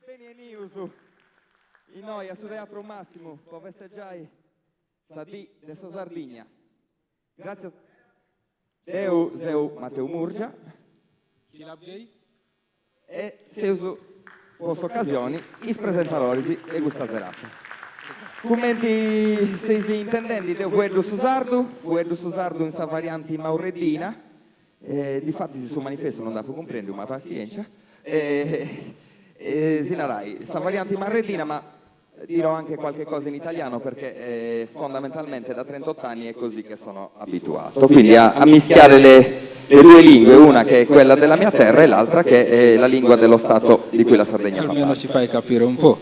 Benieniusu, in noi su Teatro Massimo, per festeggiare Sadì della Sardegna. Grazie a Seu Matteo Murgia e Seusu, questa occasione, i presentatori di questa serata. Commenti se si intendenti di Fueddu Susardu in sa variante maureddina, difatti si su manifesto non da comprendere, ma pazienza. Sinarai, sa variante maureddina, ma dirò anche qualche cosa in italiano perché fondamentalmente da 38 anni è così che sono abituato. Quindi a mischiare le due lingue, una che è quella della mia terra e l'altra che è la lingua dello Stato di cui la Sardegna fa parte. Almeno ci fai capire un po'.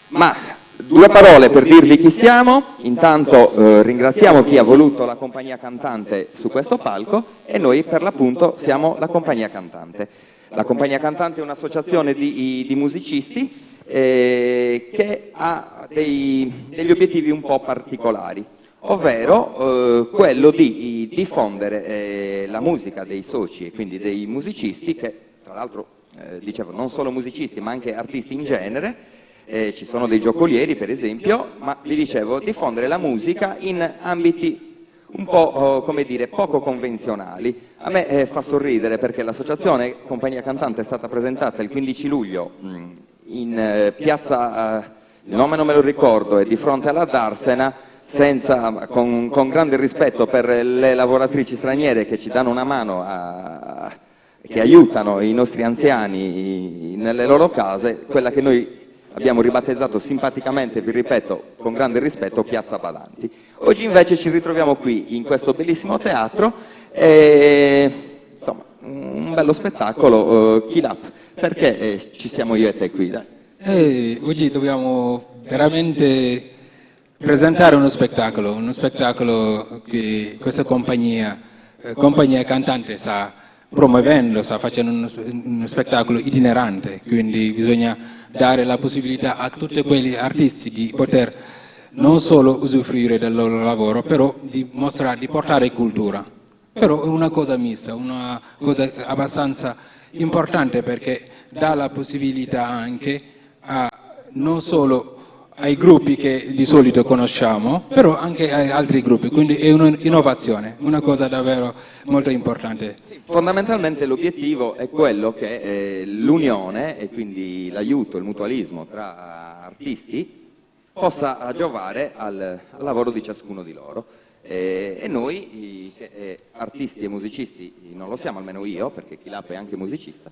Ma due parole per dirvi chi siamo. Intanto ringraziamo chi ha voluto la compagnia cantante su questo palco e noi per l'appunto siamo la compagnia cantante. La compagnia cantante è un'associazione di musicisti che ha degli obiettivi un po' particolari, ovvero quello di diffondere la musica dei soci e quindi dei musicisti che tra l'altro dicevo non solo musicisti ma anche artisti in genere, ci sono dei giocolieri per esempio, ma vi dicevo diffondere la musica in ambiti un po' come dire poco convenzionali. A me fa sorridere perché l'associazione Compagnia Cantante è stata presentata il 15 luglio in piazza, il nome non me lo ricordo, è di fronte alla Darsena, con grande rispetto per le lavoratrici straniere che ci danno una mano, che aiutano i nostri anziani nelle loro case, quella che noi abbiamo ribattezzato simpaticamente, vi ripeto, con grande rispetto, Piazza Padanti. Oggi invece ci ritroviamo qui in questo bellissimo teatro e insomma un bello spettacolo, Kilap, perché ci siamo io e te qui. Oggi dobbiamo veramente presentare uno spettacolo che questa compagnia cantante sta promuovendo, sta facendo uno spettacolo itinerante, quindi bisogna dare la possibilità a tutti quegli artisti di poter non solo usufruire del loro lavoro, però di portare cultura. Però è una cosa mista, una cosa abbastanza importante perché dà la possibilità anche a non solo ai gruppi che di solito conosciamo, però anche ai altri gruppi, quindi è un'innovazione, una cosa davvero molto importante. Fondamentalmente l'obiettivo è quello che l'unione e quindi l'aiuto, il mutualismo tra artisti possa giovare al lavoro di ciascuno di loro. E noi, artisti e musicisti, non lo siamo, almeno io, perché Kilap è anche musicista,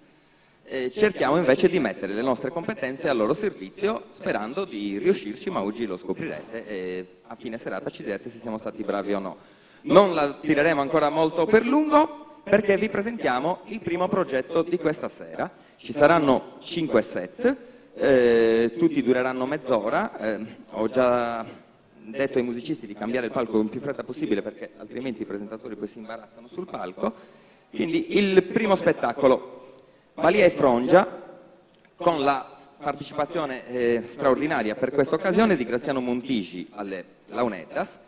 cerchiamo invece di mettere le nostre competenze al loro servizio sperando di riuscirci, ma oggi lo scoprirete e a fine serata ci direte se siamo stati bravi o no. Non la tireremo ancora molto per lungo perché vi presentiamo il primo progetto di questa sera. Ci saranno 5 set, tutti dureranno mezz'ora. Ho già detto ai musicisti di cambiare il palco il più fretta possibile perché altrimenti i presentatori poi si imbarazzano sul palco. Quindi il primo spettacolo, Balia e Frongia, con la partecipazione straordinaria per questa occasione di Graziano Montigi alle Launeddas,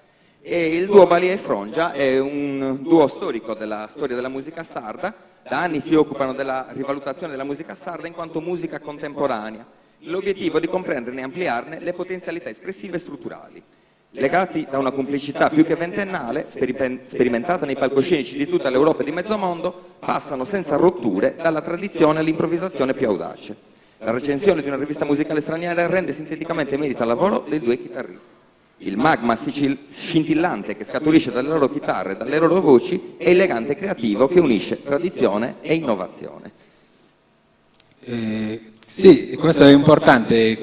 e il duo Balia e Frongia è un duo storico della storia della musica sarda. Da anni si occupano della rivalutazione della musica sarda in quanto musica contemporanea. L'obiettivo è di comprenderne e ampliarne le potenzialità espressive e strutturali, legati da una complicità più che ventennale, sperimentata nei palcoscenici di tutta l'Europa e di mezzo mondo, passano senza rotture dalla tradizione all'improvvisazione più audace. La recensione di una rivista musicale straniera rende sinteticamente merito al lavoro dei due chitarristi. Il magma scintillante che scaturisce dalle loro chitarre e dalle loro voci è il legame creativo che unisce tradizione e innovazione. Sì, questo è importante,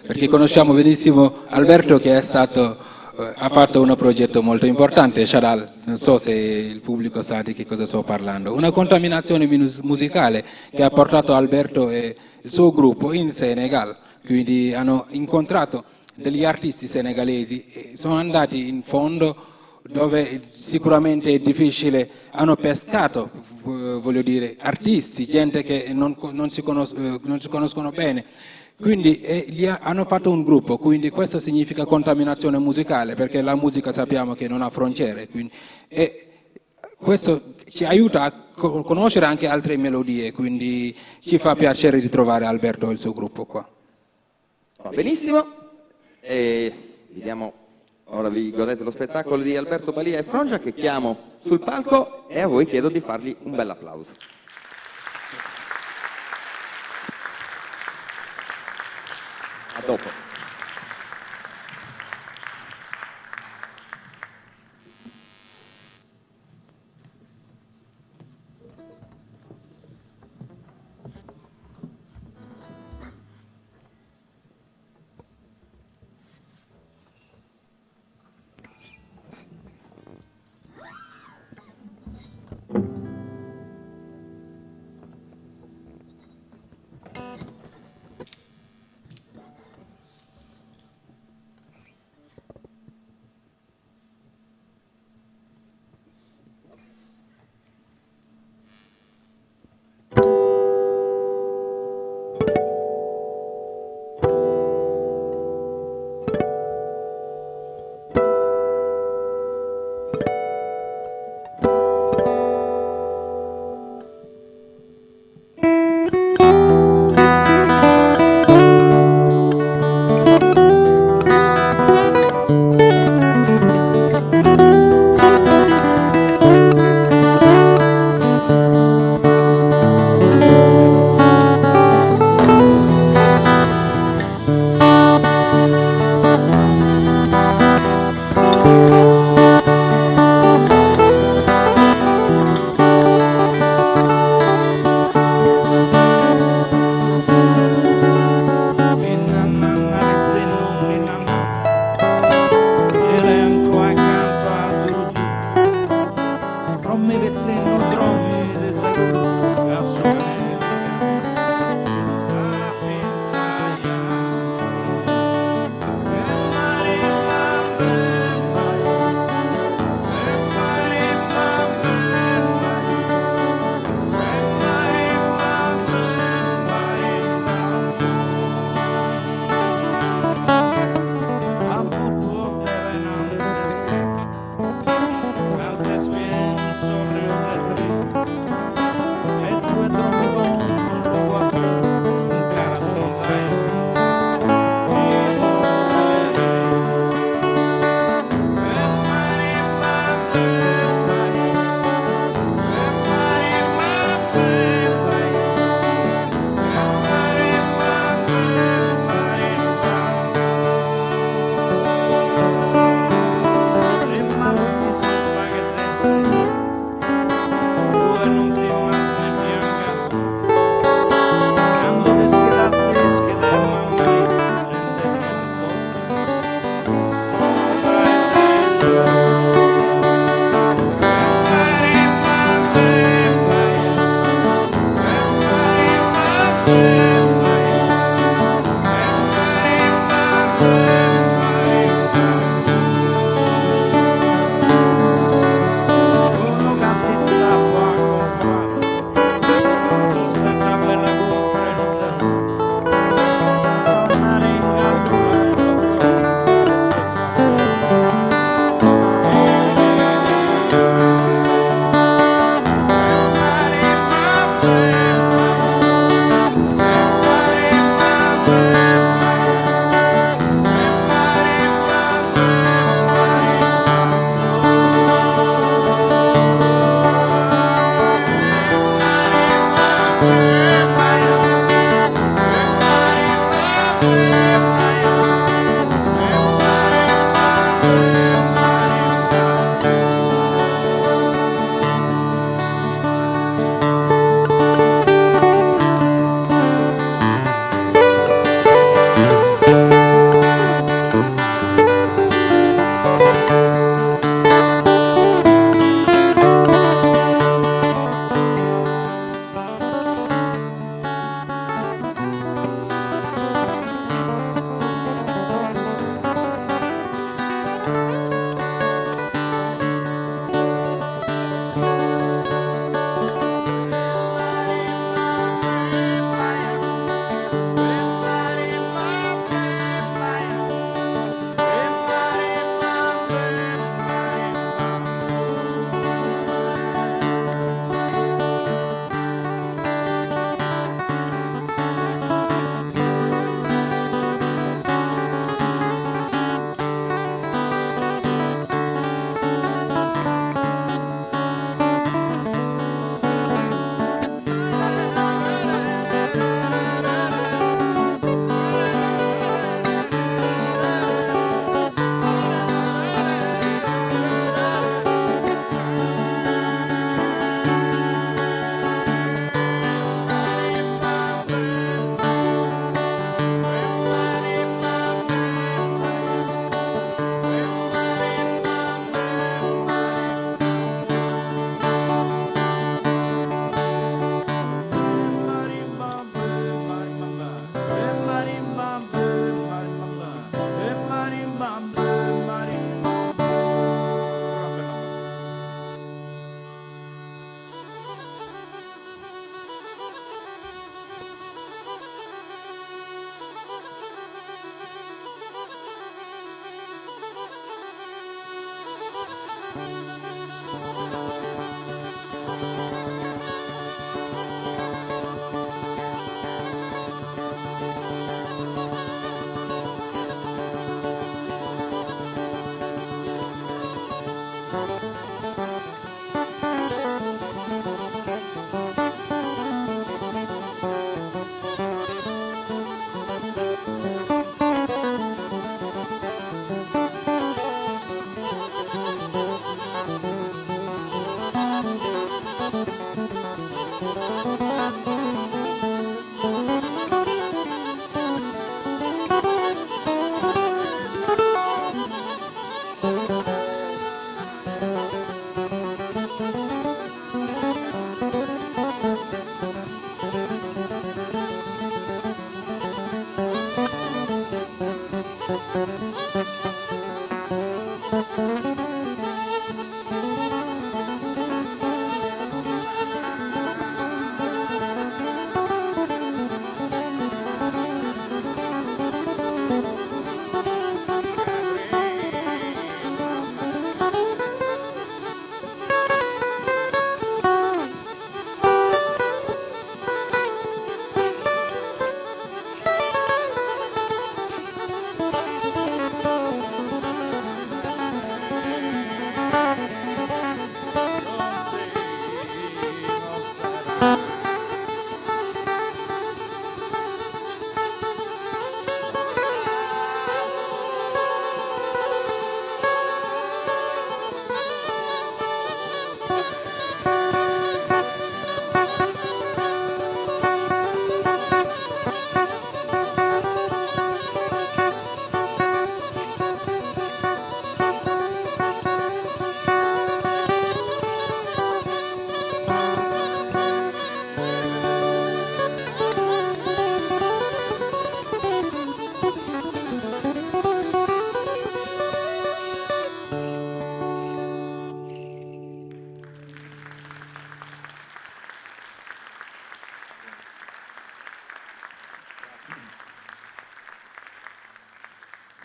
perché conosciamo benissimo Alberto che ha fatto un progetto molto importante, Shadal, non so se il pubblico sa di che cosa sto parlando, una contaminazione musicale che ha portato Alberto e il suo gruppo in Senegal, quindi hanno incontrato degli artisti senegalesi e sono andati in fondo dove sicuramente è difficile, hanno pescato, voglio dire, artisti, gente che non si conoscono bene, quindi hanno fatto un gruppo, quindi questo significa contaminazione musicale, perché la musica sappiamo che non ha frontiere, quindi, e questo ci aiuta conoscere anche altre melodie, quindi ci fa piacere ritrovare Alberto e il suo gruppo qua. Va benissimo, e vediamo, ora vi godete lo spettacolo di Alberto Balia e Frongia, che chiamo sul palco, e a voi chiedo di fargli un bel applauso. A dopo.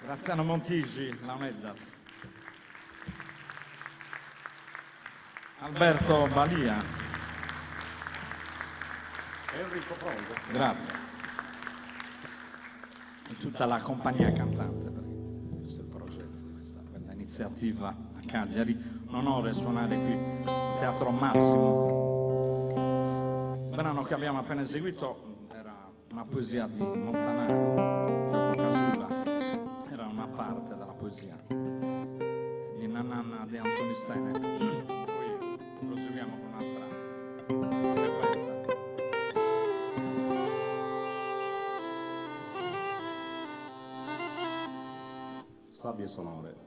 Graziano Montigi, Launeddas. Alberto Balia. Enrico Frongo. Grazie. E tutta la compagnia cantante per questo progetto, questa bella iniziativa a Cagliari. Un onore suonare qui al Teatro Massimo. Il brano che abbiamo appena eseguito era una poesia di Montanaro, Troppo Casula. Era una parte della poesia di Nanna di Antoni Stene. Poi proseguiamo con un'altra sequenza. Sabbie sonore.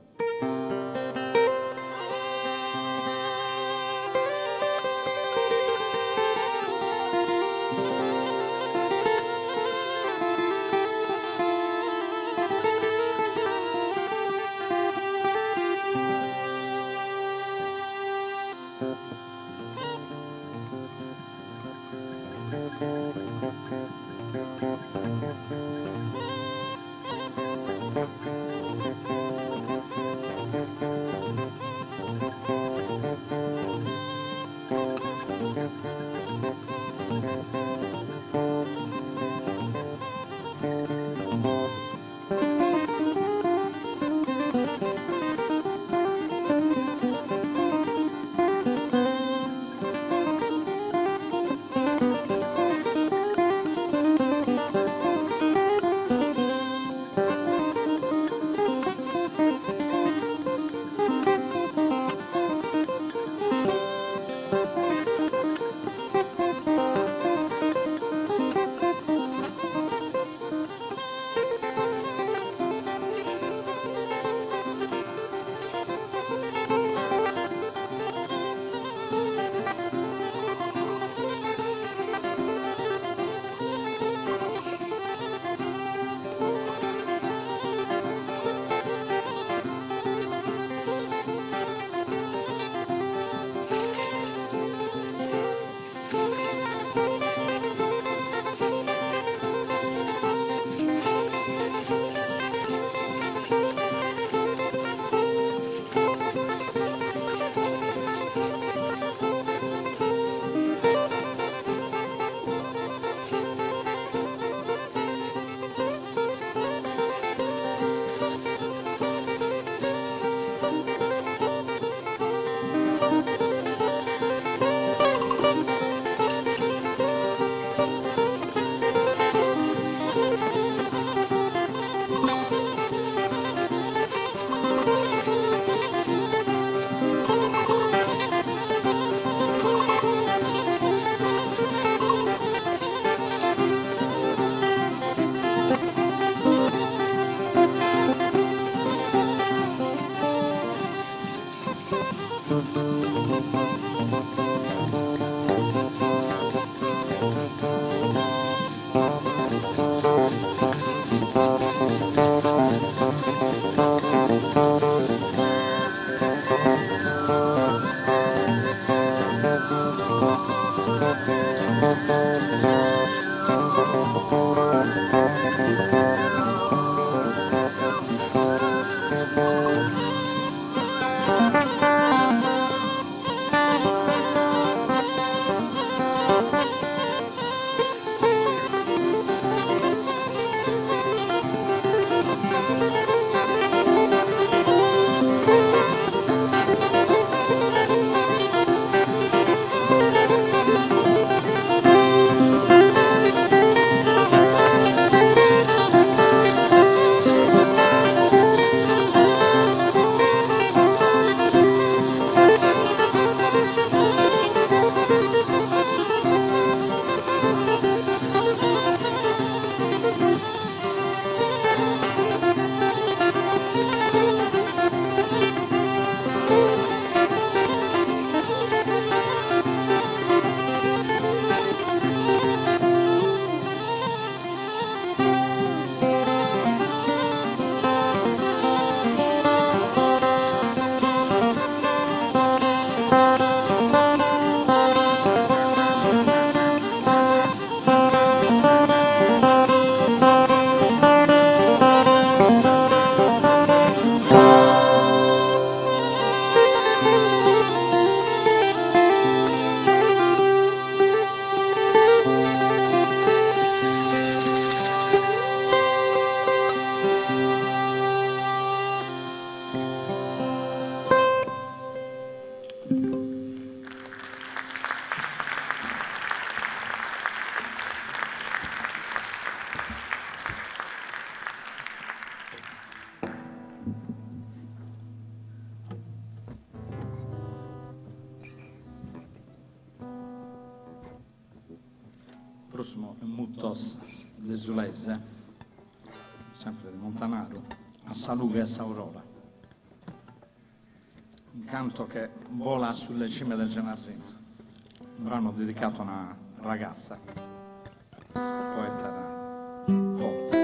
Prossimo è Mutos Desulese, sempre di Montanaro, a Salugues Aurora. Un canto che vola sulle cime del Gennarino, un brano dedicato a una ragazza. Questo poeta era forte.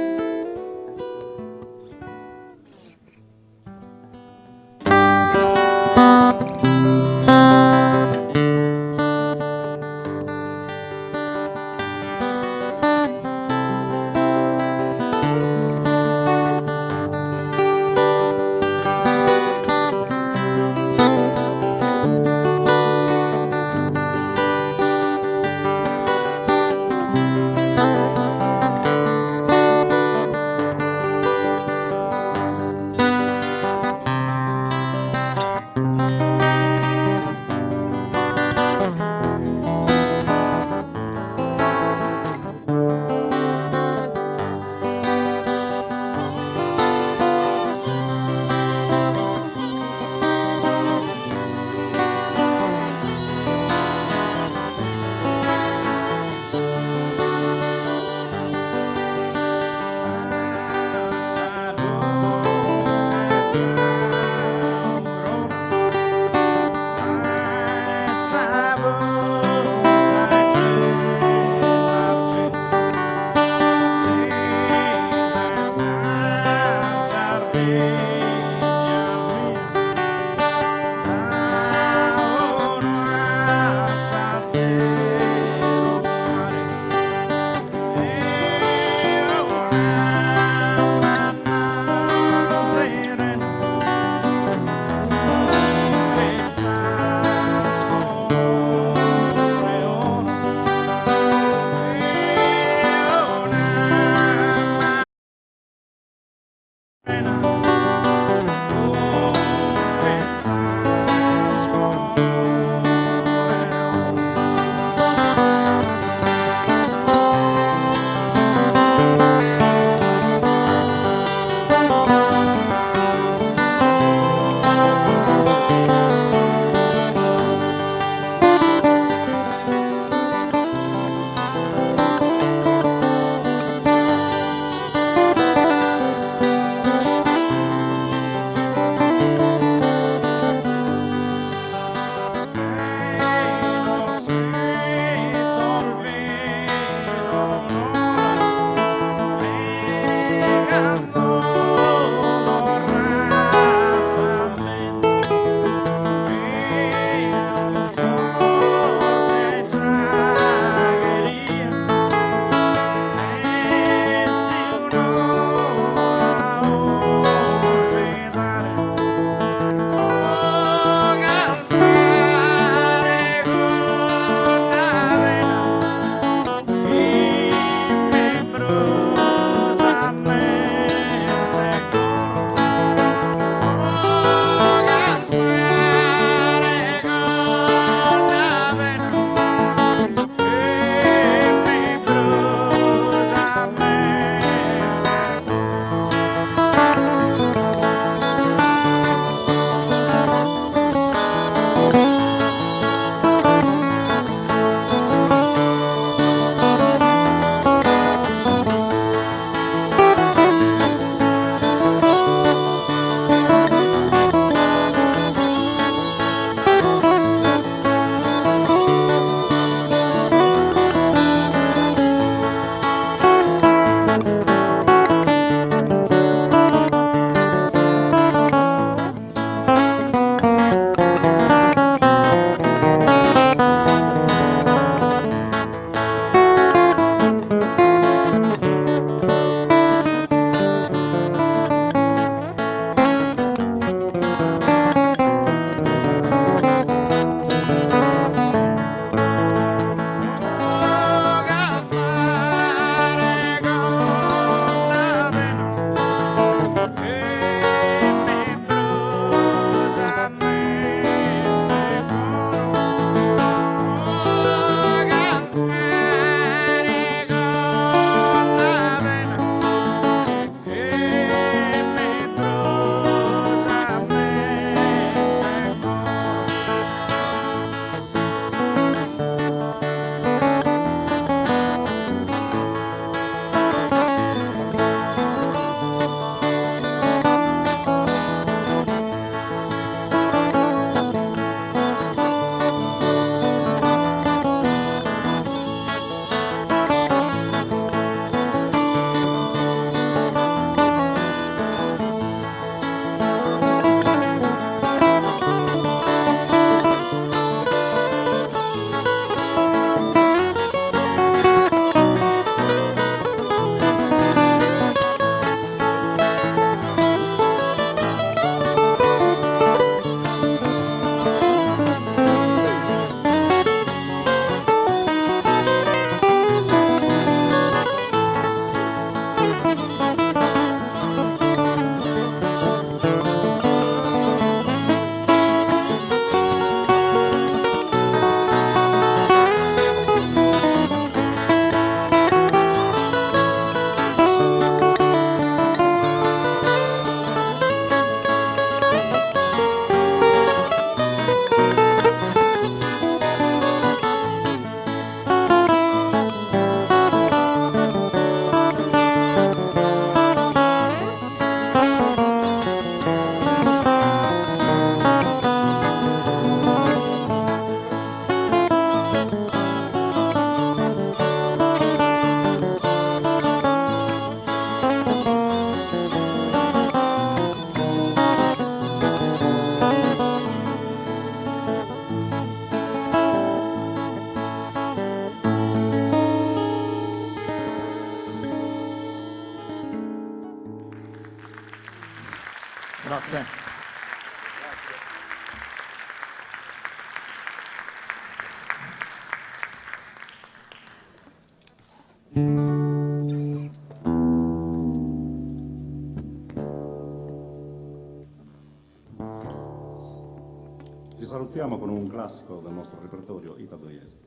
Grazie. Vi salutiamo con un classico del nostro repertorio, Ita Dostoevskij.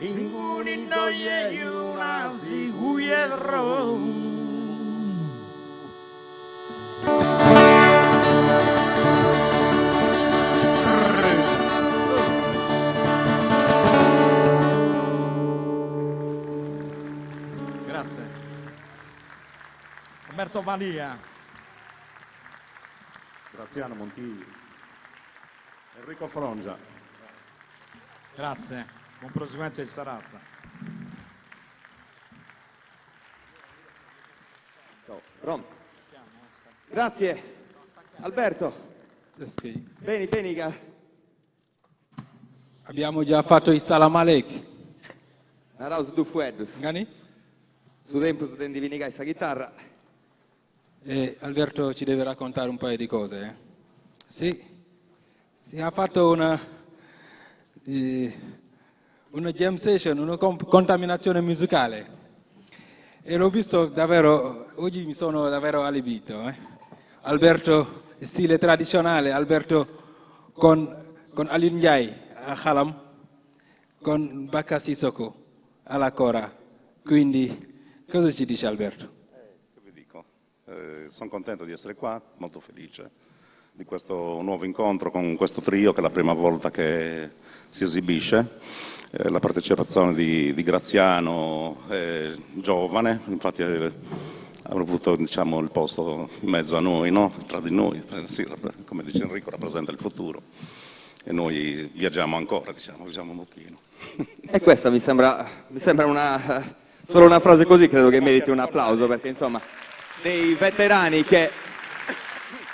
inguni noie yunasi huyedro. Grazie. Roberto Malia. Graziano Montigli. Enrico Frongia. Grazie. Buon proseguimento di serata. Pronto? Grazie. Alberto. Sì. Bene. Abbiamo già fatto il salam alek. Naraus du Fuedus. Gani? Su tempo, su tempo di vinica questa chitarra. E Alberto ci deve raccontare un paio di cose. Sì, si ha fatto una jam session, una contaminazione musicale. E l'ho visto davvero, oggi mi sono davvero allibito. Alberto, stile tradizionale, Alberto con Alioune Ndiaye a Xalam, con Baka Sissoko alla Cora. Quindi, cosa ci dice Alberto? Che vi dico? Sono contento di essere qua, molto felice di questo nuovo incontro con questo trio che è la prima volta che si esibisce. La partecipazione di Graziano è giovane, infatti ha avuto diciamo, il posto in mezzo a noi, no? Tra di noi, sì, come dice Enrico, rappresenta il futuro e noi viaggiamo ancora, diciamo, viaggiamo un pochino. E questa mi sembra solo una frase così credo che meriti un applauso, perché insomma dei veterani che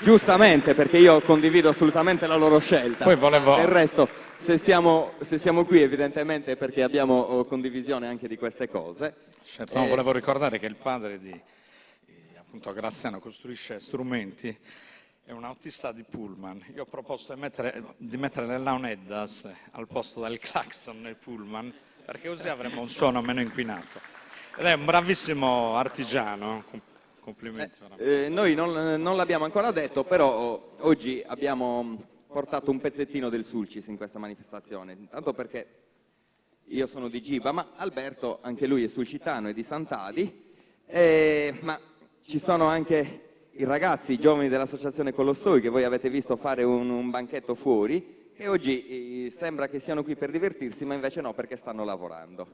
giustamente, perché io condivido assolutamente la loro scelta, Poi volevo... del resto se siamo qui evidentemente perché abbiamo condivisione anche di queste cose. Certo, volevo ricordare che il padre di appunto Graziano costruisce strumenti, è un autista di pullman. Io ho proposto di mettere le launeddas al posto del clacson nel pullman, perché così avremo un suono meno inquinato. Ed è un bravissimo artigiano, complimenti. Noi non l'abbiamo ancora detto, però oggi abbiamo portato un pezzettino del Sulcis in questa manifestazione, intanto perché io sono di Giba, ma Alberto, anche lui è sulcitano e di Sant'Adi, ma ci sono anche i ragazzi, i giovani dell'associazione Colossoi che voi avete visto fare un banchetto fuori, che oggi sembra che siano qui per divertirsi, ma invece no, perché stanno lavorando.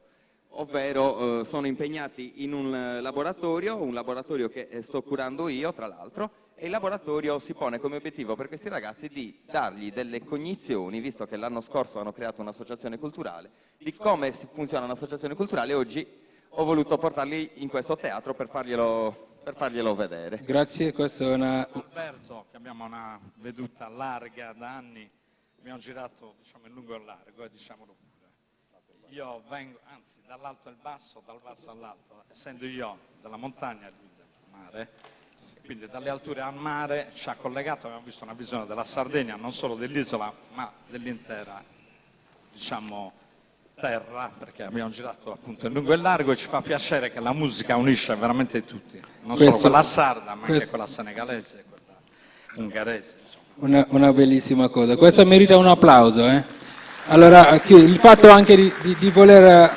Ovvero sono impegnati in un laboratorio che sto curando io, tra l'altro, e il laboratorio si pone come obiettivo per questi ragazzi di dargli delle cognizioni, visto che l'anno scorso hanno creato un'associazione culturale, di come funziona un'associazione culturale. Oggi ho voluto portarli in questo teatro per farglielo vedere. Grazie, questa è una... Alberto, che abbiamo una veduta larga da anni, abbiamo girato diciamo, in lungo e largo, diciamolo pure. Io vengo, anzi, dall'alto al basso, dal basso all'alto, essendo io dalla montagna e lui del mare, quindi dalle alture al mare ci ha collegato, abbiamo visto una visione della Sardegna, non solo dell'isola, ma dell'intera, diciamo, terra, perché abbiamo girato appunto in lungo e largo e ci fa piacere che la musica unisce veramente tutti, non solo quella sarda, ma anche quella senegalese, quella ungherese. Una bellissima cosa, questa merita un applauso. Allora, il fatto anche di voler...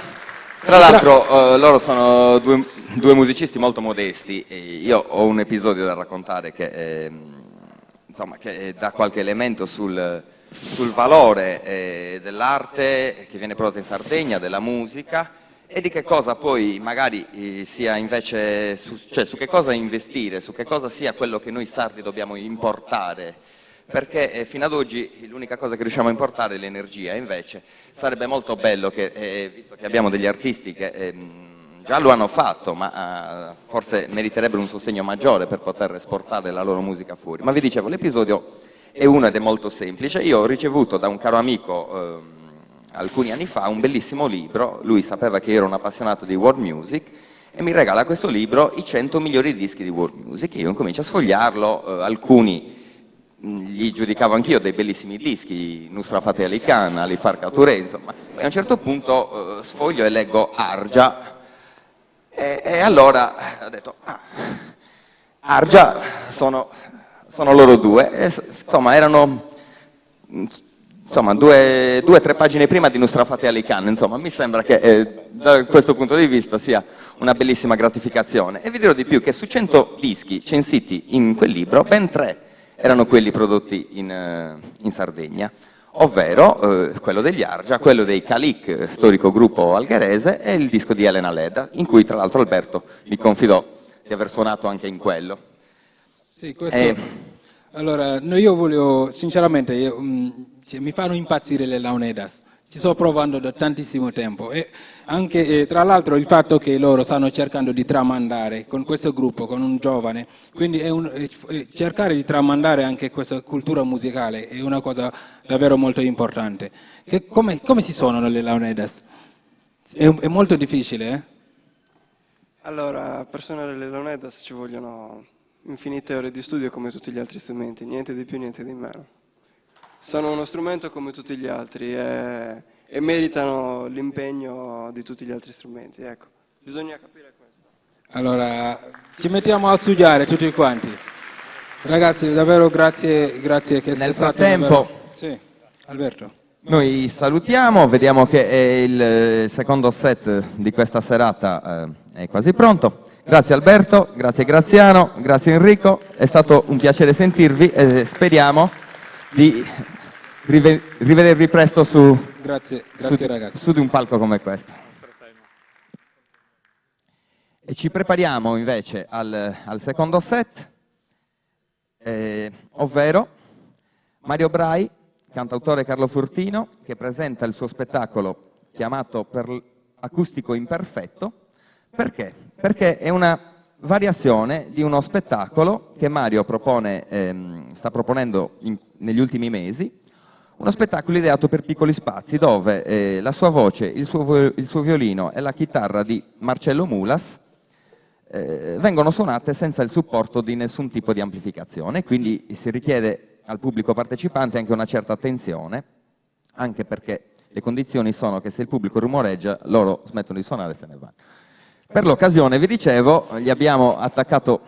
Tra l'altro loro sono due musicisti molto modesti e io ho un episodio da raccontare che, insomma, che dà qualche elemento sul valore dell'arte che viene prodotta in Sardegna, della musica e di che cosa poi magari sia invece, cioè su che cosa investire, su che cosa sia quello che noi sardi dobbiamo importare. Perché fino ad oggi l'unica cosa che riusciamo a importare è l'energia, invece sarebbe molto bello che, visto che abbiamo degli artisti che già lo hanno fatto, ma forse meriterebbero un sostegno maggiore per poter esportare la loro musica fuori. Ma vi dicevo, l'episodio è uno ed è molto semplice. Io ho ricevuto da un caro amico alcuni anni fa un bellissimo libro, lui sapeva che io ero un appassionato di world music, e mi regala questo libro, I 100 migliori dischi di world music, e io incomincio a sfogliarlo, alcuni gli giudicavo anch'io dei bellissimi dischi, Nusra Fateh Ali Khan, Ali Farka Touré, insomma, e a un certo punto sfoglio e leggo Argia, e allora ho detto, Argia sono loro due, e, insomma erano insomma, due o tre pagine prima di Nusra Fateh Ali Khan, insomma, mi sembra che da questo punto di vista sia una bellissima gratificazione. E vi dirò di più che su 100 dischi censiti in quel libro, ben 3 erano quelli prodotti in Sardegna, ovvero quello degli Argia, quello dei Calic, storico gruppo algherese, e il disco di Elena Leda, in cui tra l'altro Alberto mi confidò di aver suonato anche in quello. Sì, questo... Allora, no, io voglio, sinceramente, mi fanno impazzire le Launedas. Ci sto provando da tantissimo tempo e anche, tra l'altro, il fatto che loro stanno cercando di tramandare con questo gruppo, con un giovane, quindi cercare di tramandare anche questa cultura musicale è una cosa davvero molto importante. Come si suonano le Launedas? È molto difficile, eh? Allora, per suonare le Launedas ci vogliono infinite ore di studio come tutti gli altri strumenti, niente di più, niente di meno. Sono uno strumento come tutti gli altri e meritano l'impegno di tutti gli altri strumenti, ecco. Bisogna capire questo. Allora, ci mettiamo a studiare tutti quanti. Ragazzi, davvero grazie che Nel frattempo, Sì, Alberto. noi salutiamo, vediamo che il secondo set di questa serata è quasi pronto. Grazie Alberto, grazie Graziano, grazie Enrico, è stato un piacere sentirvi e speriamo di rivedervi presto Grazie ragazzi. su di un palco come questo. E ci prepariamo invece al secondo set, ovvero Mario Brai, cantautore Carlo Furtino, che presenta il suo spettacolo chiamato Per acustico imperfetto. Perché? Perché è una variazione di uno spettacolo che Mario sta proponendo negli ultimi mesi, uno spettacolo ideato per piccoli spazi dove la sua voce, il suo violino e la chitarra di Marcello Mulas vengono suonate senza il supporto di nessun tipo di amplificazione, quindi si richiede al pubblico partecipante anche una certa attenzione, anche perché le condizioni sono che se il pubblico rumoreggia loro smettono di suonare e se ne vanno. Per l'occasione, vi dicevo, gli abbiamo attaccato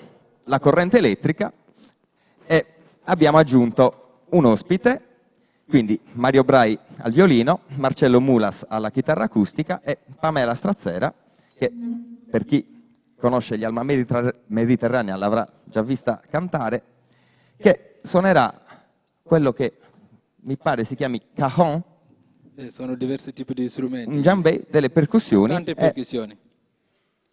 la corrente elettrica e abbiamo aggiunto un ospite, quindi Mario Brai al violino, Marcello Mulas alla chitarra acustica e Pamela Strazzera, che per chi conosce gli Alma Mediterranea l'avrà già vista cantare, che suonerà quello che mi pare si chiami cajon, sono diversi tipi di strumenti. un djembé, delle percussioni. Tante percussioni.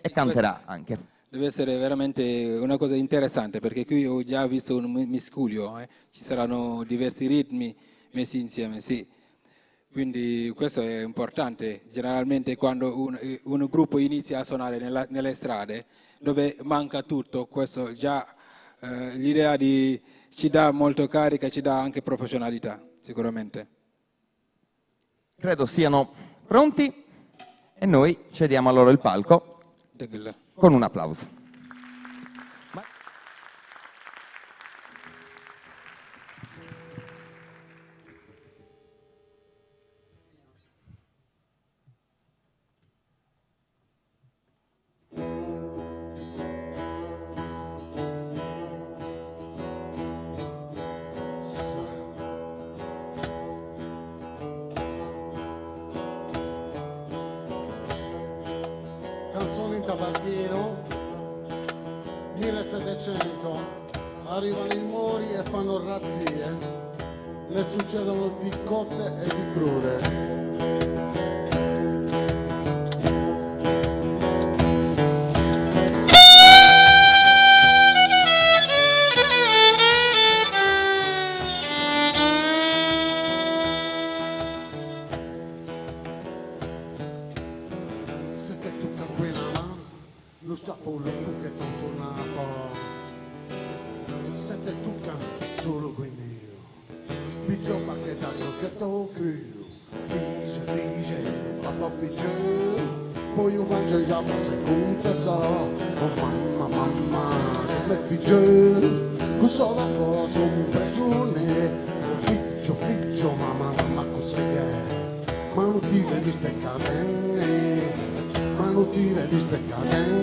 E canterà anche. Deve essere veramente una cosa interessante perché qui ho già visto un miscuglio, ci saranno diversi ritmi messi insieme, sì. Quindi questo è importante, generalmente quando un gruppo inizia a suonare nelle strade dove manca tutto, questo già l'idea ci dà molto carica, ci dà anche professionalità, sicuramente. Credo siano pronti e noi cediamo a loro il palco con un applauso. Canzoni in tabaschino, 1700, arrivano i mori e fanno razzie, le succedono di cotte e di crude. Lo stafo lo che t'ho tornato, se te tocca solo quindi io, piccio pacchettato che t'ho credo, dice, papà piccio, poi io mangio già forse confessa, oh mamma, come piccio, questo da cosa un prigione, piccio, mamma, cosa è, ma non ti vedi steccare. Ma non ti vedi steccare.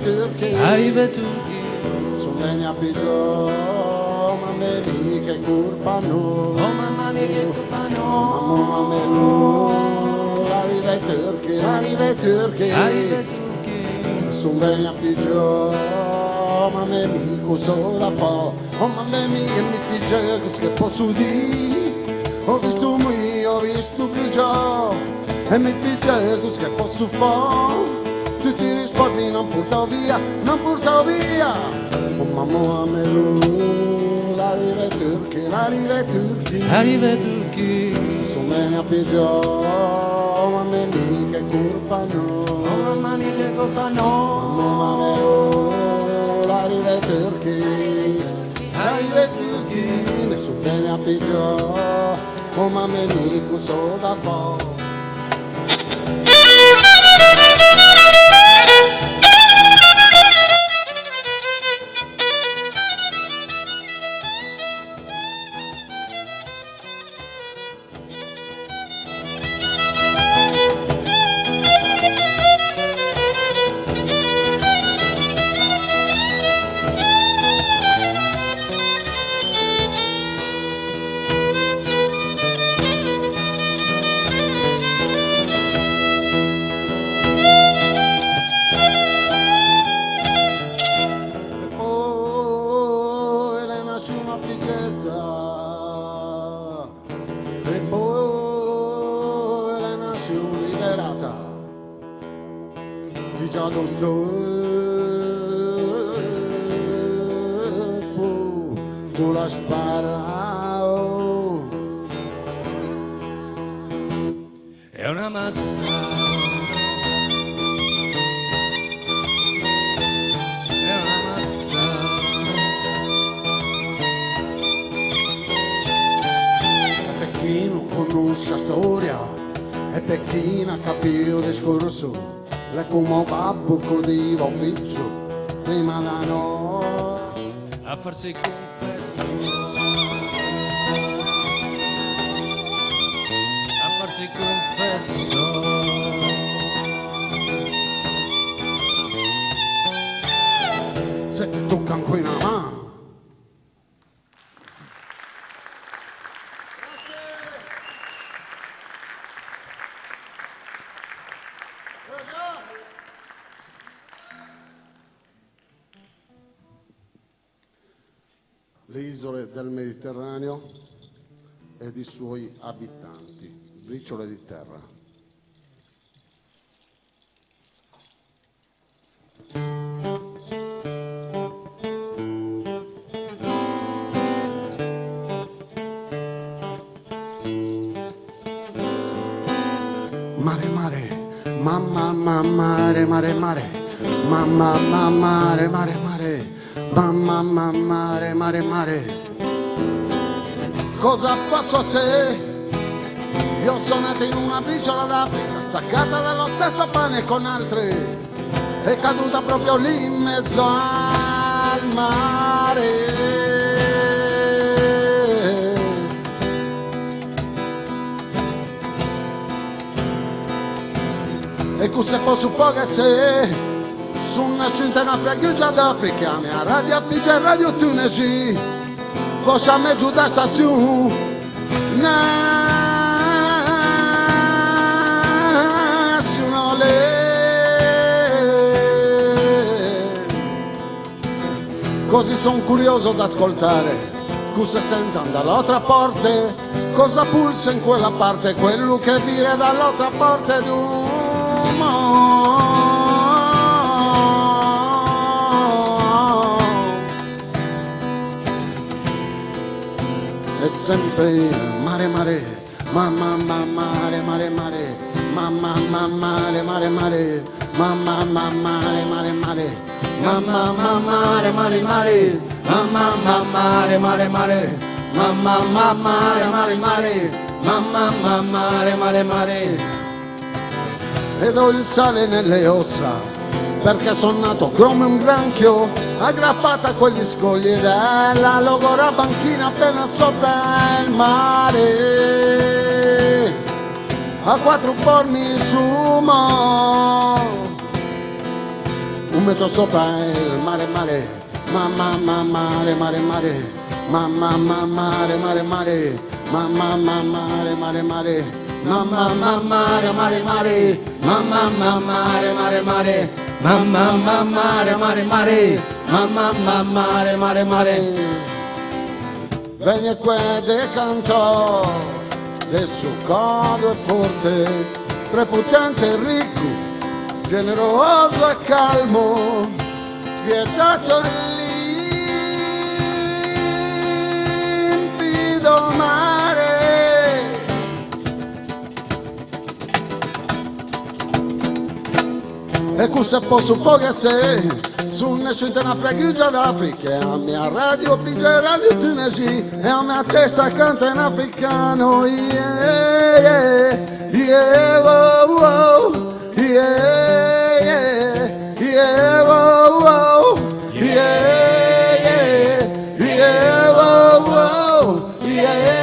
arriva Turchi, sono bene a pigiò, ma me che colpa no, oh mamma mia che colpa no, mamma mia no, arriva Turchi, sono bene a pigiò, ma me cosa da fa, oh mamma mia mi pigia che posso dire, ho visto pigiò, e mi pigia che posso fare. Tutti i risparmi non portavo via, oh mamma mia, l'arriva Turchi, sono bene a pigiò, ma me mica colpa no, oh mamma mia che colpa no, mamma mia, l'arriva Turchi, ne sono bene a pigiò, oh mamma mia cosa da fare. E poi la nazione liberata di già lo scopo con la spara è una massa. Chi non conosce la storia e per chi non capisce il discorso è come un babbo che diva ufficio prima da noi A farsi confesso, a farsi confesso. se ti toccano qui una mano. Le isole del Mediterraneo ed i suoi abitanti, briciole di terra. Mare, mare, mamma, mare, mare, mare, mamma, mare, mare, mare. Mamma, mare, mare, mare, cosa posso se io sono nato in una briciola d'Africa, staccata dallo stesso pane con altri, è caduta proprio lì in mezzo al mare. E cosa posso fare se sono nasciuta in Africa d'Africa, mia radio PG Radio Tunisi, forse a me giù da stazione, nazionale. Così sono curioso d'ascoltare, cosa sentono dall'altra parte, cosa pulsa in quella parte, quello che viene dall'altra parte di un mondo. E sempre mare mare, mamma mare mare mare, mamma mare mare mare, mamma mare mare mare, mamma mare mare mare, mamma mare mare mare, mamma mare mare mare, mamma mare mare mare. Ed ho il sale nelle ossa perché sono nato come un granchio aggrappato a quegli scogli della logora banchina appena sopra il mare a 4 borni su mo un metro sopra il mare, mare, mamma, mare, mare, mare, mamma, mare, mare, mare, mamma, mare, mare, mare, mamma, mare, mare, mare, mamma, mare, mare, mare, mamma, mare, mare, mare, mamma, mare, mare, mare. Vieni qua de cantò, del suo codo è forte, prepotente e ricco, generoso e calmo, spietato e limpido mare. E cosa posso fare se su nessuno una fregugia d'Africa, a mia radio pigia radio tunesi e a mia testa canta in africano, yeah, yeah, yeah, wow, wow, yeah, yeah, yeah, wow, wow, yeah, yeah, yeah, wow, wow, yeah, yeah.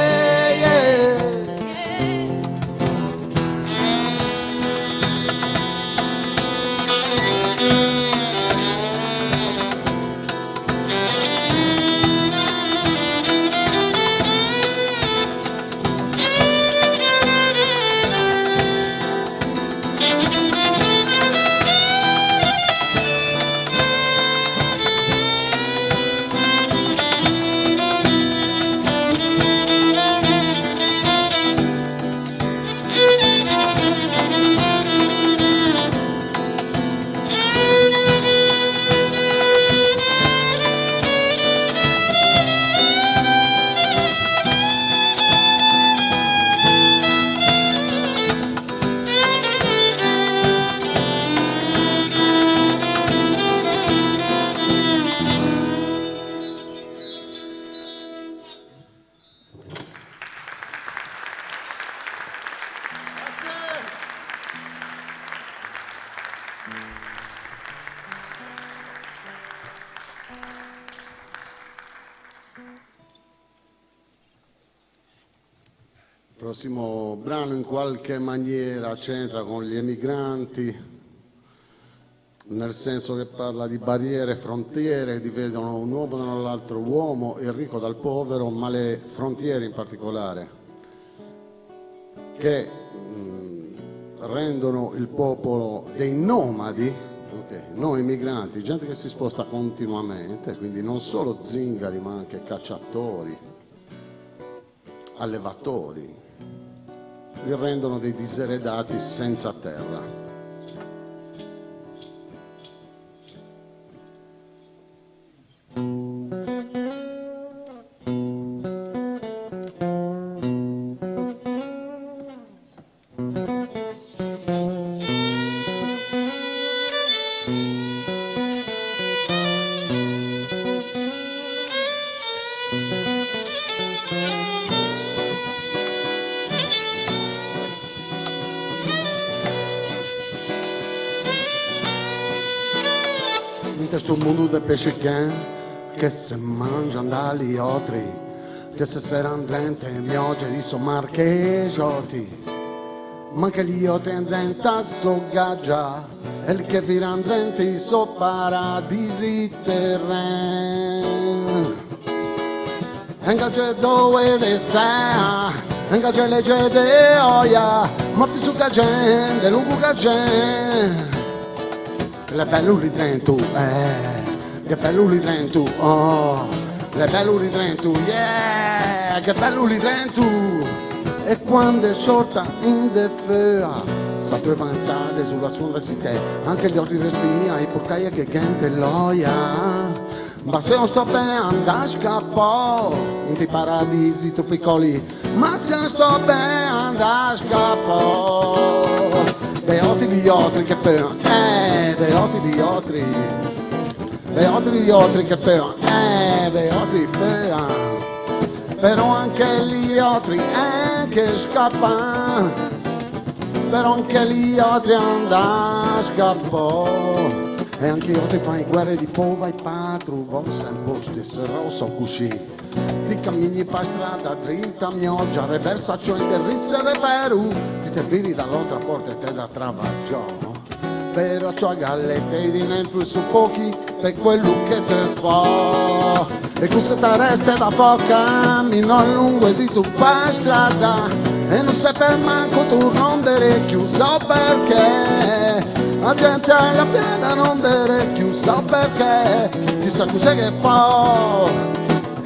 Il prossimo brano in qualche maniera c'entra con gli emigranti, nel senso che parla di barriere, frontiere, dividono un uomo dall'altro uomo, il ricco dal povero, ma le frontiere in particolare, che rendono il popolo dei nomadi, noi migranti, gente che si sposta continuamente, quindi non solo zingari ma anche cacciatori, allevatori, li rendono dei diseredati senza terra. In questo mondo dei pesci che se mangiano dagli altri, che se saranno drente miogge di sommarcheggioti, ma che gli altri andrenti so gaggia, e il che viran drenti so paradisi terreni. Engagge dove de sa, engagge legge de oia, ma fi su gente, lungo gente. Le belluli Trentu, che belluli Trentu, oh, le belluli Trentu, yeah, che belluli Trentu. E quando è sorta in defea, sapre vantare sulla sua città, anche gli altri respira, i porcaia che gente loia. Ma se non sto bene andare a scappare, in ti paradisi tu piccoli, ma se non sto bene andare a scappare. Beoti gli altri che però, beoti gli altri, beoti gli altri che però, beoti però anche gli altri che scappano, però anche gli altri andano a scappare. E anche io ti fai guerre di pova e patru, voi sempre stesse rosso così. Ti cammini per strada dritta, mioggia, reversa cioè in risse de Perù. Ti te viri dall'altra porta e te da travaggiò. per ciò gallette di nenfu su pochi per quello che te fa. E questa te resta da poca, mi non lungo e di tu per strada, e non sai per manco tu non dere chiuso perché la gente alla piena non dere chiuso perché chissà cos'è che fa.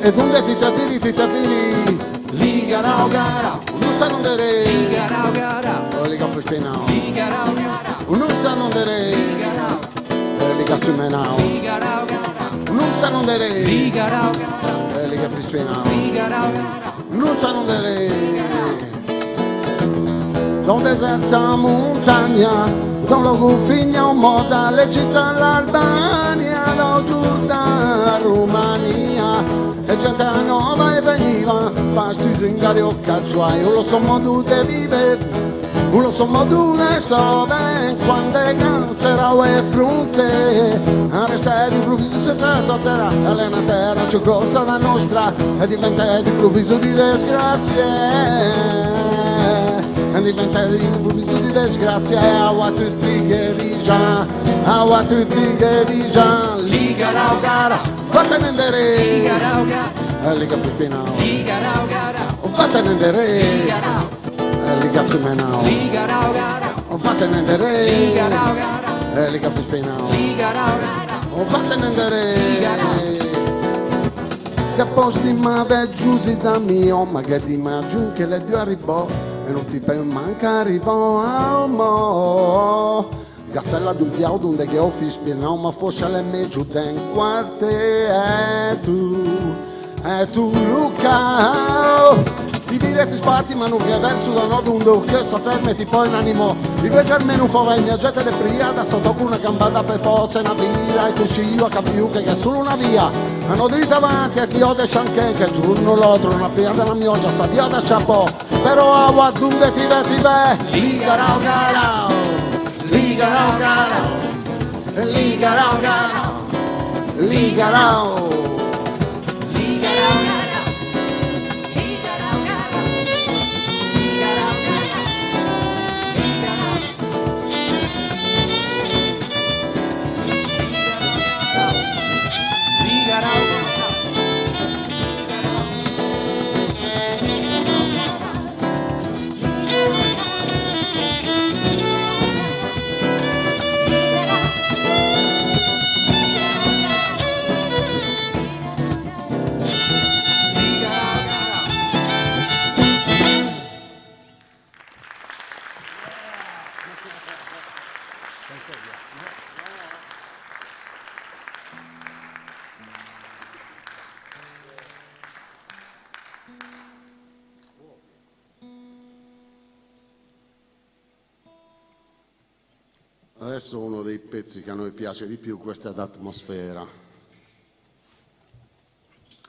E donde ti viri liga rao gara, non sta non dere liga rao gara, liga fuspinao liga rao gara, non sta non dere liga rao, liga sumenao liga rao gara, non sta non dere liga rao gara, liga fuspinao liga rao gara, non sta non dere. Dans deserta montagna, dans lo gufigna un moda, le città l'Albania, la Giordania, Romania, e gente nuova e veniva, pasti zingari o cacciai, non lo so modo de vive, non lo so modo ne sto ben, quando è cansera o è fronte, a restare improvviso se sento terra, e una terra più grossa da nostra, e diventa improvviso di disgrazie. E diventa improvviso di disgrazia e a tutti che dica, a tutti che dica, liga rao gara, fatene andare, liga rao gara, liga fuspinao, liga rao gara, fatene andare, liga rao, liga sumenao, liga rao gara, fatene andare, liga rao gara, liga fuspinao, liga rao gara, fatene andare, liga rao. Che posti ma veggiusi da mio, ma che di giù che le due arrivò, e non ti per manca arrivò a mo. Gassella d'un biao donde che ho fispinao, ma forse le me giù den quarte, e tu Luca. Ti dire ti sparti ma non che verso da no d'un che sa fermati poi in animo. Di vedermi non fa vai mia gente le pria, da sotto con una gambata per forza una birra, e tu scio a capiu che è solo una via. Hanno dritta avanti e ti ho detto anche che giorno l'altro una pria della mia già sabia da ciapò. Però a guardunde ti ve, liga rao gara, liga rao gara, liga rao gara, liga rao, liga rao gara. Adesso uno dei pezzi che a noi piace di più, questa è l'atmosfera.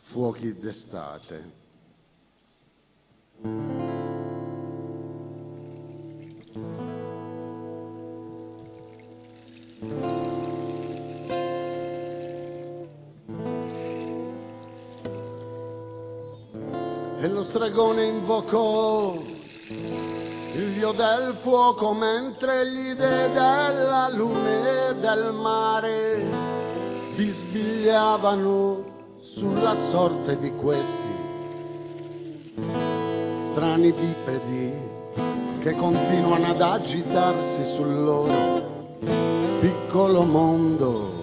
Fuochi d'estate. E lo stregone invocò il dio del fuoco mentre gli dei della luna e del mare bisbigliavano sulla sorte di questi strani bipedi che continuano ad agitarsi sul loro piccolo mondo.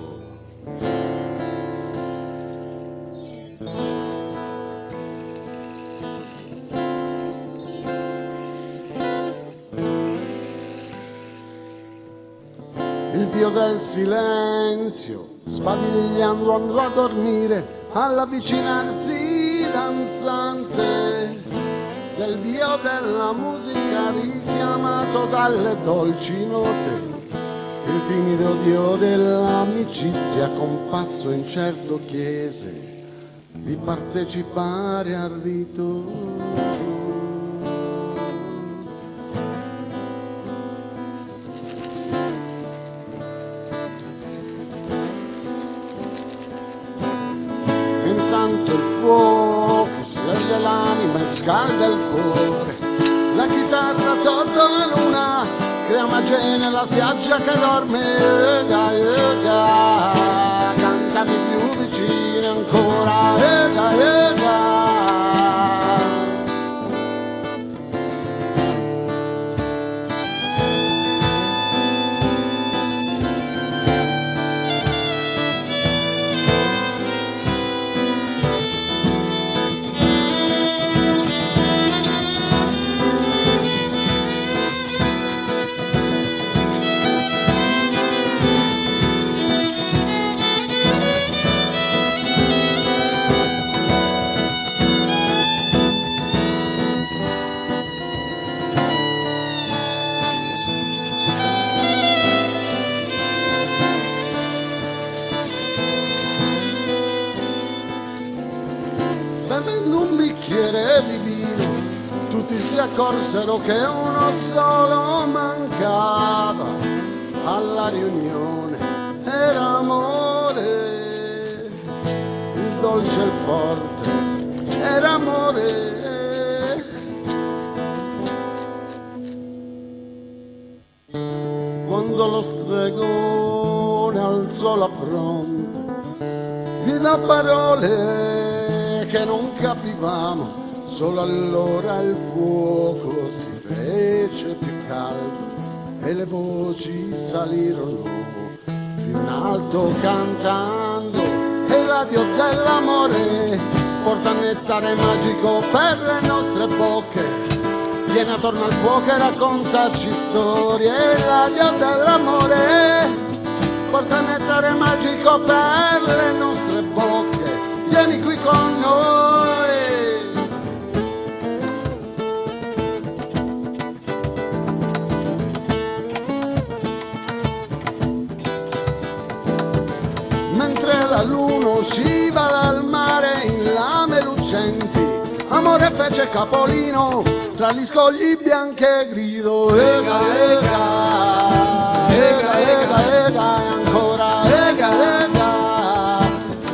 Il dio del silenzio, sbadigliando, andò a dormire, all'avvicinarsi danzante del dio della musica, richiamato dalle dolci note, il timido dio dell'amicizia, compasso incerto chiese di partecipare al rito. Intanto il fuoco scende l'anima e scalda il cuore, la chitarra sotto la luna crea magia nella spiaggia che dorme, cantami più vicino ancora, bevendo un bicchiere di vino, tutti si accorsero che uno solo mancava alla riunione, era amore, il dolce e il forte, era amore. Quando lo stregone alzò la fronte, gridò parole che non capivamo, solo allora il fuoco si fece più caldo e le voci salirono più in alto cantando, e l'addio dell'amore porta nettare magico per le nostre bocche. Vieni attorno al fuoco e raccontaci storie, e l'addio dell'amore porta nettare magico per le nostre bocche. Vieni qui con noi. Mentre la luna usciva dal mare in lame lucenti, amore fece capolino tra gli scogli bianchi e grido, ega, ega, ega, ega, ega, e ancora ega, ega,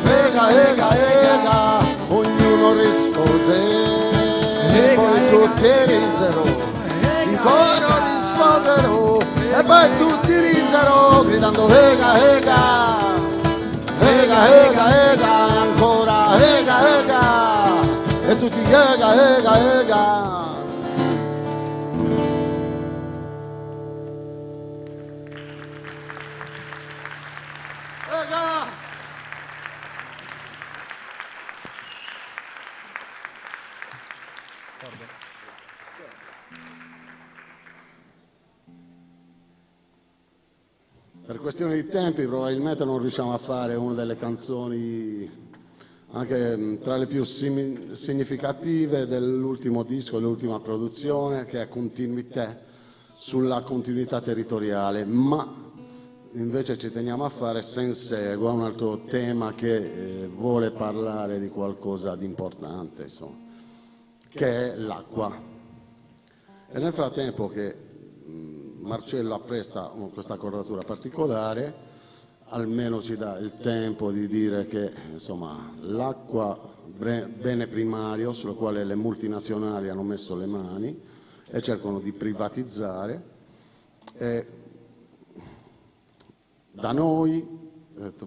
ega, ega, ega, ognuno rispose, e poi tutti risero, in coro risposero, e poi tutti risero, gridando ega, ega, ega, ega, ega, e ancora ega, ega, e tutti ega, ega, ega. Per questione di tempi probabilmente non riusciamo a fare una delle canzoni anche tra le più significative dell'ultimo disco, dell'ultima produzione, che è Continuité, sulla continuità territoriale, ma invece ci teniamo a fare Sensegua, un altro tema che vuole parlare di qualcosa di importante, insomma, che è l'acqua. E nel frattempo che Marcello appresta questa accordatura particolare, almeno ci dà il tempo di dire che insomma, l'acqua, bene primario sul quale le multinazionali hanno messo le mani e cercano di privatizzare, e da noi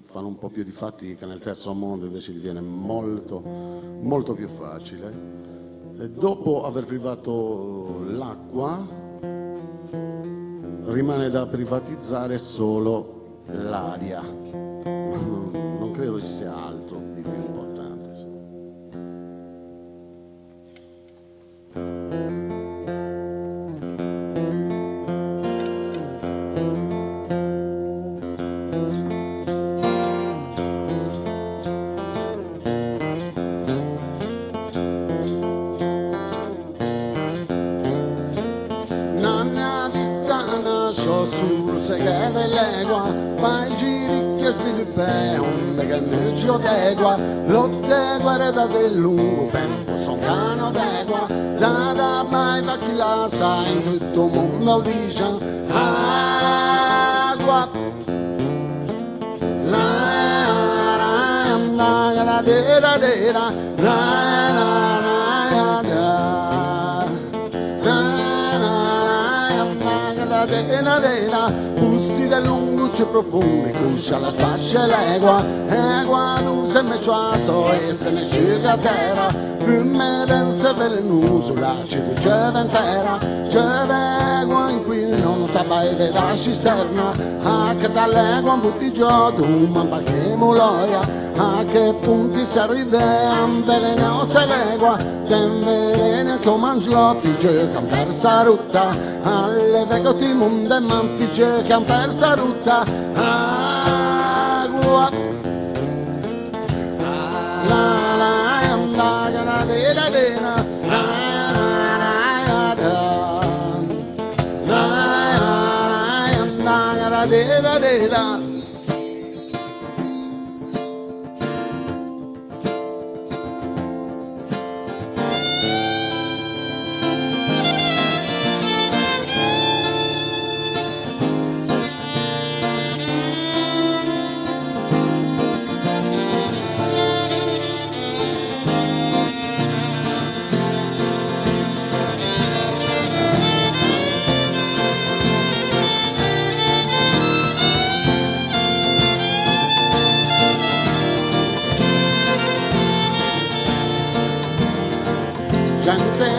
fanno un po' più di fatica, nel terzo mondo invece diviene molto, molto più facile. E dopo aver privato l'acqua rimane da privatizzare solo l'aria. Non credo ci sia altro di più importante. Che dell'egua, paesi ricchi e sviluppati, onde che ne giodegua, lotte guerre da del lungo tempo, son cano d'egua, da mai va chi la sa, in tutto mondo dice, acqua, la dera dera, dena dena, pussi del lunguccio profondi, cuscia la spascia l'egua, egua tu se me ciaso e se ne sciuga a terra, fiume dense velenoso, la città ceventera, cevegua in cui non tabaide la cisterna, a che dall'egua un buttigio d'uma che muloia, a che punti si arriva a velenosa l'egua, che veleno che mangio figge che han persa rutta, alle vecoti munde man figge che han persa rutta, agua la la la la la dena dena la la la la dena dena. Gente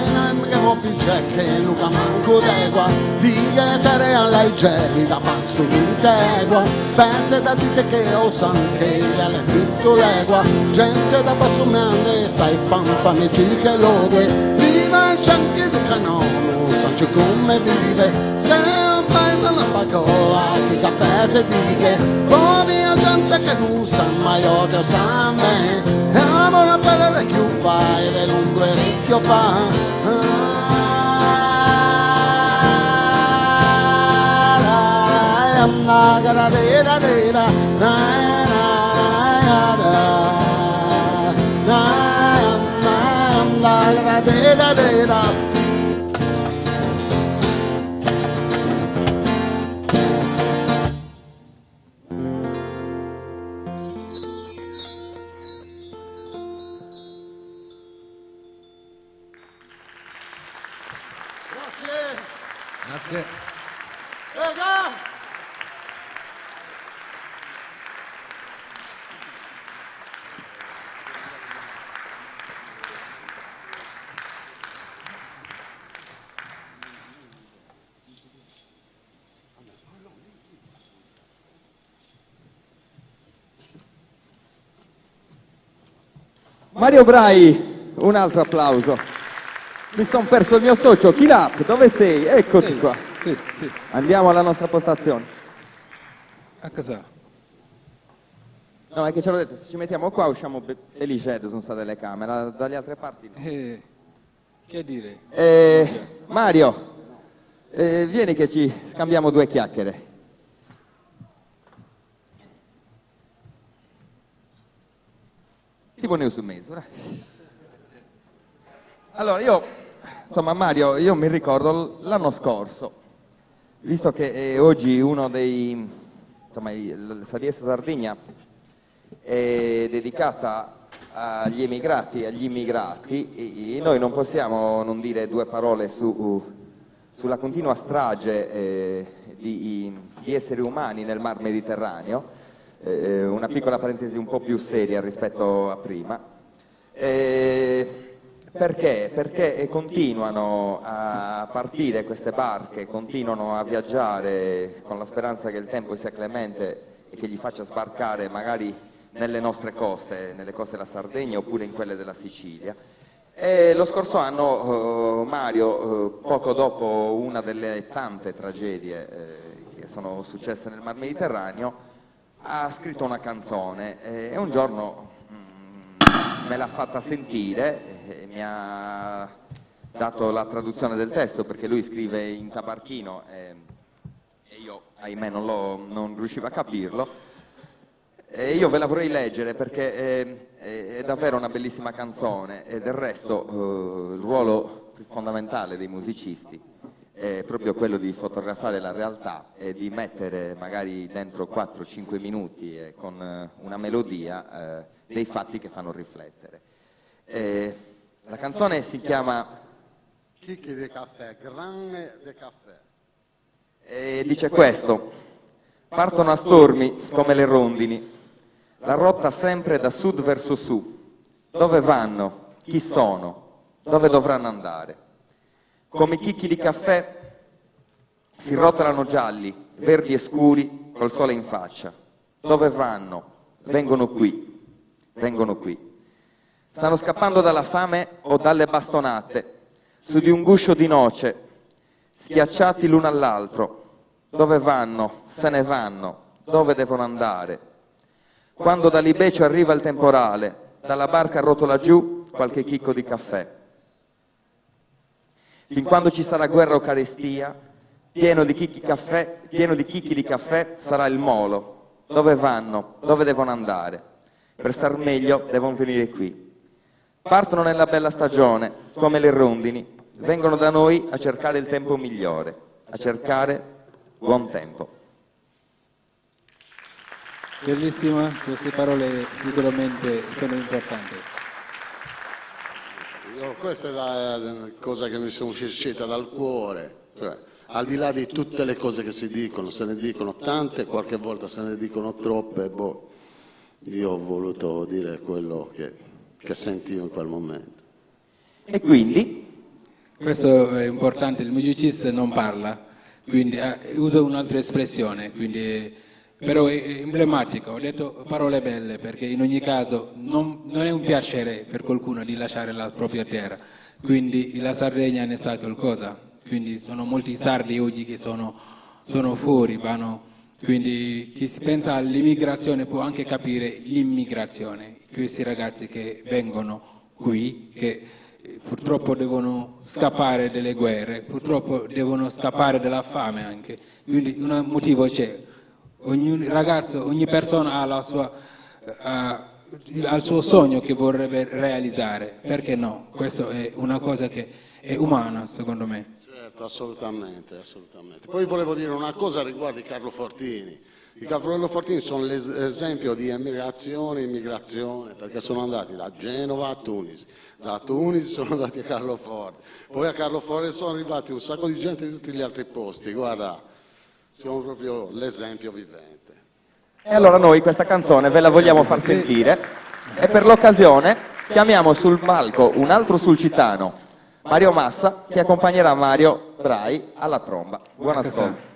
che mo pice che nuca manco d'egua, di che tere alla geli da passo di tegua, pente da dite che osan che alle tutto l'egua, gente da basso mende sai fanfani che lode, viva i centri di canono, sancio come vive, sempre nella pagola che caffè te dighe, povera gente che non sa mai o che sa me, e amo la pelle che un fai del lungo e ricchio fa. La gara dera dera na na na na dera dera. Grazie. Mario Brai, un altro applauso. Mi sono perso il mio socio, Kilap, dove sei? Eccoti qua. Sì, sì. Andiamo alla nostra postazione. A cosa? No, è che ce l'ho detto, se ci mettiamo qua usciamo felice, sono state le camere, dalle altre parti no. Che dire? Mario, vieni che ci scambiamo due chiacchiere. Tipo news meso. Allora insomma Mario, io mi ricordo l'anno scorso, visto che oggi uno dei, insomma, la Sapienza Sardegna è dedicata agli emigrati, agli immigrati, e noi non possiamo non dire due parole sulla continua strage di esseri umani nel Mar Mediterraneo, una piccola parentesi un po' più seria rispetto a prima. Perché? Perché continuano a partire queste barche, continuano a viaggiare con la speranza che il tempo sia clemente e che gli faccia sbarcare magari nelle nostre coste, nelle coste della Sardegna oppure in quelle della Sicilia. E lo scorso anno Mario, poco dopo una delle tante tragedie che sono successe nel Mar Mediterraneo, ha scritto una canzone e un giorno me l'ha fatta sentire, mi ha dato la traduzione del testo perché lui scrive in tabarchino e io ahimè non riuscivo a capirlo, e io ve la vorrei leggere perché è davvero una bellissima canzone e del resto il ruolo più fondamentale dei musicisti è proprio quello di fotografare la realtà e di mettere magari dentro 4-5 minuti con una melodia dei fatti che fanno riflettere. La canzone si chiama Chicchi di caffè, grande di caffè. E dice questo: partono a stormi come le rondini, la rotta sempre da sud verso su. Dove vanno? Chi sono? Dove dovranno andare? Come i chicchi di caffè si rotolano gialli, verdi e scuri, col sole in faccia. Dove vanno? Vengono qui, vengono qui. Stanno scappando dalla fame o dalle bastonate, su di un guscio di noce, schiacciati l'uno all'altro. Dove vanno? Se ne vanno. Dove devono andare? Quando da Libecio arriva il temporale, dalla barca rotola giù qualche chicco di caffè. Fin quando ci sarà guerra o carestia, pieno di chicchi di caffè sarà il molo. Dove vanno? Dove devono andare? Per star meglio devono venire qui. Partono nella bella stagione, come le rondini, vengono da noi a cercare il tempo migliore, a cercare buon tempo. Bellissima, queste parole sicuramente sono importanti. Questa è una cosa che mi sono uscita dal cuore, cioè, al di là di tutte le cose che si dicono, se ne dicono tante, qualche volta se ne dicono troppe, io ho voluto dire quello che sentivo in quel momento. E quindi? Questo è importante, il musicista non parla, quindi usa un'altra espressione, però è emblematico. Ho detto parole belle perché in ogni caso non è un piacere per qualcuno di lasciare la propria terra, quindi la Sardegna ne sa qualcosa, quindi sono molti sardi oggi che sono fuori, quindi chi si pensa all'immigrazione può anche capire l'immigrazione, questi ragazzi che vengono qui, che purtroppo devono scappare dalle guerre, purtroppo devono scappare dalla fame anche, quindi un motivo c'è. Ogni ragazzo, ogni persona ha il suo sogno che vorrebbe realizzare, perché no? Questa è una cosa che è umana, secondo me. Certo, assolutamente. Poi volevo dire una cosa riguardo Carlo Fortini. I Carlo Fortini sono l'esempio di immigrazione, perché sono andati da Genova a Tunisi, da Tunisi sono andati a Carloforte, poi a Carloforte sono arrivati un sacco di gente di tutti gli altri posti, guarda, siamo proprio l'esempio vivente. E allora noi questa canzone ve la vogliamo far sentire e per l'occasione chiamiamo sul palco un altro sulcitano, Mario Massa, che accompagnerà Mario Brai alla tromba. Buon ascolto.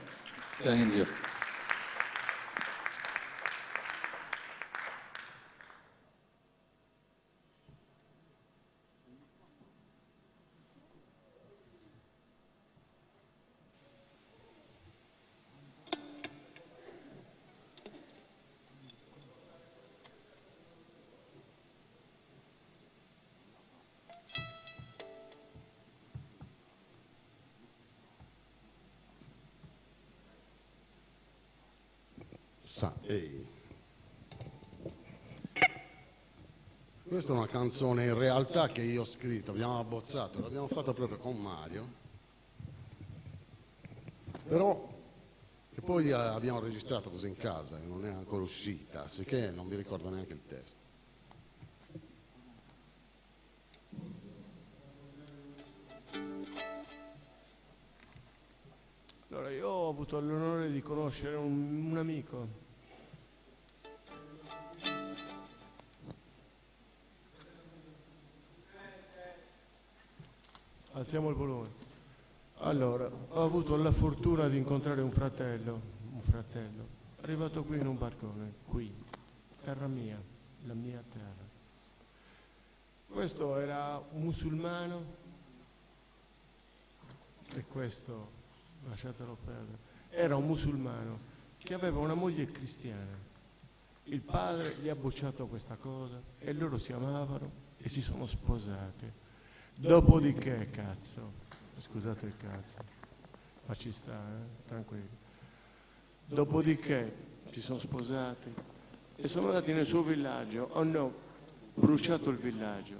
Questa è una canzone in realtà che io ho scritto, abbiamo abbozzato, l'abbiamo fatta proprio con Mario, però che poi abbiamo registrato così in casa e non è ancora uscita, sicché non mi ricordo neanche il testo. Allora, io ho avuto l'onore di conoscere un amico. Alziamo il volume. Allora, ho avuto la fortuna di incontrare un fratello, arrivato qui in un barcone, qui, terra mia, la mia terra. Questo era un musulmano e questo, lasciatelo perdere, era un musulmano che aveva una moglie cristiana. Il padre gli ha bocciato questa cosa e loro si amavano e si sono sposati. Dopodiché, scusate il cazzo, ma ci sta, tranquillo. Dopodiché si sono sposati e sono andati nel suo villaggio, hanno bruciato il villaggio,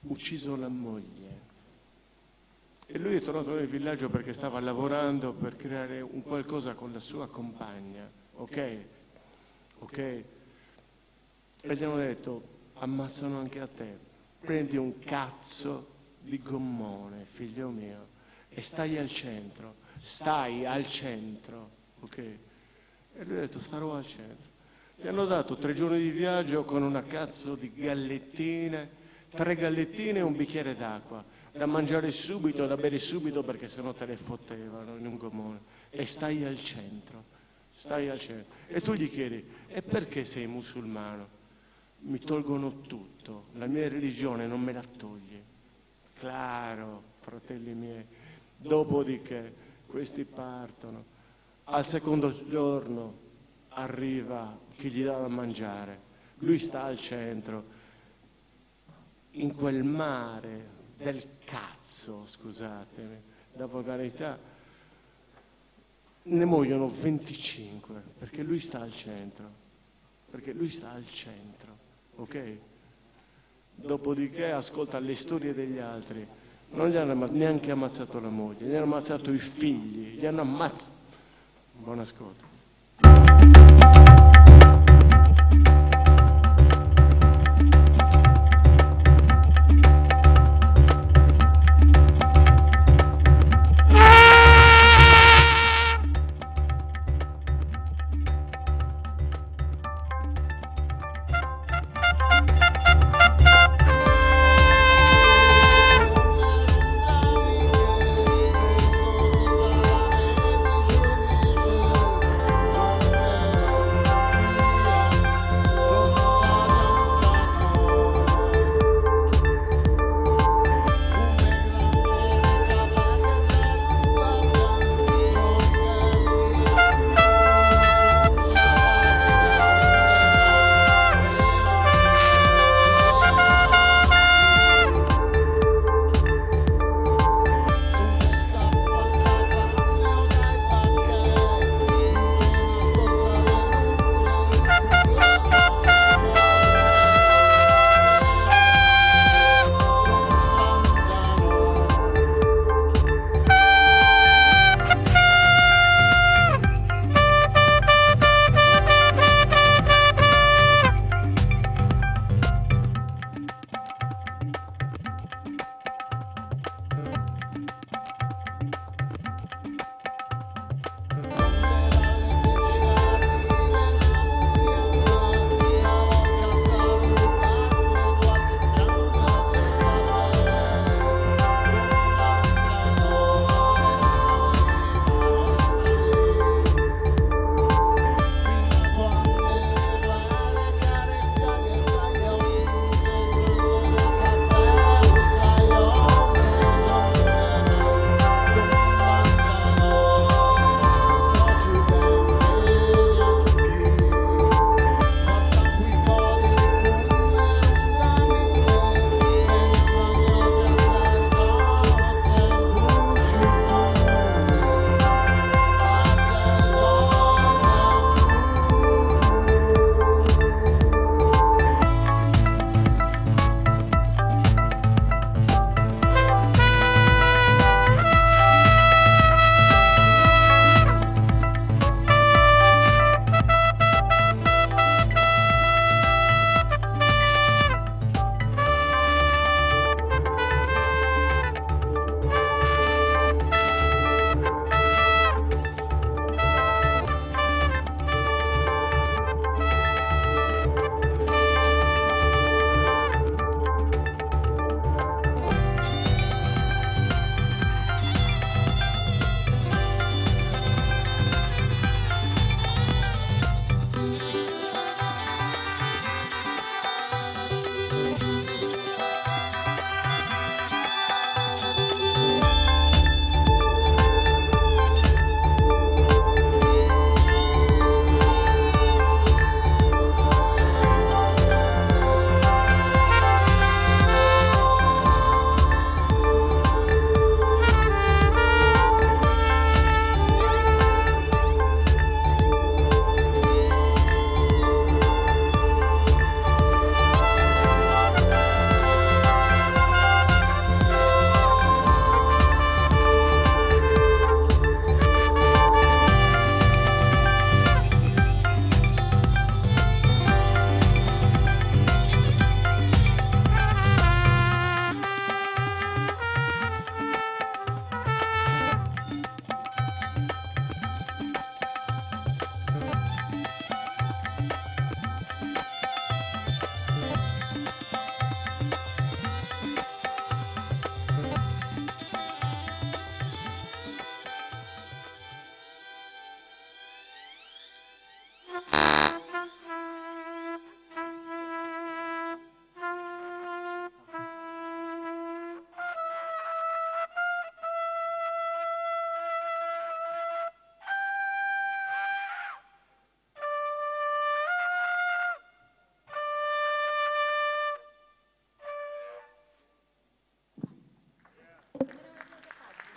ucciso la moglie. E lui è tornato nel villaggio perché stava lavorando per creare un qualcosa con la sua compagna, ok? E gli hanno detto, ammazzano anche a te. Prendi un cazzo di gommone, figlio mio, e stai al centro, stai al centro, ok? E lui ha detto starò al centro. Gli hanno dato 3 giorni di viaggio con una cazzo di gallettine, 3 gallettine e un bicchiere d'acqua, da mangiare subito, da bere subito perché sennò te le fottevano in un gommone. E stai al centro, stai al centro. E tu gli chiedi, e perché sei musulmano? Mi tolgono tutto, la mia religione non me la toglie. Claro, fratelli miei. Dopodiché questi partono. Al secondo giorno arriva chi gli dà da mangiare. Lui sta al centro, in quel mare del cazzo, scusatemi, la volgarità. Ne muoiono 25 perché lui sta al centro, perché lui sta al centro, ok? Dopodiché ascolta le storie degli altri. Non gli hanno neanche ammazzato la moglie, gli hanno ammazzato i figli, gli hanno ammazzato. Buon ascolto.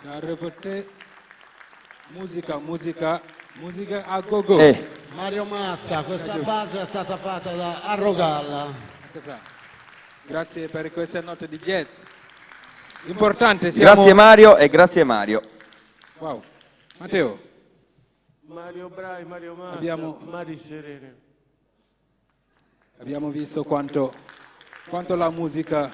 Chiaro per te. Musica a go-go. Mario Massa, questa base è stata fatta da Arrogalla. Grazie per questa notte di jazz. Importante, siamo... Grazie Mario e grazie Mario. Wow. Matteo. Mario Brai, Mario Massa, Mari Serene. Abbiamo visto quanto la musica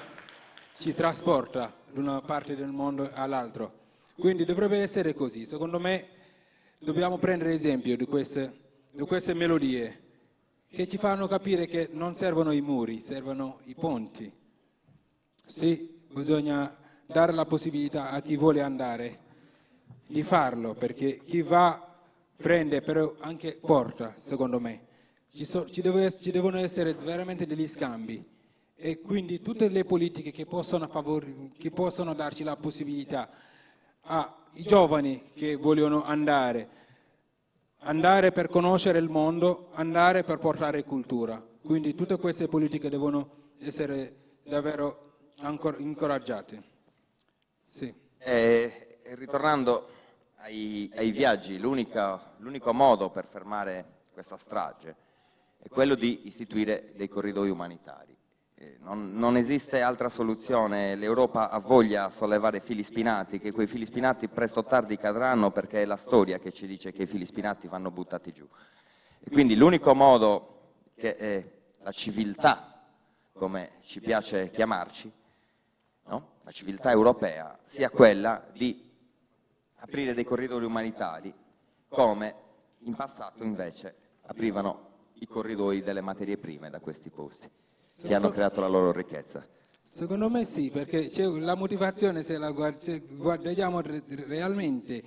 ci trasporta da una parte del mondo all'altra. Quindi dovrebbe essere così. Secondo me dobbiamo prendere esempio di queste melodie che ci fanno capire che non servono i muri, servono i ponti. Sì, bisogna dare la possibilità a chi vuole andare di farlo, perché chi va prende, però anche porta, secondo me. Ci devono essere veramente degli scambi e quindi tutte le politiche che possono darci la possibilità ai giovani che vogliono andare per conoscere il mondo, andare per portare cultura. Quindi tutte queste politiche devono essere davvero incoraggiate. Sì. Ritornando ai viaggi, l'unico modo per fermare questa strage è quello di istituire dei corridoi umanitari. Non esiste altra soluzione. L'Europa ha voglia a sollevare fili spinati, che quei fili spinati presto o tardi cadranno, perché è la storia che ci dice che i fili spinati vanno buttati giù. E quindi l'unico modo che la civiltà, come ci piace chiamarci, no? La civiltà europea, sia quella di aprire dei corridoi umanitari, come in passato invece aprivano i corridoi delle materie prime da questi posti, che hanno creato la loro ricchezza. Secondo me sì, perché c'è la motivazione, se guardiamo realmente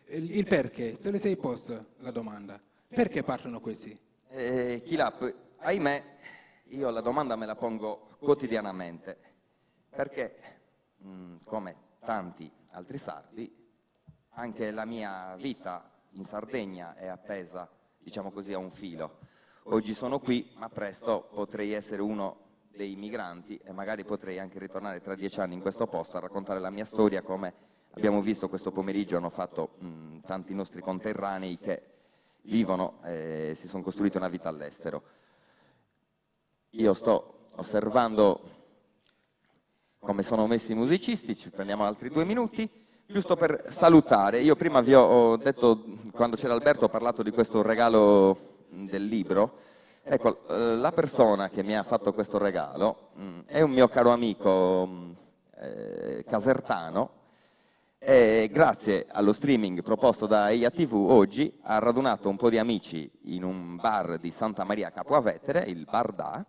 il perché. Te le sei posto la domanda? Perché partono questi? Chilap, ahimè, io la domanda me la pongo quotidianamente, perché come tanti altri sardi, anche la mia vita in Sardegna è appesa, diciamo così, a un filo. Oggi sono qui, ma presto potrei essere uno dei migranti e magari potrei anche ritornare tra 10 anni in questo posto a raccontare la mia storia, come abbiamo visto questo pomeriggio hanno fatto tanti nostri conterranei che vivono e si sono costruiti una vita all'estero. Io sto osservando come sono messi i musicisti, ci prendiamo altri 2 minuti, giusto per salutare. Io prima vi ho detto, quando c'era Alberto, ho parlato di questo regalo del libro. Ecco, la persona che mi ha fatto questo regalo è un mio caro amico casertano, e grazie allo streaming proposto da EIA TV oggi ha radunato un po' di amici in un bar di Santa Maria Capua Vetere, il Bar Da,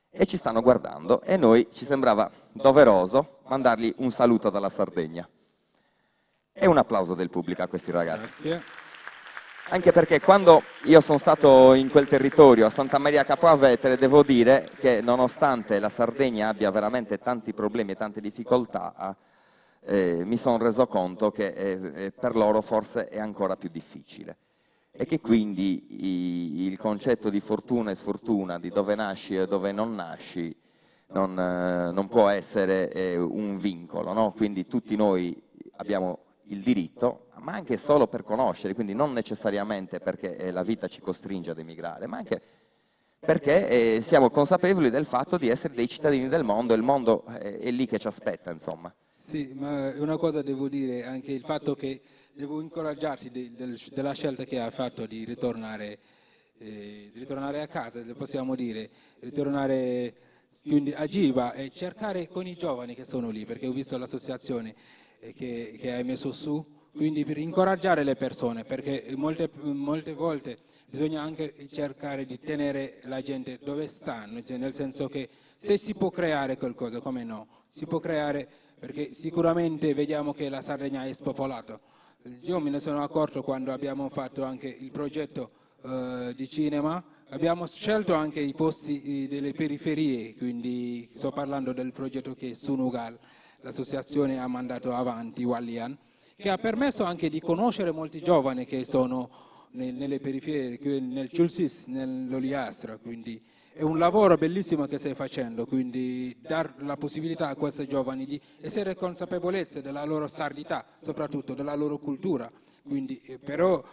e ci stanno guardando, e noi ci sembrava doveroso mandargli un saluto dalla Sardegna e un applauso del pubblico a questi ragazzi. Grazie. Anche perché quando io sono stato in quel territorio, a Santa Maria Capua Vetere, devo dire che nonostante la Sardegna abbia veramente tanti problemi e tante difficoltà, mi sono reso conto che per loro forse è ancora più difficile, e che quindi il concetto di fortuna e sfortuna, di dove nasci e dove non nasci, non può essere un vincolo, no? Quindi tutti noi abbiamo il diritto, ma anche solo per conoscere, quindi non necessariamente perché la vita ci costringe ad emigrare, ma anche perché siamo consapevoli del fatto di essere dei cittadini del mondo, e il mondo è lì che ci aspetta, insomma. Sì, ma una cosa devo dire, anche il fatto che devo incoraggiarti della scelta che hai fatto di ritornare a casa, possiamo dire, ritornare quindi a Giba e cercare con i giovani che sono lì, perché ho visto l'associazione che hai messo su, quindi per incoraggiare le persone, perché molte volte bisogna anche cercare di tenere la gente dove stanno, cioè nel senso che se si può creare qualcosa, come no, si può creare, perché sicuramente vediamo che la Sardegna è spopolata. Io me ne sono accorto quando abbiamo fatto anche il progetto di cinema, abbiamo scelto anche i posti delle periferie, quindi sto parlando del progetto che Sunugal, l'associazione, ha mandato avanti, Wallian, che ha permesso anche di conoscere molti giovani che sono nelle periferie, nel Ciulsis, nell'Oliastra, quindi è un lavoro bellissimo che stai facendo, quindi dar la possibilità a questi giovani di essere consapevolezze della loro sardità, soprattutto della loro cultura. Quindi, però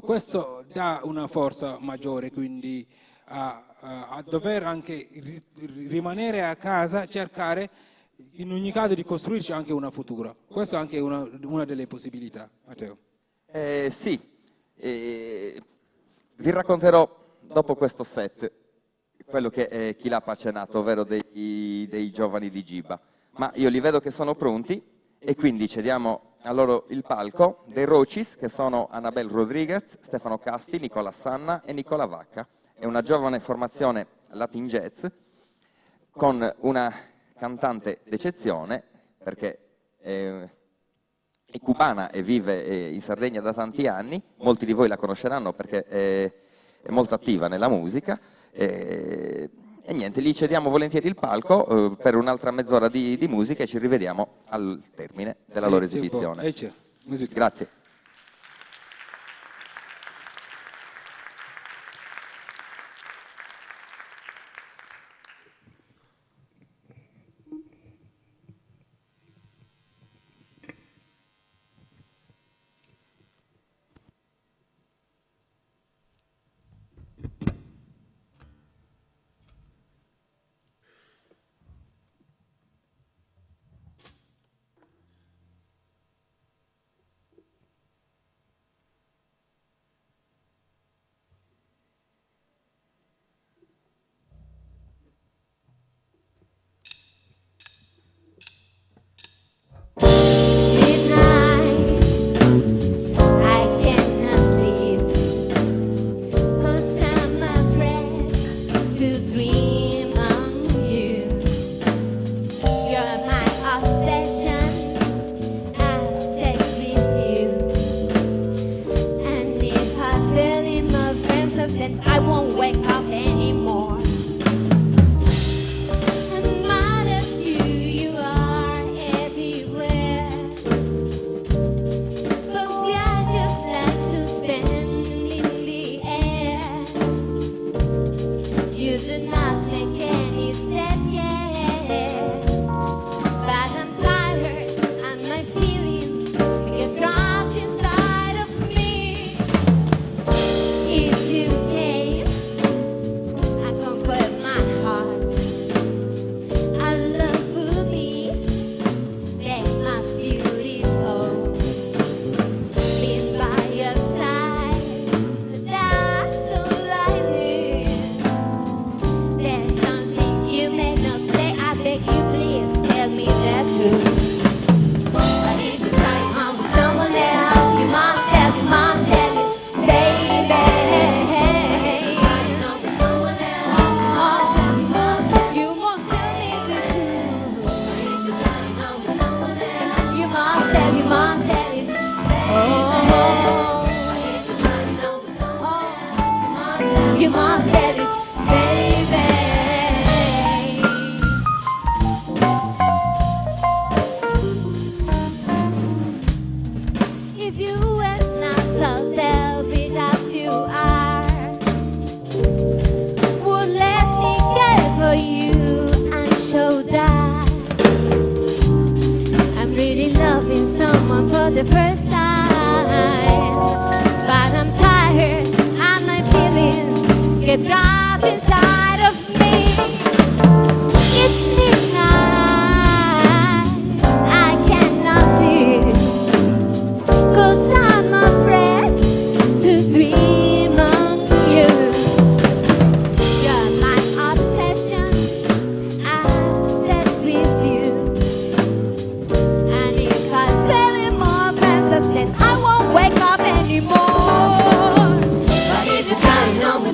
questo dà una forza maggiore, quindi a dover anche rimanere a casa, cercare in ogni caso di costruirci anche una futura. Questa è anche una delle possibilità, Matteo. Sì, vi racconterò dopo questo set quello che Chilap ha accennato, ovvero dei giovani di Giba. Ma io li vedo che sono pronti e quindi cediamo a loro il palco dei Rocis, che sono Anabel Rodriguez, Stefano Casti, Nicola Sanna e Nicola Vacca. È una giovane formazione Latin Jazz con una cantante d'eccezione, perché è cubana e vive in Sardegna da tanti anni. Molti di voi la conosceranno perché è molto attiva nella musica. E niente, gli cediamo volentieri il palco per un'altra mezz'ora di musica e ci rivediamo al termine della loro esibizione. Grazie.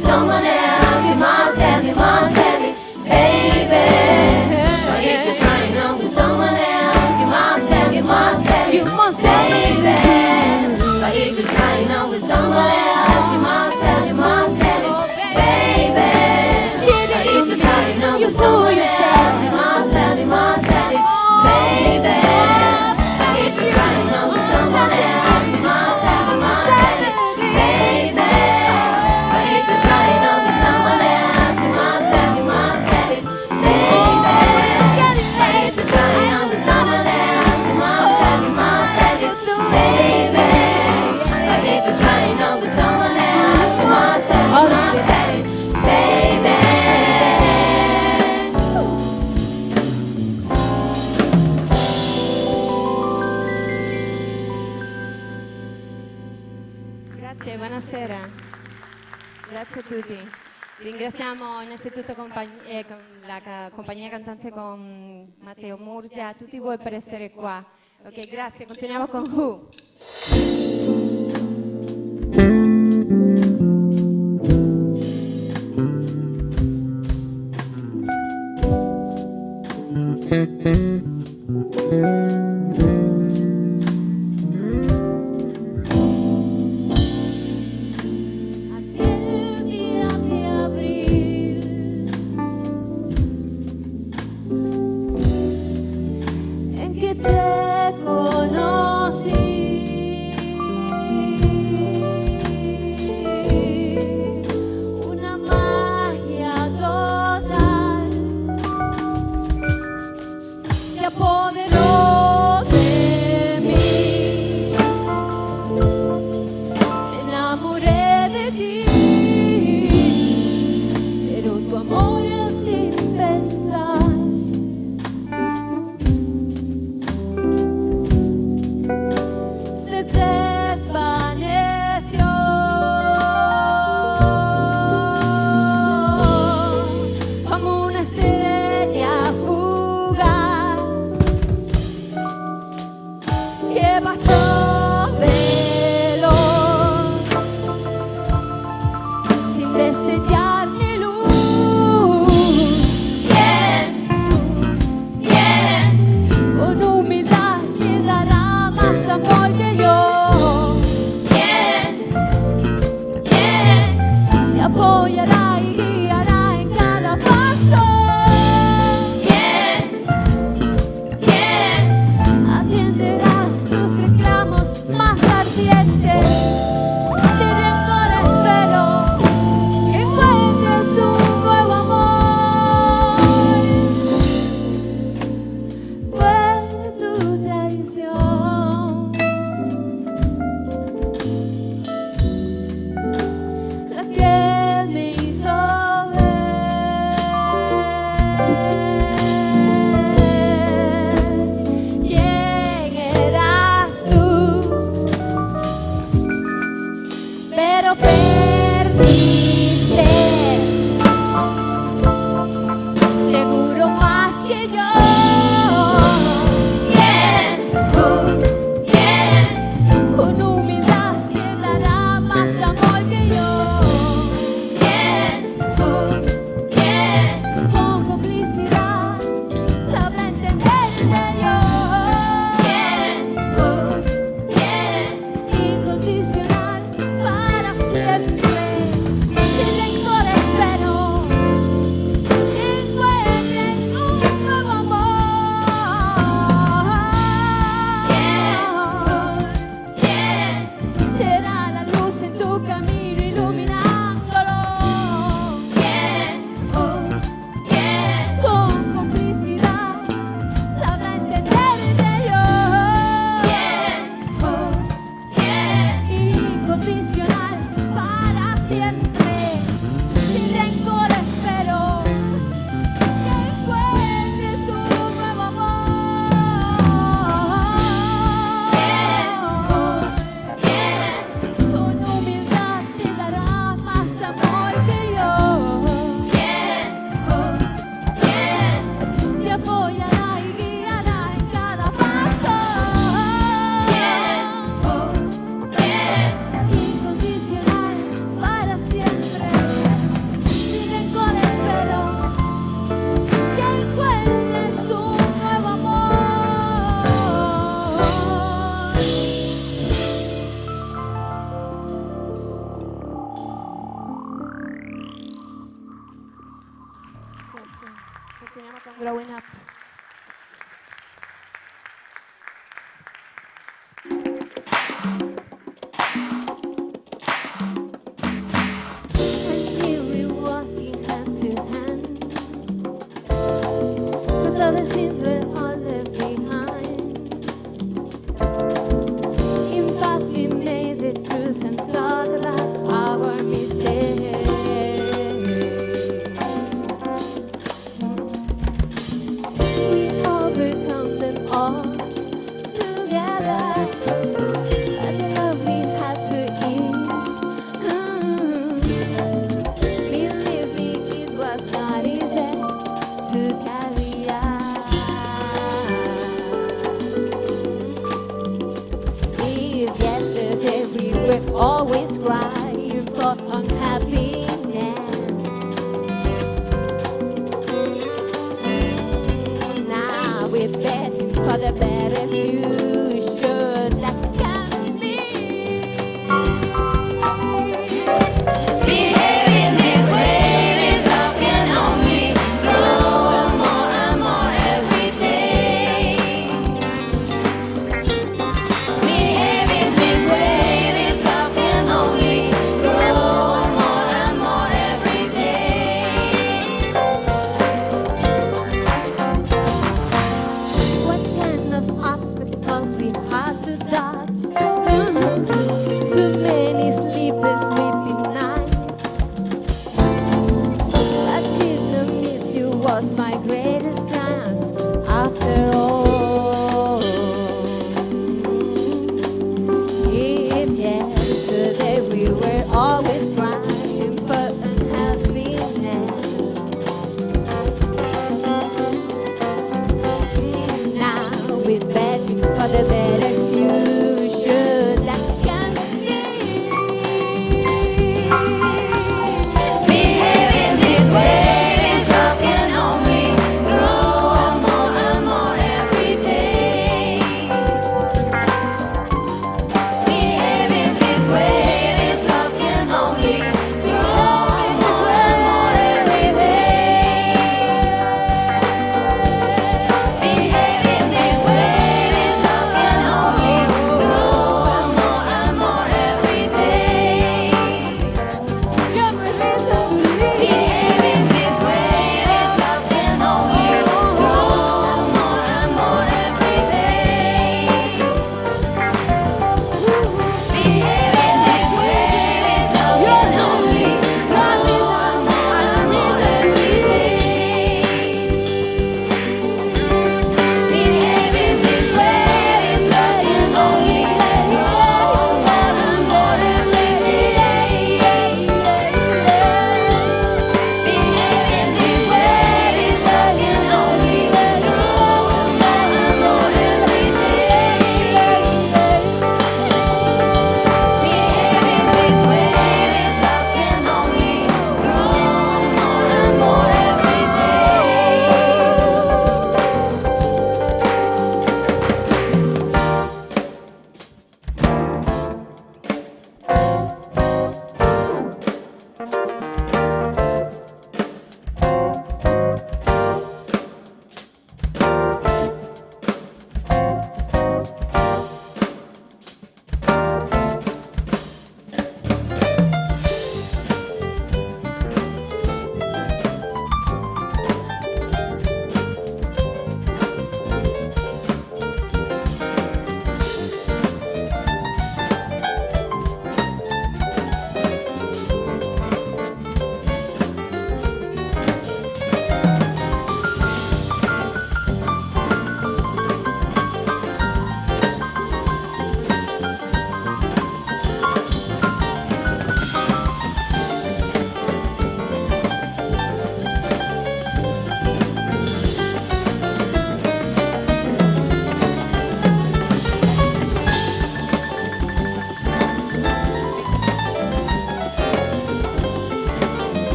Someone else Grazie, buonasera. Grazie a tutti. Ringraziamo innanzitutto con la compagnia cantante con Matteo Murgia, tutti voi per essere qua. Ok, grazie. Continuiamo con Who. Continuiamo con Growing Up. And here we're walking hand to hand, 'cause other things were all left behind. In past we made the truth and talk about our mistakes. we're always crying for unhappiness. Now we're betting for the better future that can be. Behaving this way, this love can only grow more and more every day. Behaving this way, this love can only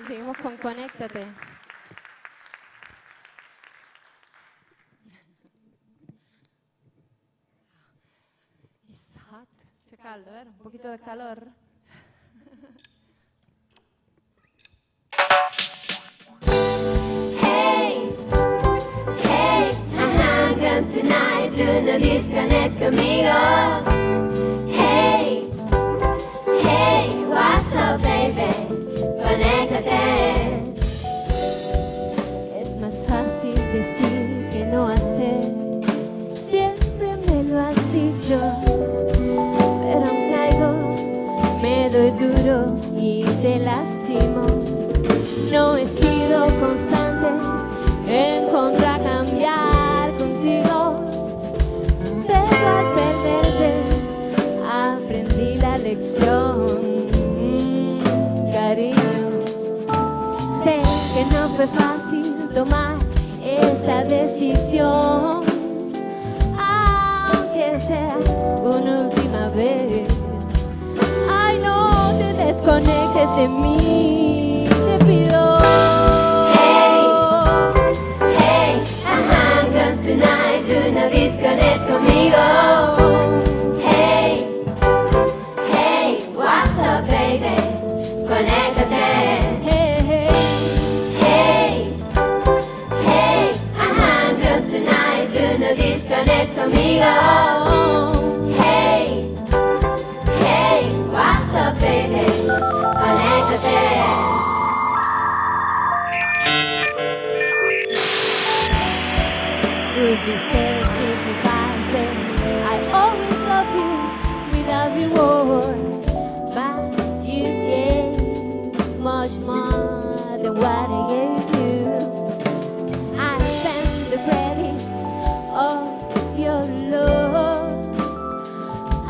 Seguimos con Conéctate. It's hot. C'è caldo, vero? Un poquito de calor. Hey, hey, come tonight, do no disconnect conmigo. Hey, hey, what's up, baby? Conéctate. Es más fácil decir que no hacer. Siempre me lo has dicho. Pero aún caigo, me doy duro y te lastimo. No he sido constante en contracambiar contigo, pero al perderte aprendí la lección, cariño. Sé que no fue fácil tomar esta decisión, aunque sea una última vez. Ay, no te desconectes de mí, te pido. Hey, come tonight, do no disconnect conmigo. Hey, hey, what's up, baby? Conéctate. Hey, hey, come tonight, do no disconnect conmigo. Hey, what's up, baby? Conéctate. Would be selfish if I said I always love you without reward, but you gave much more than what I gave you. I spent the credits of your love. I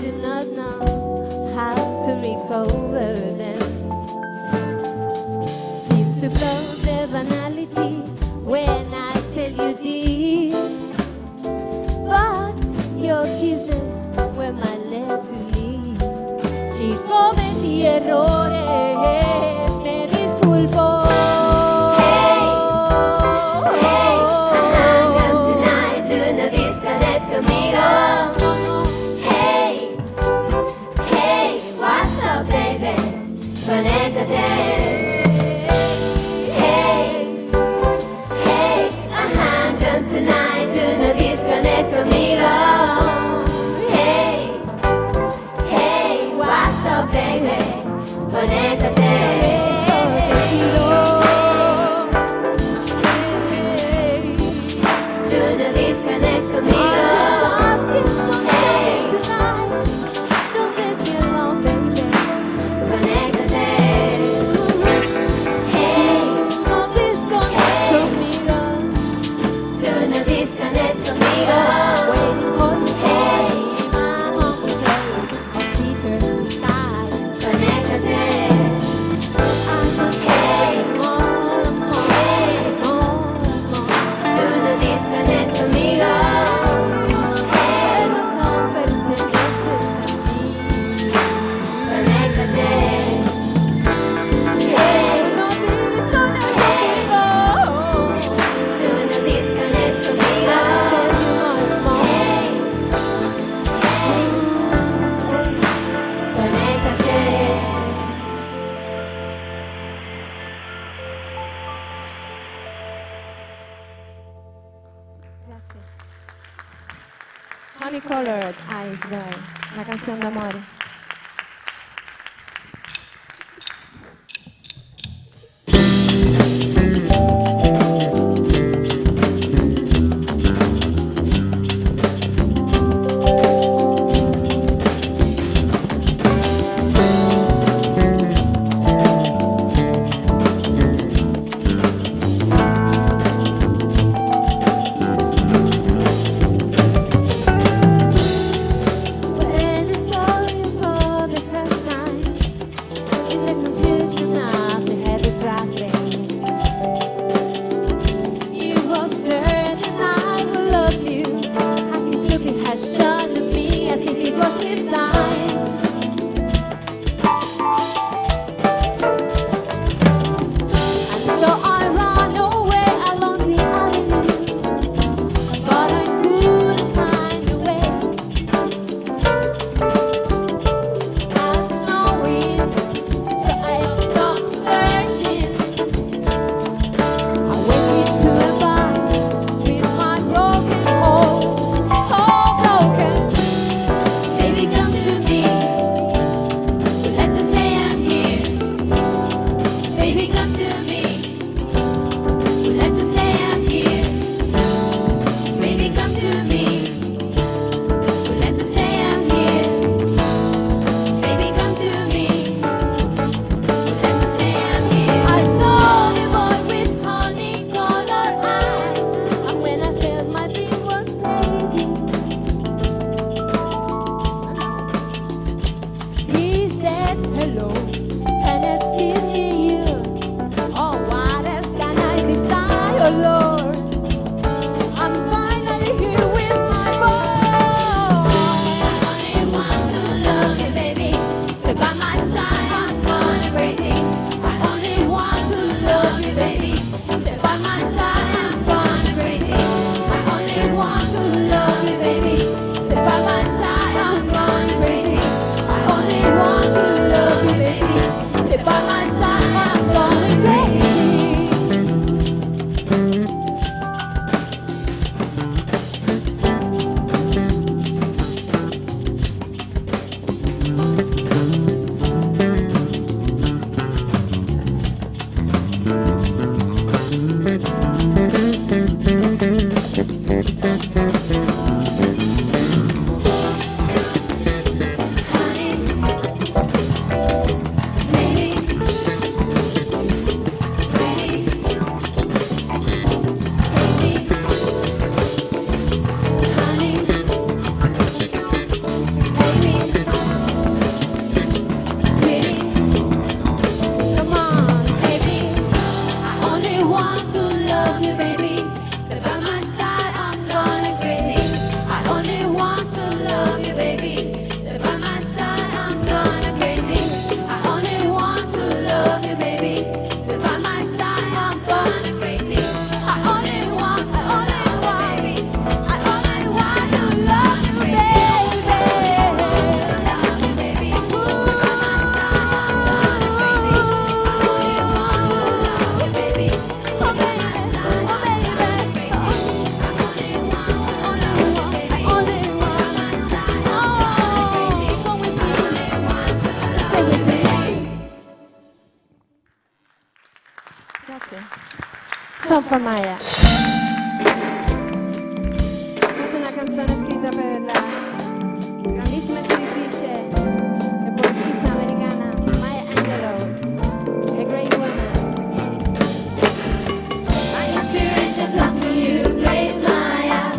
do not know how to recover them. Seems to flow the banality when I tell you this, but your kisses were my left to leave. Si cometí errores, me disculpo. Come tonight, do no disconnect conmigo. Hey, what's up, baby? Conéctate. Come tonight, do no disconnect conmigo. Hey, what's up, baby? Conéctate. Do no disconnect conmigo. Hey, Don't leave me alone, baby. conéctate. No disconnect conmigo. Do no disconnect conmigo. Waiting for you. Hey, I'm on the place of Peter's sky. Conéctate. Hey, more, Do no disconnect conmigo. pero no perteneces a mí. Conéctate. No disconnect conmigo. Do no disconnect conmigo. Tell you more, Conéctate. Grazie. Honey Colored Eyes, dai, una canzone d'amore. When I saw you for the first time, in the confusion of the heavy traffic, you were certain I would love you, as if Cupid had shown to me, as if it was his sign. Song for Maya. Questa è una canzone scritta per la grandissima scrittrice e poetessa americana Maya Angelou, a great woman. My inspiration comes from you, great Maya.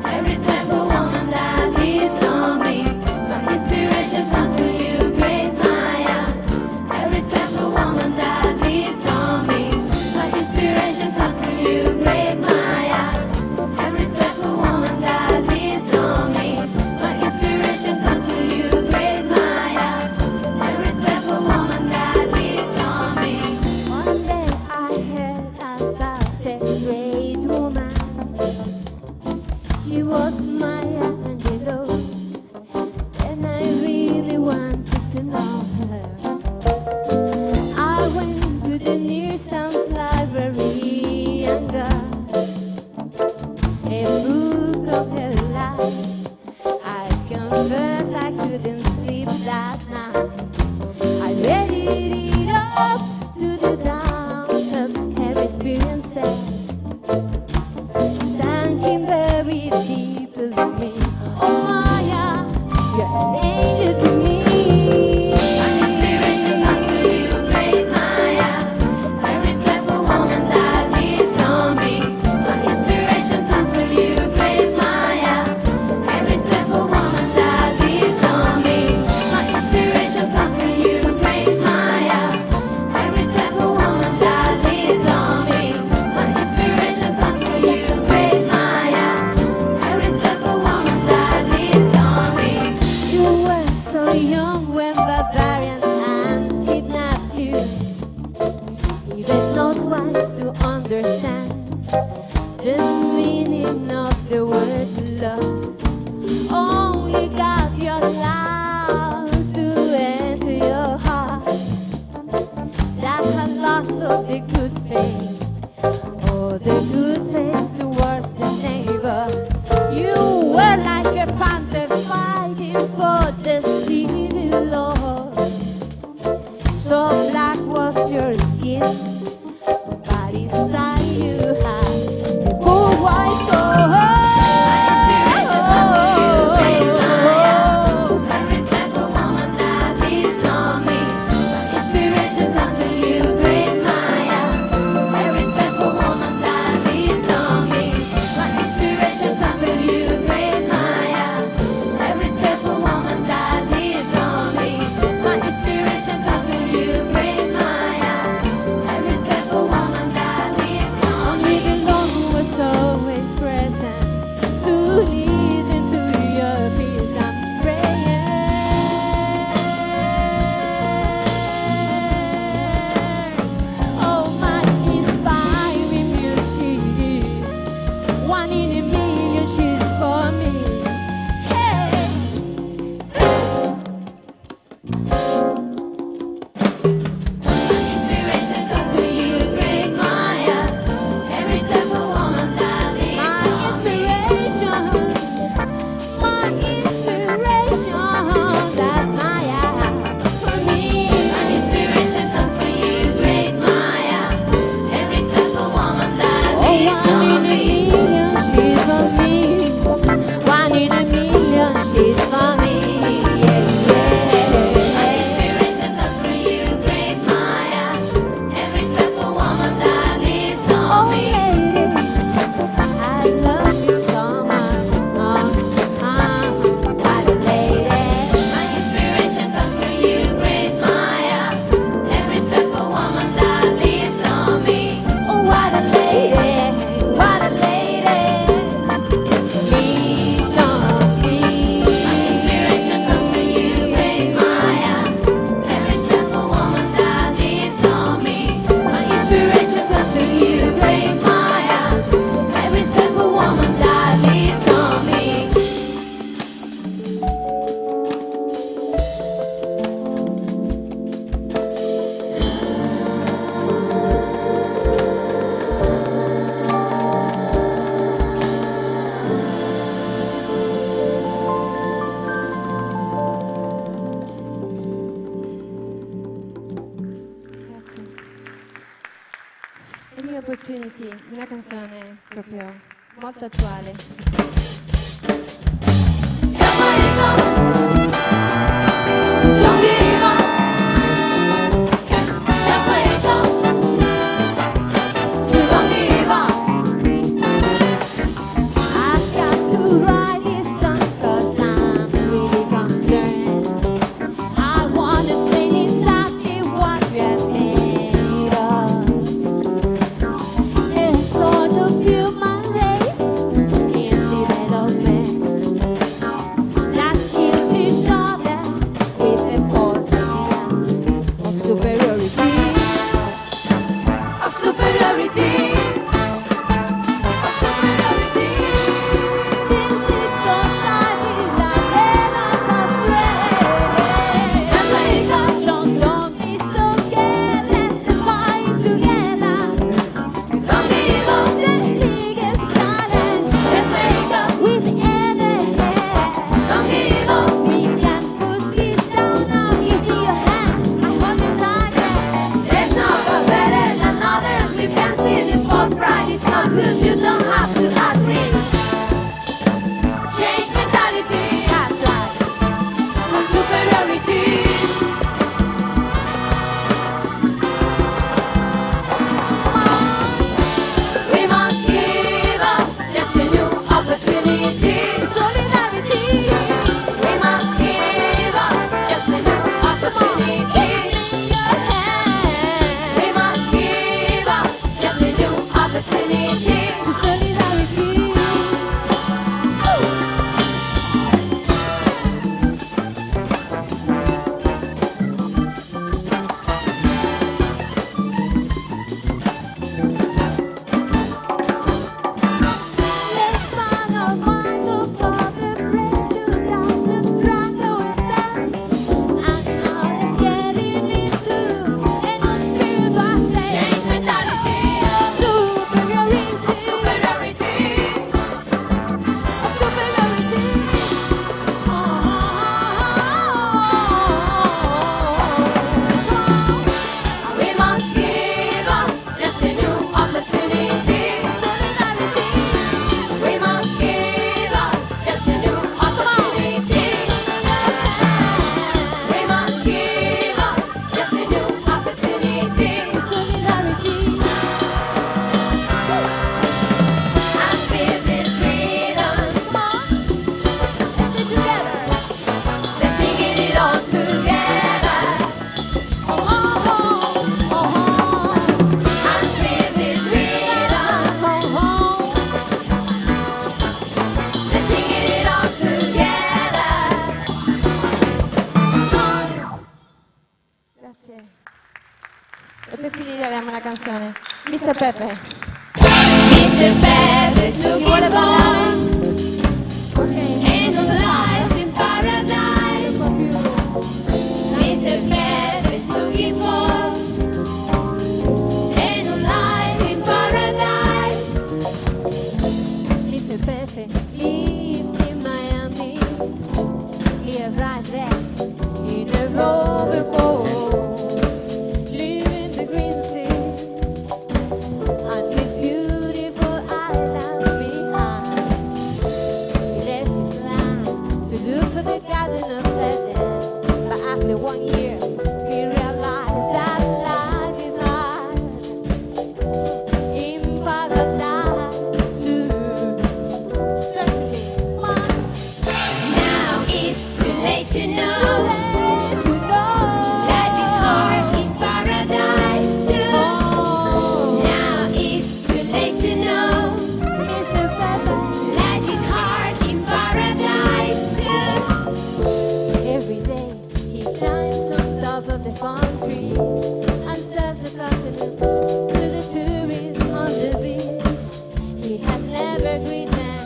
Every step a woman that leads on me. My inspiration comes from you, great Maya. Every step a woman that leads on me. My inspiration comes from you, great Maya. Every step a woman that leads on me. New Opportunity, una canzone proprio molto attuale. I've got to write this song 'cause I'm really concerned. I want to explain exactly what we're made of. A sort of human race in development that kills each other with a false idea of superiority. Of superiority. You don't have to admit. Change mentality. That's right. On superiority. We must give us just a new opportunity. Solidarity. We must give us just a new opportunity. We must give us just a new opportunity. Grazie. E per finire abbiamo una canzone. Mr. Pepe. Mr. Pepe's looking for and a life in paradise. Mr. Pepe's looking for and a life in paradise. Mr. Pepe lives in Miami. He arrived there in a rover boat, leaving the green sea and his beautiful island behind. He left his land to look for the Garden of Eden, but after 1 year he realized that life is hard in paradise too. Certainly, Now it's too late to know. Life is hard in paradise too. Now it's too late to know. Life is hard in paradise too. every day he climbs on top of the palm trees and serves the coconuts to the tourists on the beach. He has never written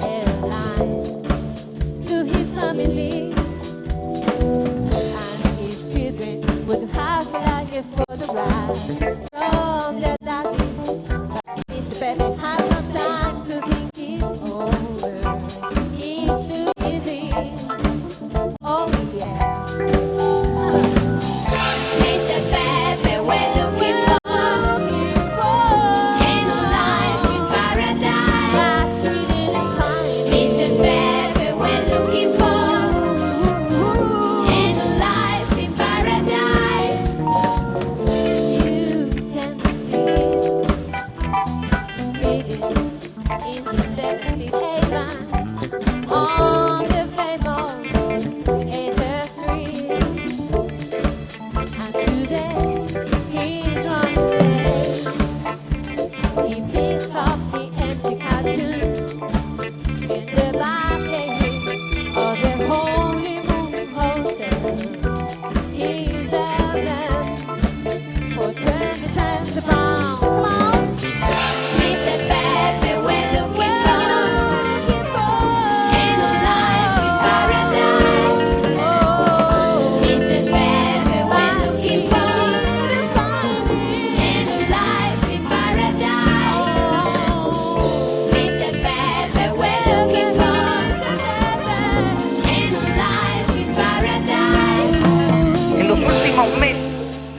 a line to his family, and his children would have like a photograph from their daddy. Mr. Pepe has no time to think it over. He's too busy. Oh yeah. Mr. Pepe, we're looking for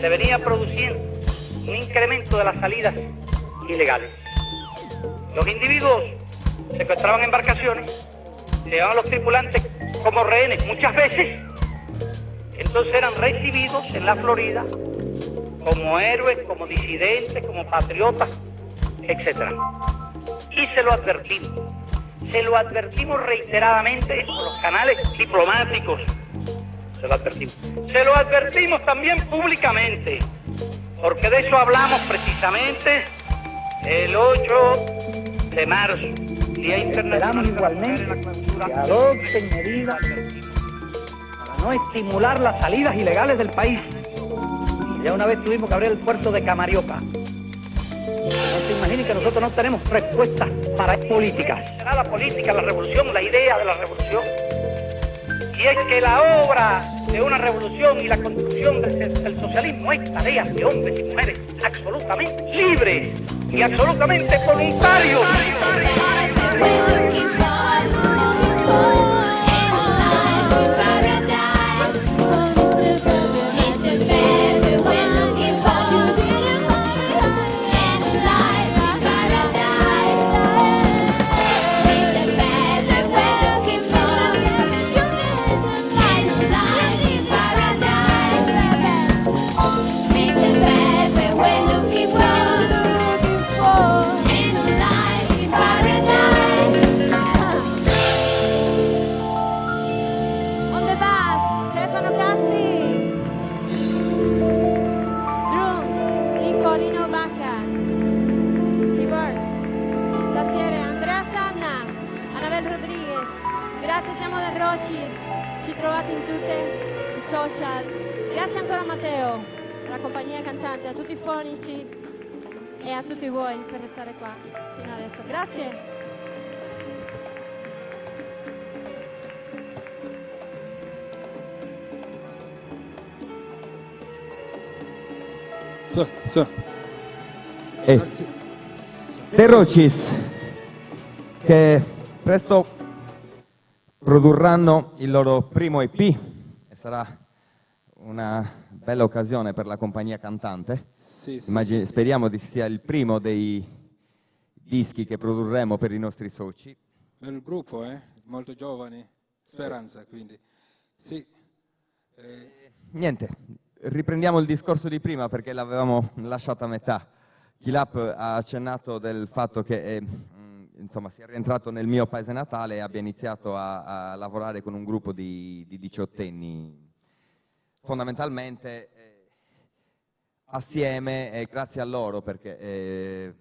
se venía produciendo un incremento de las salidas ilegales. Los individuos secuestraban embarcaciones, se llevaban a los tripulantes como rehenes muchas veces, entonces eran recibidos en la Florida como héroes, como disidentes, como patriotas, etc. Y se lo advertimos reiteradamente por los canales diplomáticos, se lo advertimos también públicamente, porque de eso hablamos precisamente el 8 de marzo, Día Internacional. Esperamos igualmente que adopten medidas para no estimular las salidas ilegales del país. Ya una vez tuvimos que abrir el puerto de Camarioca. No se imaginen que nosotros no tenemos respuestas para políticas. Será la política, la revolución, la idea de la revolución. Y es que la obra de una revolución y la construcción del socialismo es tarea de hombres y mujeres absolutamente libres y absolutamente voluntarios. Ci trovate in tutti i social. Grazie ancora a Matteo, alla compagnia cantante, a tutti i fonici e a tutti voi per restare qua fino adesso. Grazie. The Roches, che presto produrranno il loro primo EP e sarà una bella occasione per la compagnia cantante. Sì. Speriamo che sia il primo dei dischi che produrremo per i nostri soci. Bel gruppo, molto giovane, Speranza, quindi. Sì. Niente, riprendiamo il discorso di prima perché l'avevamo lasciato a metà. Kilap ha accennato del fatto che insomma, sia rientrato nel mio paese natale e abbia iniziato a lavorare con un gruppo di diciottenni, fondamentalmente assieme, e grazie a loro, perché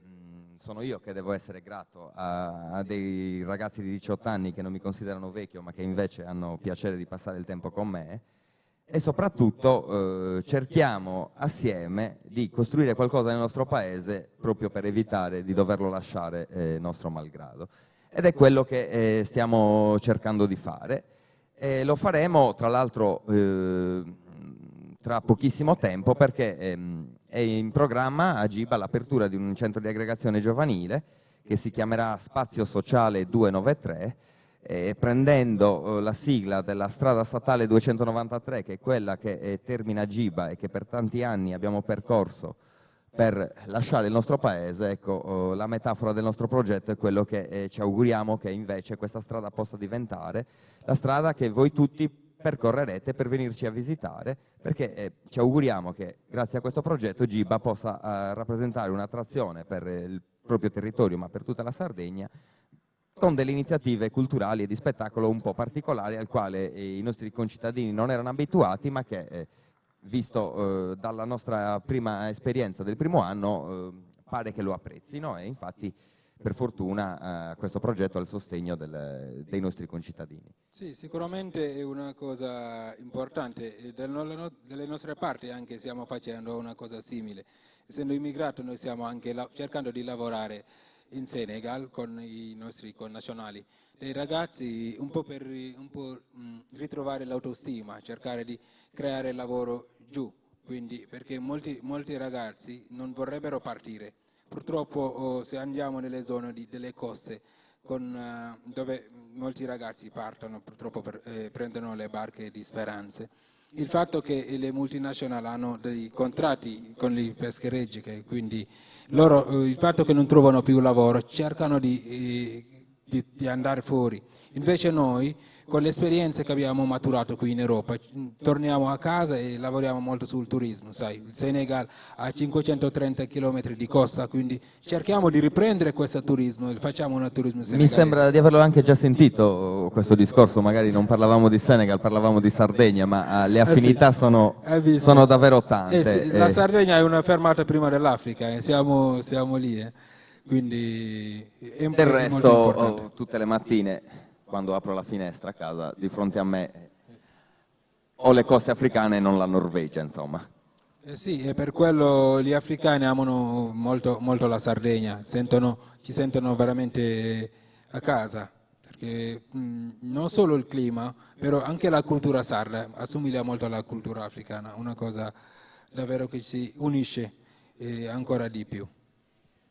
sono io che devo essere grato a dei ragazzi di 18 anni che non mi considerano vecchio, ma che invece hanno piacere di passare il tempo con me, e soprattutto cerchiamo assieme di costruire qualcosa nel nostro paese proprio per evitare di doverlo lasciare nostro malgrado. Ed è quello che stiamo cercando di fare. E lo faremo tra l'altro tra pochissimo tempo, perché è in programma a Giba l'apertura di un centro di aggregazione giovanile che si chiamerà Spazio Sociale 293, prendendo la sigla della strada statale 293, che è quella che termina a Giba e che per tanti anni abbiamo percorso per lasciare il nostro paese. Ecco, la metafora del nostro progetto è quello che ci auguriamo che invece questa strada possa diventare la strada che voi tutti percorrerete per venirci a visitare, perché ci auguriamo che grazie a questo progetto Giba possa rappresentare un'attrazione per il proprio territorio, ma per tutta la Sardegna, con delle iniziative culturali e di spettacolo un po' particolari al quale i nostri concittadini non erano abituati, ma che, visto dalla nostra prima esperienza del primo anno, pare che lo apprezzino, e infatti per fortuna questo progetto ha il sostegno dei nostri concittadini. Sì, sicuramente è una cosa importante. Dalle nostre parti anche stiamo facendo una cosa simile. Essendo immigrato noi stiamo anche cercando di lavorare in Senegal con i nostri connazionali, dei ragazzi un po' per ritrovare l'autostima, cercare di creare lavoro giù, quindi perché molti ragazzi non vorrebbero partire. Purtroppo se andiamo nelle zone delle coste dove molti ragazzi partono, purtroppo prendono le barche di Speranze, il fatto che le multinazionali hanno dei contratti con i pescherecci, che quindi loro, il fatto che non trovano più lavoro, cercano di andare fuori. Invece noi, con le esperienze che abbiamo maturato qui in Europa, torniamo a casa e lavoriamo molto sul turismo. Sai, il Senegal ha 530 km di costa, quindi cerchiamo di riprendere questo turismo e facciamo un turismo senegalese. Mi sembra di averlo anche già sentito questo discorso, magari non parlavamo di Senegal, parlavamo di Sardegna, ma le affinità sì. sono davvero tante. Sì, la Sardegna è una fermata prima dell'Africa, siamo lì. Quindi è Del molto importante. tutte le mattine, quando apro la finestra a casa, di fronte a me ho le coste africane e non la Norvegia, insomma. Sì, e per quello gli africani amano molto, molto la Sardegna, ci sentono veramente a casa, perché non solo il clima, però anche la cultura sarda assomiglia molto alla cultura africana, una cosa davvero che ci unisce ancora di più.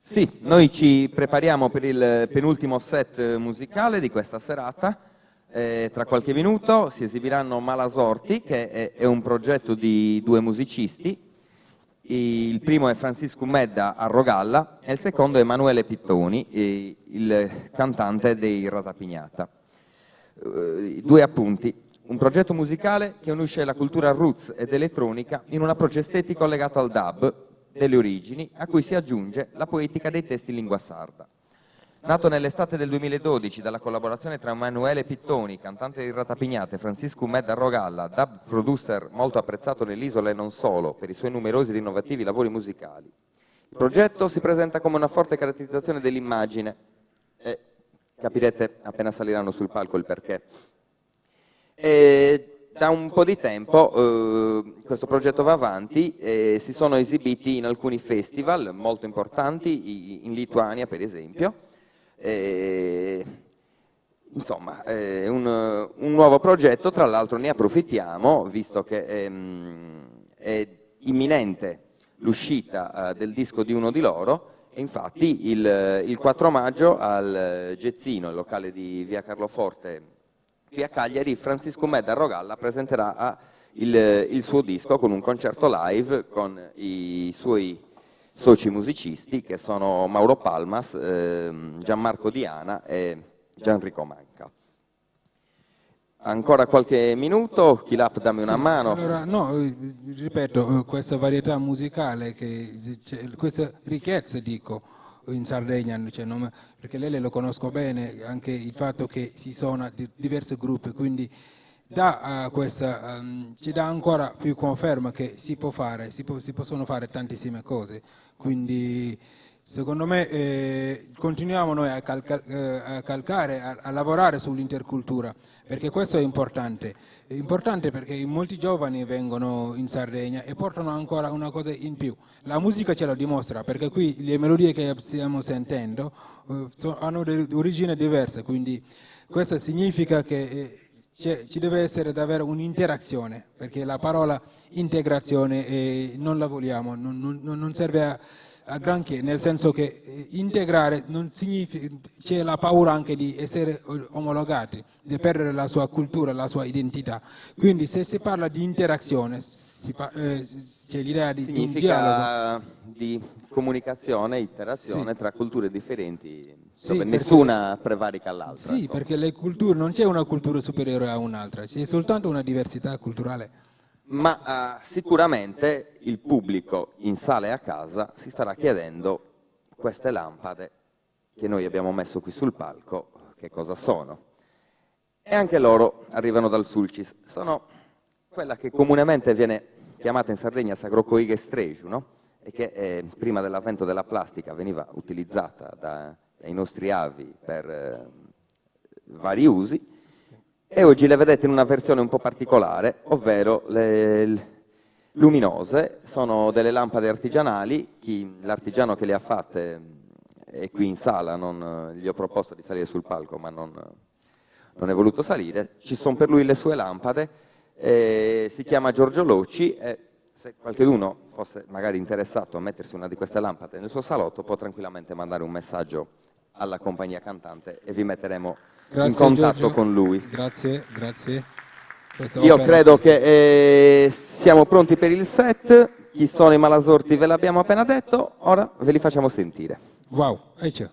Sì, noi ci prepariamo per il penultimo set musicale di questa serata. Tra qualche minuto si esibiranno Malasorti, che è un progetto di due musicisti. Il primo è Francisco Medda a Rogalla e il secondo è Emanuele Pittoni, il cantante dei Ratapignata. Due appunti. Un progetto musicale che unisce la cultura roots ed elettronica in un approccio estetico legato al dub delle origini, a cui si aggiunge la poetica dei testi in lingua sarda. Nato nell'estate del 2012 dalla collaborazione tra Emanuele Pittoni, cantante di Ratapignate, e Francisco Medda Rogalla, dub producer molto apprezzato nell'isola e non solo per i suoi numerosi ed innovativi lavori musicali. Il progetto si presenta come una forte caratterizzazione dell'immagine e capirete appena saliranno sul palco il perché. Da un po' di tempo questo progetto va avanti e si sono esibiti in alcuni festival molto importanti, in Lituania per esempio. Insomma, è un nuovo progetto, tra l'altro ne approfittiamo, visto che è imminente l'uscita del disco di uno di loro, e infatti il 4 maggio al Gezzino, il locale di via Carloforte, qui a Cagliari, Francisco Medda Rogalla presenterà il suo disco con un concerto live con i suoi soci musicisti, che sono Mauro Palmas, Gianmarco Diana e Gianrico Manca. Ancora qualche minuto, Kilap, dammi una mano. Allora, no, ripeto, questa varietà musicale, questa ricchezza, dico, in Sardegna, cioè, perché lei lo conosco bene, anche il fatto che si suona di diversi gruppi, quindi ci dà ancora più conferma che si possono fare tantissime cose, quindi secondo me continuiamo noi a calcare, a lavorare sull'intercultura, perché questo è importante perché molti giovani vengono in Sardegna e portano ancora una cosa in più. La musica ce lo dimostra, perché qui le melodie che stiamo sentendo hanno delle origini diverse, quindi questo significa che ci deve essere davvero un'interazione, perché la parola integrazione non la vogliamo, non serve a granché, nel senso che integrare non significa, c'è la paura anche di essere omologati, di perdere la sua cultura, la sua identità. Quindi se si parla di interazione, c'è l'idea di un dialogo. Di comunicazione, interazione tra culture differenti, sì, dove nessuna prevarica all'altra. Sì, perché le culture, non c'è una cultura superiore a un'altra, c'è soltanto una diversità culturale. Ma sicuramente il pubblico in sala e a casa si starà chiedendo queste lampade che noi abbiamo messo qui sul palco, che cosa sono? E anche loro arrivano dal Sulcis, sono quella che comunemente viene chiamata in Sardegna sagrocoighe stregiu, no? E che prima dell'avvento della plastica veniva utilizzata dai nostri avi per vari usi. E oggi le vedete in una versione un po' particolare, ovvero le luminose. Sono delle lampade artigianali, l'artigiano che le ha fatte è qui in sala, gli ho proposto di salire sul palco ma non è voluto salire. Ci sono per lui le sue lampade, si chiama Giorgio Locci e se qualcuno fosse magari interessato a mettersi una di queste lampade nel suo salotto può tranquillamente mandare un messaggio alla compagnia cantante e vi metteremo in contatto con lui. Grazie, grazie. Io credo che siamo pronti per il set. Chi sono i Malasorti ve l'abbiamo appena detto, ora ve li facciamo sentire. Wow, aici.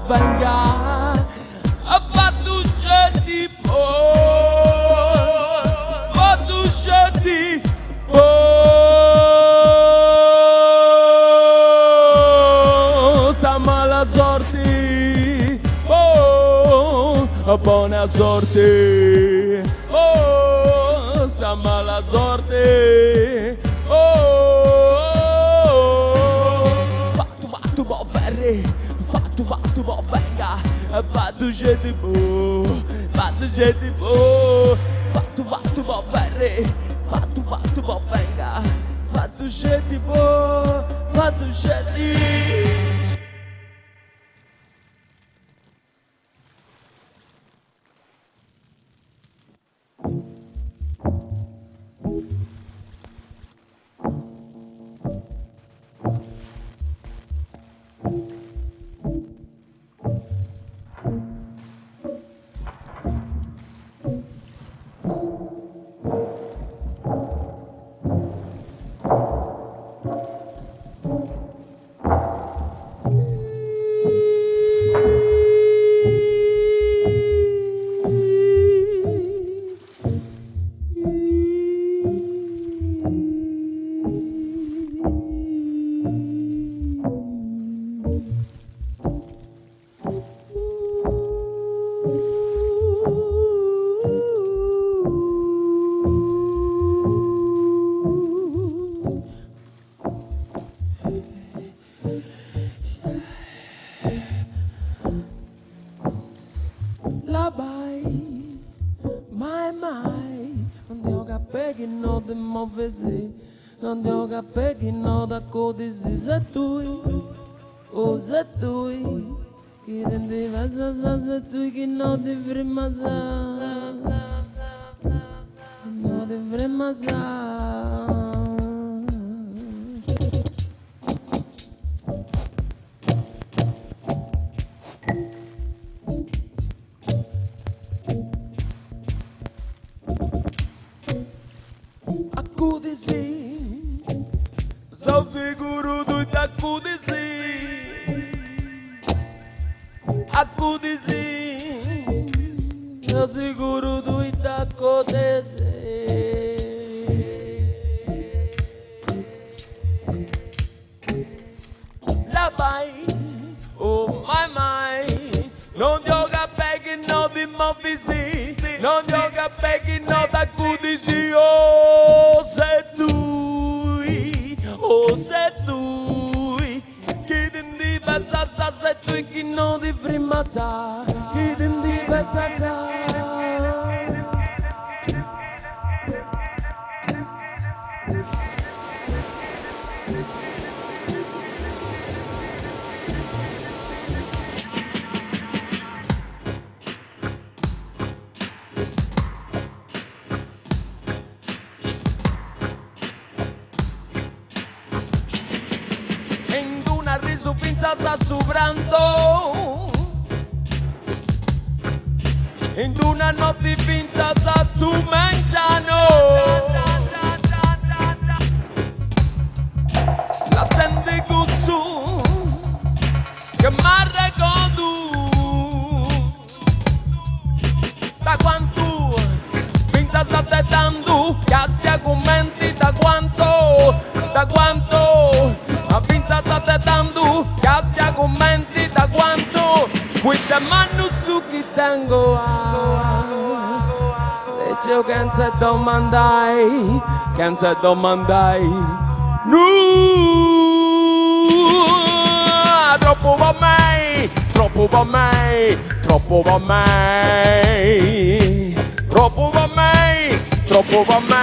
Venga, a fatto Oh, sa mala sorte, oh, buona sorte, oh, sa mala sorte, oh, fatto bo ferri, fatto bo venga, fatto gente bo, fatto gente bo, fatto bo ferri, fatto bo venga, fatto gente bo, fatto gente. Non devo capire che non da codici se tu, o se tu, che non devi se tu che non devi rimasare, non devi rimasare. Sono sicuro tu ti accudisi, sono sicuro tu ti accudisi. La vai, oh my, non gioca perché non ti muovisi, non gioca perché non ti accudisi, oh sei tu. Oh, se tu che ti passa se tu che non ti prima sa, che ti passa sa. Su pinza sta soprando, in una notte pinza sta su mangiano, la sente così che m'arre con tu, da quanto pinza sta te dando, che stia commenti da quanto, a pinza sta te dando, che stia commenti da quanto, questa mano su chi tengo le dicevo che non si domandai, no, troppo per me, troppo per me, troppo per me, troppo per me, troppo per me.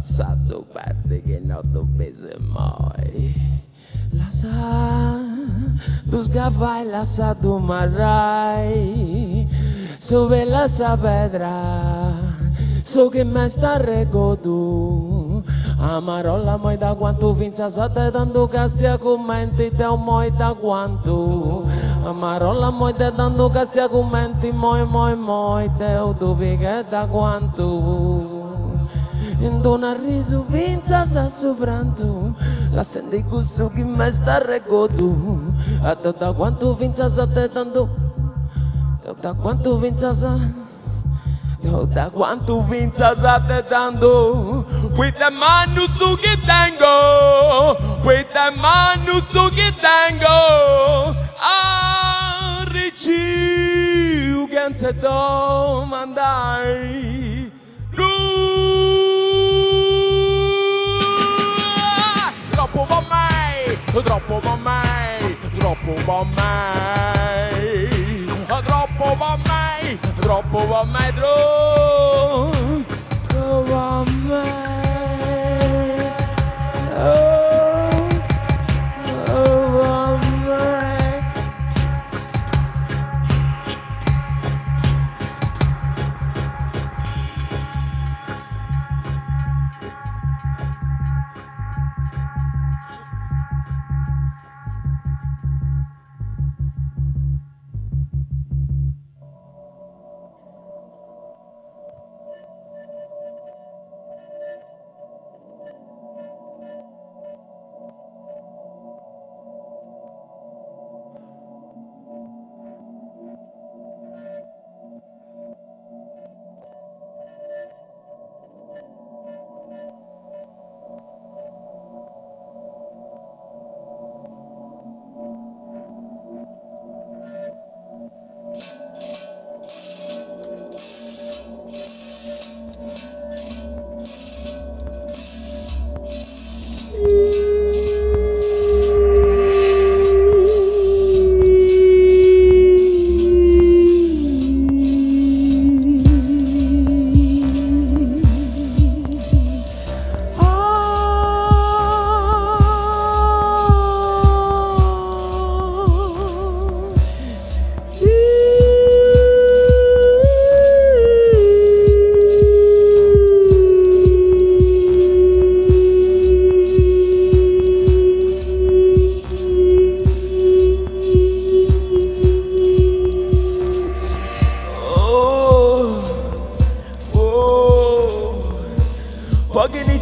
Santo parte che non dovesse mai. La sa, tu sgafai, la sa tu marrai. Sove la sa vedrà, so che me sta regodu. Amarolla moi da quanto finza sa te tanto castia commenti te moi da quanto. Amarolla moi te tanto castia commenti moi te dove che da quanto. in una risuvinza sa soprando la sente il gusto che mi sta regodu a da quanto vinza sa te dando da quanto vinza sa da quanto vinza sa te dando questa mano su che tengo questa mano su che tengo a ricevo che se domandai troppo per me troppo per me troppo per me troppo per me troppo per me troppo per me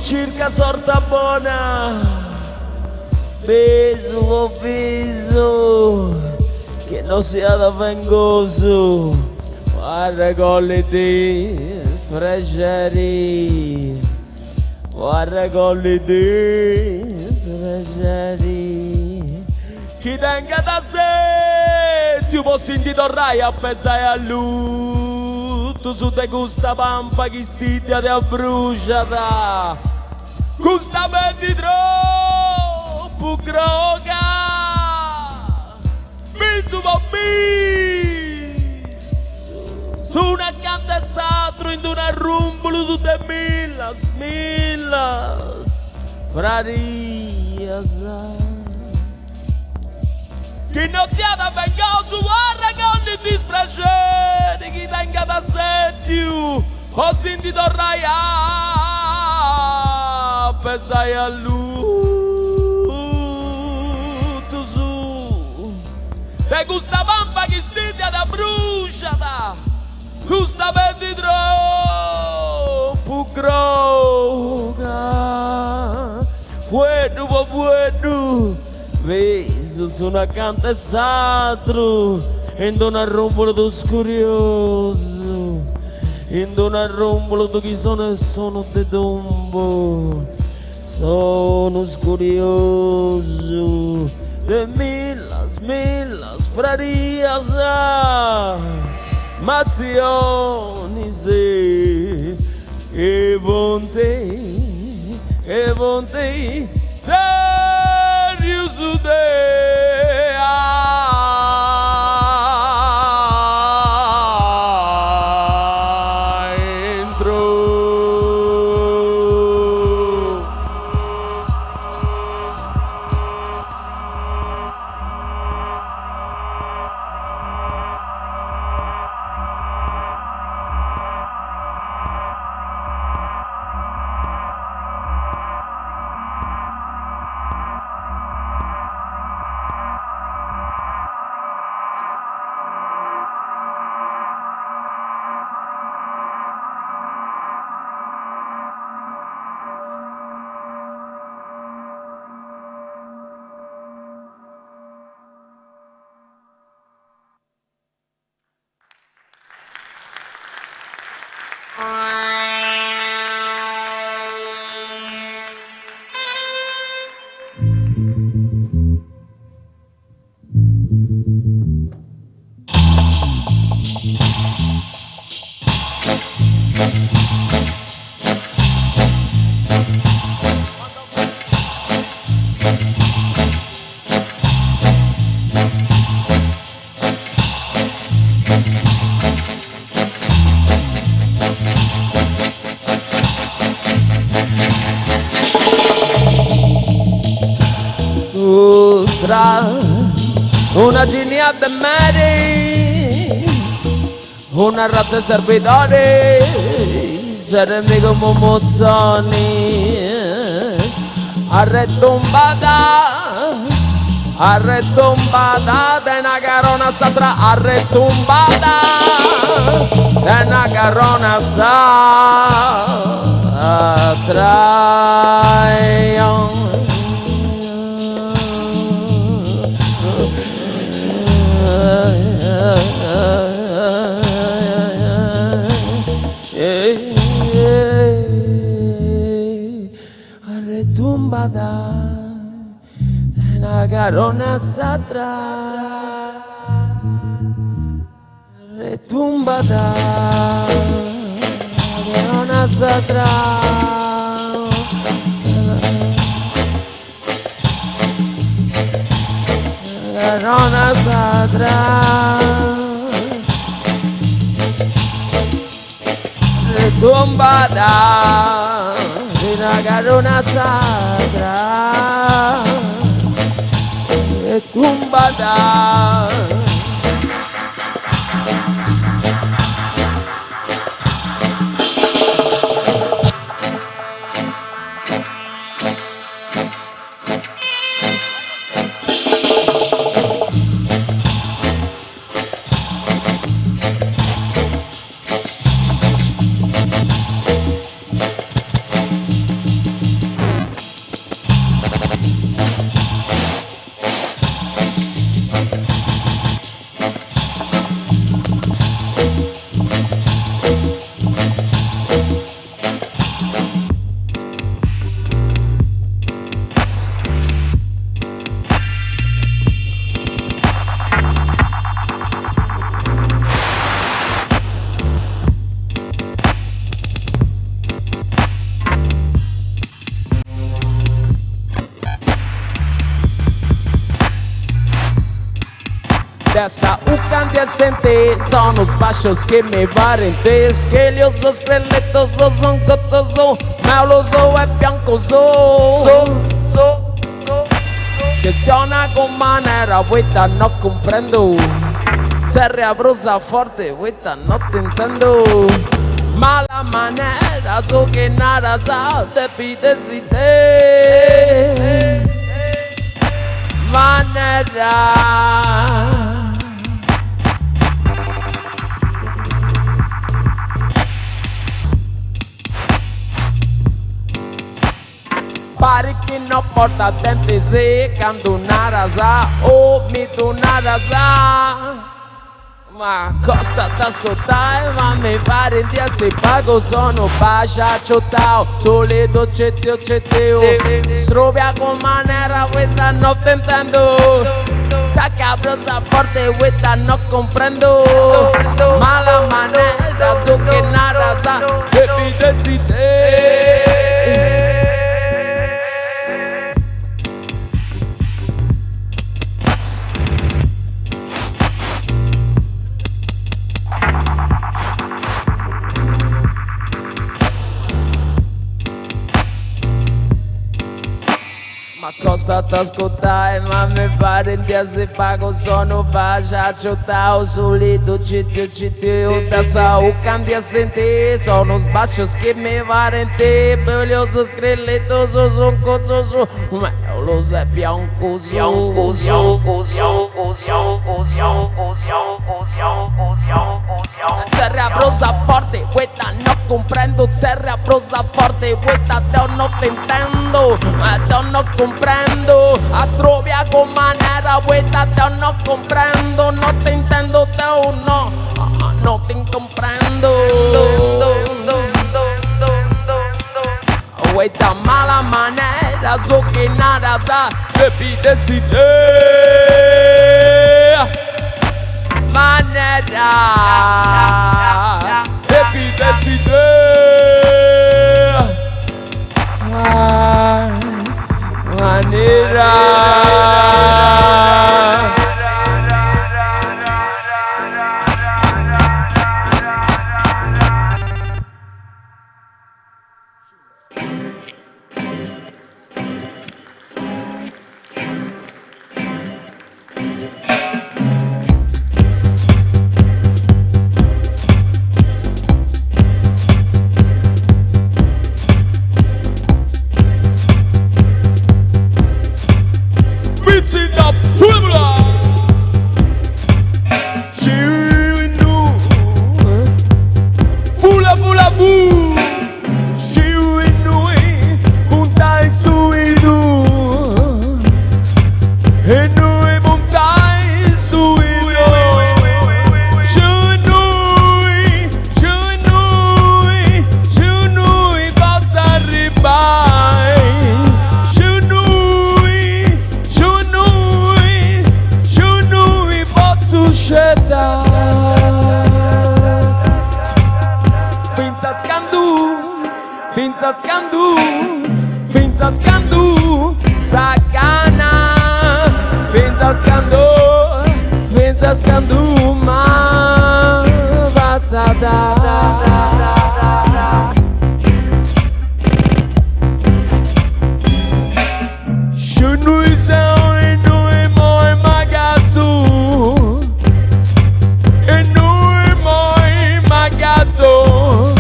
circa sorta buona beso beso che non sia da vengoso guarda con le te sfregeri guarda con le te sfregeri chi tenga da sé tu può sentire rai a pesare a lui tu su te questa pampa che stidia ti abbruciata questa metti troppo groga mi su bambini su una canta satro in una rumbolo tutte millas frarias chi non sia da vengoso guarda con il dispiacere chi tenga da sé più ho sentito raiare pesai a lui tu su e questa pampa che stidia da bruciata questa metti troppo groga fuedu veso su una canta satro in una rombolo tu scurioso in una rombolo tu chi sono e sono te tombo sono curioso de millas frarias mazioni se e vonte serious day sutra, una genia de meris, una razza servidores, seremico momozzonis, arretumbada, de una carona satra, arretumbada, de una carona satra. Arretumbada, la carona satra. Arretumbada, la carona satra. La carona satra. Tumbada di una carona sacra e tumbada. Dessa incandescente sono sbascios che mi pare scheglioso, squelettoso, zoncottoso, mauloso e biancoso. Questiona con manera, vueta no comprendo. Serra prosa forte, vueta no te intendo. Mala manera, so che nada sa, te pides y te manera. Pare che non porta dente se canto una rasa, oh mi tu una rasa. Ma costa t'ascoltare, ma mi pare di essere pago, sono pascia ciotao, sole doceteo, strovia con manera, questa non te intendo. Sacca prosa forte, questa non comprendo. Mala manera, so che nada sa, e fidesi te. Ma costa t'ascoltare, ma mi pare di essere pago, sono pascia ciotao, solito citio, da sao cambia sente, sono sbascios che mi pare in te, pelioso, squelettoso, zoncoso, ma lo sai biancoso. Serra prosa forte, questa non comprendo, serra prosa forte, questa non te intendo, non comprendo, astrovia con manera, questa non comprendo, non te intendo, no, non te comprendo. Questa mala manera, so che nada sa, te pidesi te. Manera, te pidesi te. Manera. finza scandu, sagana, finza scandu, ma basta da. Noi siamo e noi magato, e noi moi magato,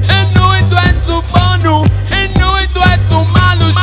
e noi due su bonu, e noi due su malu,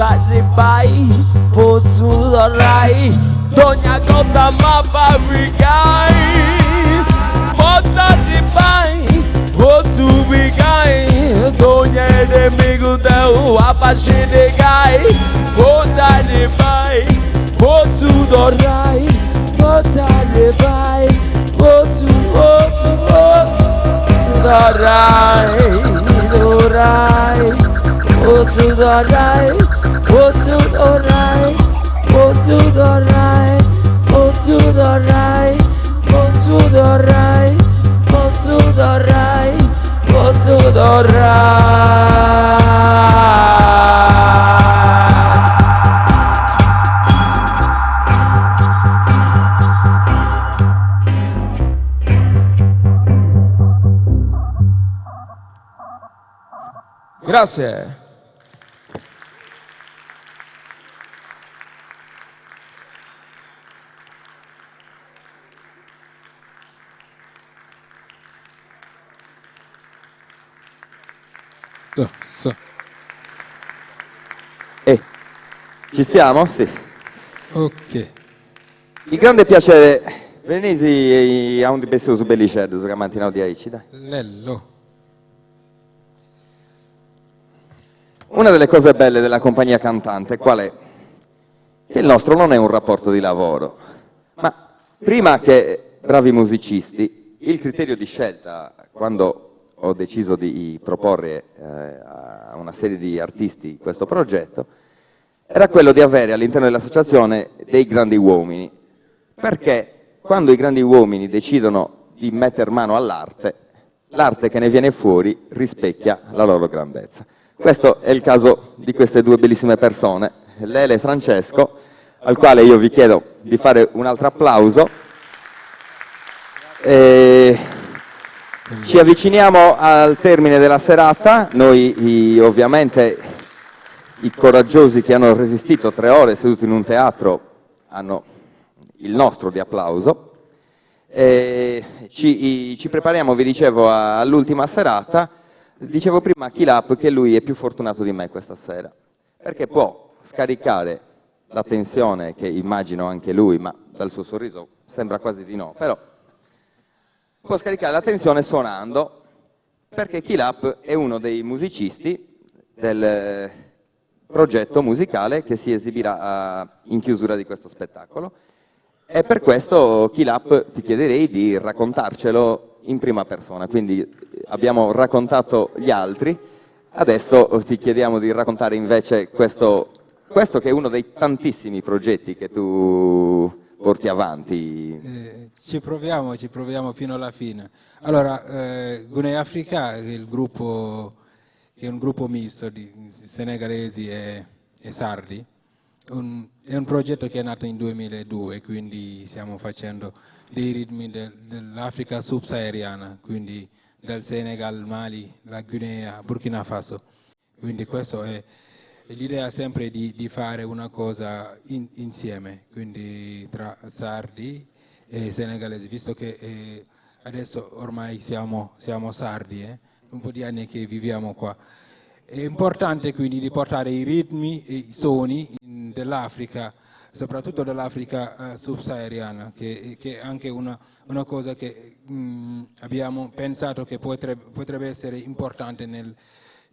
Arribai, pozzurai, ogni cosa ma fabbricai. Arribai, pozzubigai, ogni nemico teu appascinegai. Arribai, pozzudorai, arribai, pozzudorai, dorai, pozzudorai. What's it alright? What's it alright? What's it alright? What's it alright? What's it alright? What's it alright? Grazie. Ci siamo? Sì. Ok. Il grande piacere venisi a un dipesio su Bellicerdo, su Camantinao di Aici, dai. Lello. Una delle cose belle della compagnia cantante qual è? Che il nostro non è un rapporto di lavoro, ma prima che bravi musicisti, il criterio di scelta, quando ho deciso di proporre a una serie di artisti questo progetto, era quello di avere all'interno dell'associazione dei grandi uomini, perché quando i grandi uomini decidono di metter mano all'arte, l'arte che ne viene fuori rispecchia la loro grandezza. Questo è il caso di queste due bellissime persone, Lele e Francesco, al quale io vi chiedo di fare un altro applauso. Ci avviciniamo al termine della serata, noi ovviamente i coraggiosi che hanno resistito 3 ore seduti in un teatro hanno il nostro di applauso. Ci prepariamo, vi dicevo, all'ultima serata. Dicevo prima a Kilap che lui è più fortunato di me questa sera, perché può scaricare la tensione che immagino anche lui, ma dal suo sorriso sembra quasi di no, però può scaricare la tensione suonando, perché Kilap è uno dei musicisti del progetto musicale che si esibirà in chiusura di questo spettacolo, e per questo Kilap ti chiederei di raccontarcelo in prima persona. Quindi abbiamo raccontato gli altri, adesso ti chiediamo di raccontare invece questo che è uno dei tantissimi progetti che tu porti avanti. Ci proviamo fino alla fine. Allora, Gunei Africa è un gruppo misto di senegalesi e sardi. È un progetto che è nato in 2002, quindi stiamo facendo dei ritmi dell'Africa subsahariana, quindi dal Senegal, Mali, la Guinea, Burkina Faso. Quindi questo è l'idea sempre di fare una cosa insieme, quindi tra sardi senegalesi, visto che adesso ormai siamo sardi, un po' di anni che viviamo qua. È importante quindi di portare i ritmi e i suoni dell'Africa, soprattutto dell'Africa subsahariana, che è anche una cosa che abbiamo pensato che potrebbe essere importante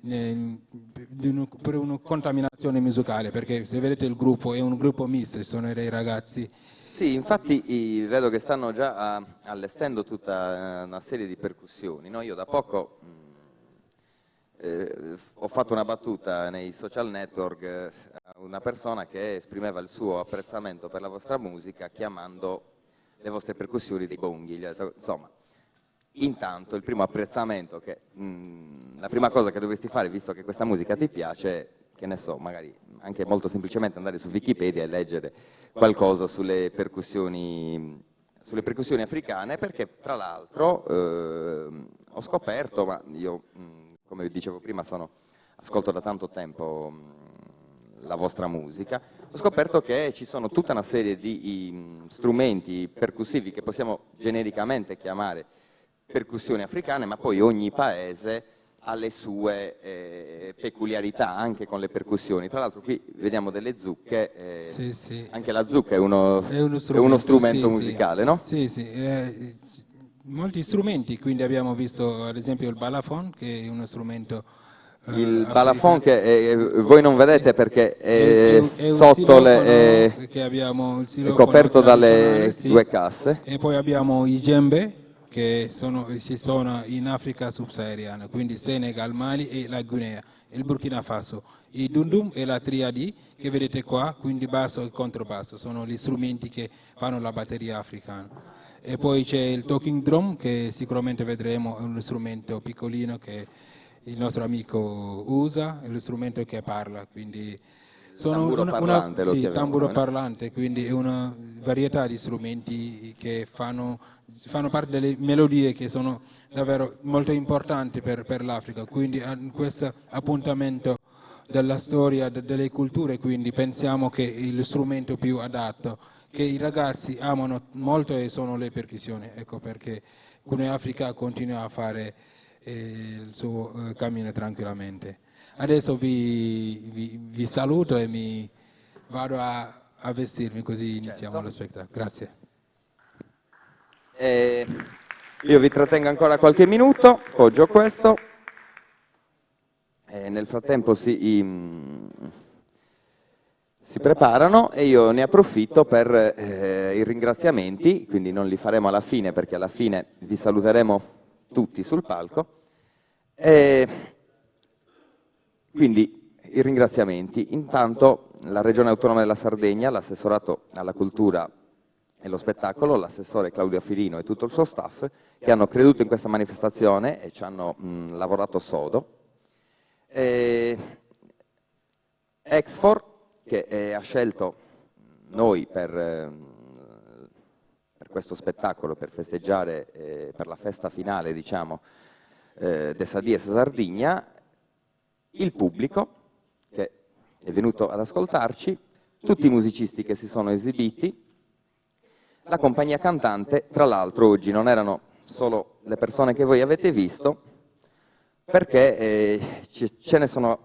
per una contaminazione musicale, perché se vedete il gruppo è un gruppo misto, sono dei ragazzi. Sì, infatti vedo che stanno già allestendo tutta una serie di percussioni, no? Io da poco ho fatto una battuta nei social network a una persona che esprimeva il suo apprezzamento per la vostra musica chiamando le vostre percussioni dei bonghi. Gli ho detto, insomma, intanto il primo apprezzamento, che la prima cosa che dovresti fare, visto che questa musica ti piace, che ne so, magari anche molto semplicemente andare su Wikipedia e leggere qualcosa sulle percussioni africane, perché tra l'altro ho scoperto, ma io come dicevo prima ascolto da tanto tempo la vostra musica, ho scoperto che ci sono tutta una serie di strumenti percussivi che possiamo genericamente chiamare percussioni africane, ma poi ogni paese ha le sue peculiarità anche con le percussioni. Tra l'altro qui vediamo delle zucche, Sì. Anche la zucca è uno strumento musicale, no? Sì. Molti strumenti, quindi abbiamo visto ad esempio il balafon, che è uno strumento il balafon che voi non vedete perché è sotto che abbiamo il è coperto dalle sì. due casse. E poi abbiamo i djembe che si suona in Africa subsahariana, quindi Senegal, Mali e la Guinea, il Burkina Faso. I dundum e la triadi che vedete qua, quindi basso e controbasso, sono gli strumenti che fanno la batteria africana. E poi c'è il talking drum che sicuramente vedremo, è uno strumento piccolino che il nostro amico usa, è lo strumento che parla, quindi sono tamburo parlante, quindi è una varietà di strumenti che fanno parte delle melodie che sono davvero molto importanti per l'Africa, quindi in questo appuntamento della storia delle culture, quindi pensiamo che lo strumento più adatto che i ragazzi amano molto sono le percussioni, ecco perché Cuneo Africa continua a fare il suo cammino tranquillamente. Adesso vi saluto e mi vado a vestirmi, così iniziamo lo spettacolo. Grazie. Io vi trattengo ancora qualche minuto, poggio questo e nel frattempo si preparano e io ne approfitto per i ringraziamenti, quindi non li faremo alla fine perché alla fine vi saluteremo tutti sul palco. Quindi i ringraziamenti. Intanto la Regione Autonoma della Sardegna, l'assessorato alla cultura e lo spettacolo, l'assessore Claudio Affirino e tutto il suo staff che hanno creduto in questa manifestazione e ci hanno lavorato sodo. Exfor che ha scelto noi per questo spettacolo, per festeggiare, per la festa finale, diciamo, de Sadies Sardigna, il pubblico che è venuto ad ascoltarci, tutti i musicisti che si sono esibiti, la compagnia cantante, tra l'altro oggi non erano solo le persone che voi avete visto, perché ce ne sono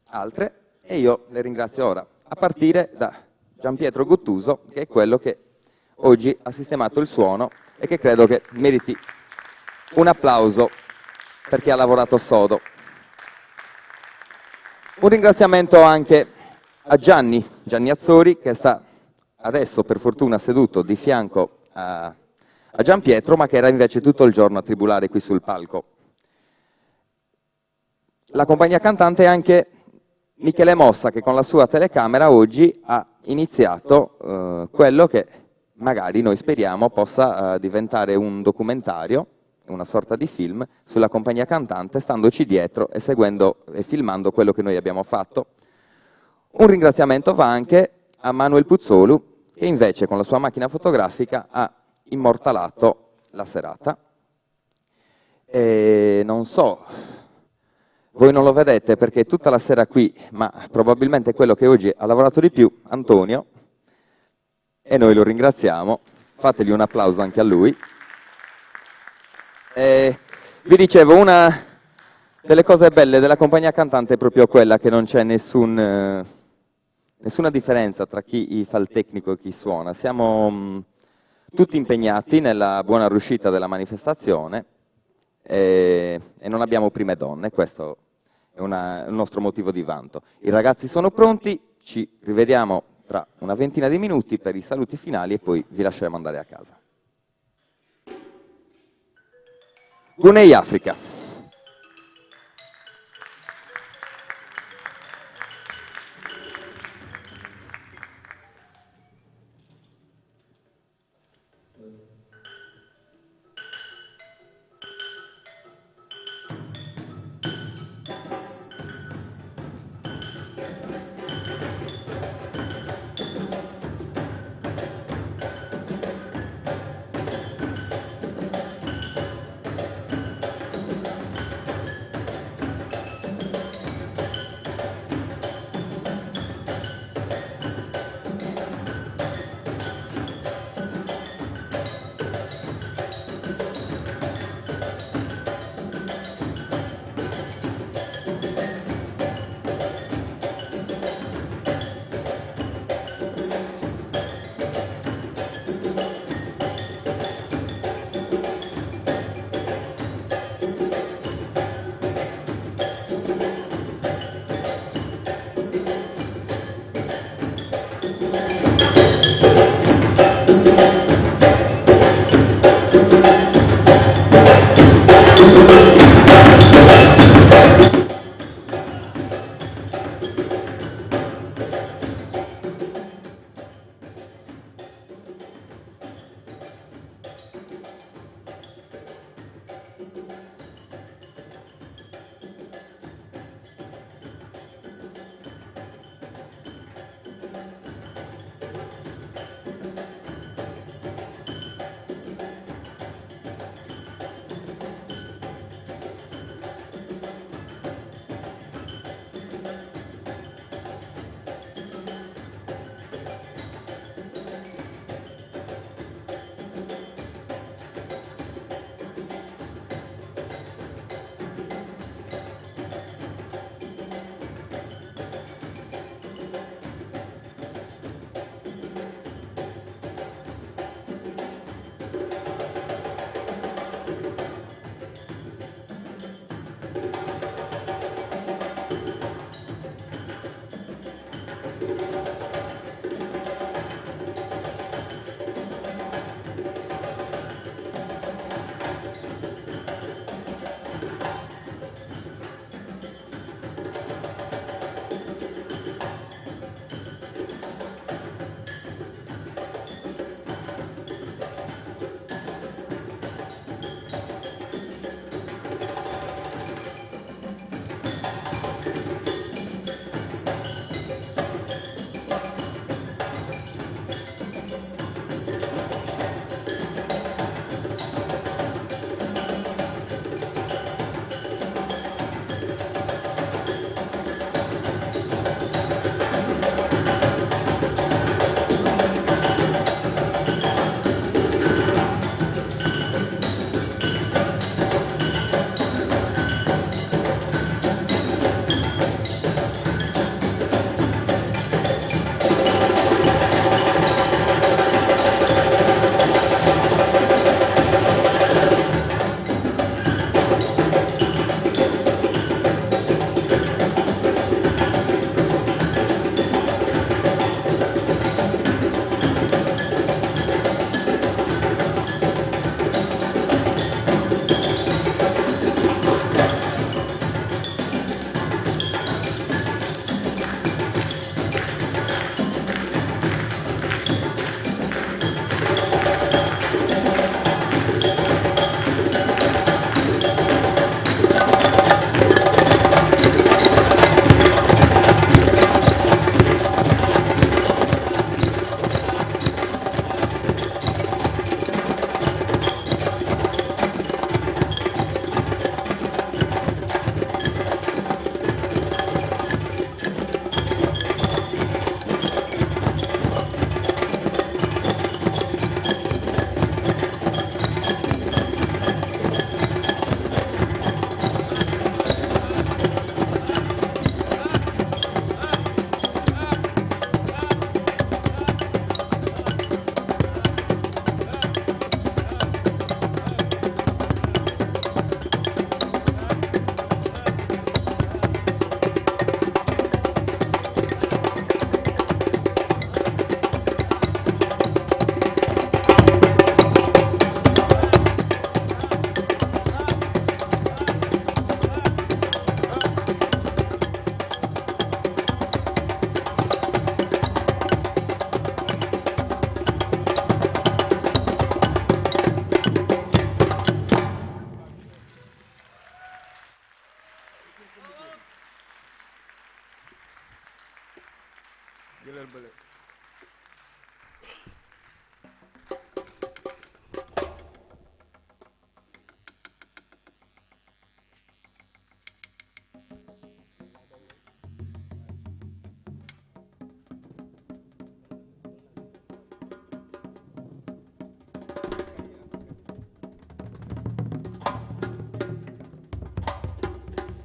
altre e io le ringrazio ora, a partire da Gianpietro Guttuso, che è quello che oggi ha sistemato il suono e che credo che meriti un applauso perché ha lavorato sodo. Un ringraziamento anche a Gianni Azzori, che sta adesso per fortuna seduto di fianco a Gianpietro, ma che era invece tutto il giorno a tribulare qui sul palco. La compagnia cantante è anche Michele Mossa, che con la sua telecamera oggi ha iniziato quello che magari noi speriamo possa diventare un documentario, una sorta di film sulla compagnia cantante, standoci dietro e seguendo e filmando quello che noi abbiamo fatto. Un ringraziamento va anche a Manuel Puzzolu, che invece con la sua macchina fotografica ha immortalato la serata. E non so, voi non lo vedete perché è tutta la sera qui, ma probabilmente quello che oggi ha lavorato di più, Antonio, e noi lo ringraziamo. fategli un applauso anche a lui. Vi dicevo, una delle cose belle della compagnia cantante è proprio quella che non c'è nessuna differenza tra chi fa il tecnico e chi suona. Siamo tutti impegnati nella buona riuscita della manifestazione e non abbiamo prime donne, questo è il nostro motivo di vanto. I ragazzi sono pronti, ci rivediamo tra una ventina di minuti per i saluti finali e poi vi lasceremo andare a casa. Gunei Africa. Berbele.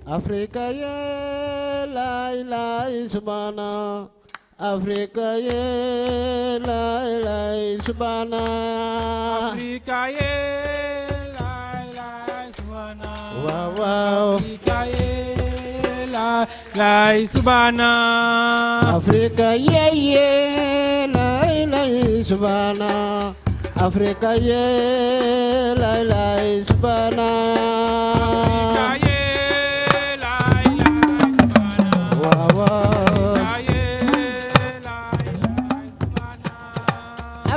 Afrika ye la ilaha subhana Afrika ye la ilaha subhana Afrika ye la ilaha subhana Wow wow Afrika ye la ilaha subhana Afrika ye la ilaha subhana Afrika ye la ilaha subhana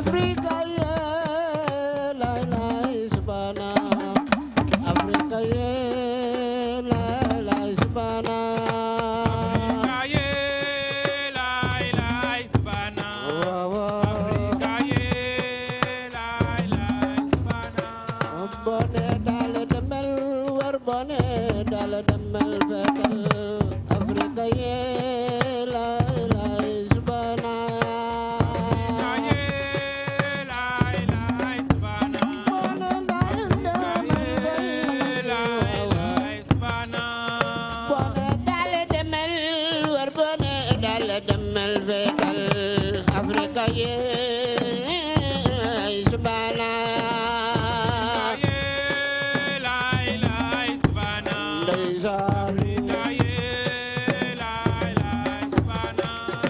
Africa yeah la ilaha subhana Africa yeah la ilaha subhana bone dal demel war bone dal demel fetal Africa yeah la ilaha subhana Africa yeah subhana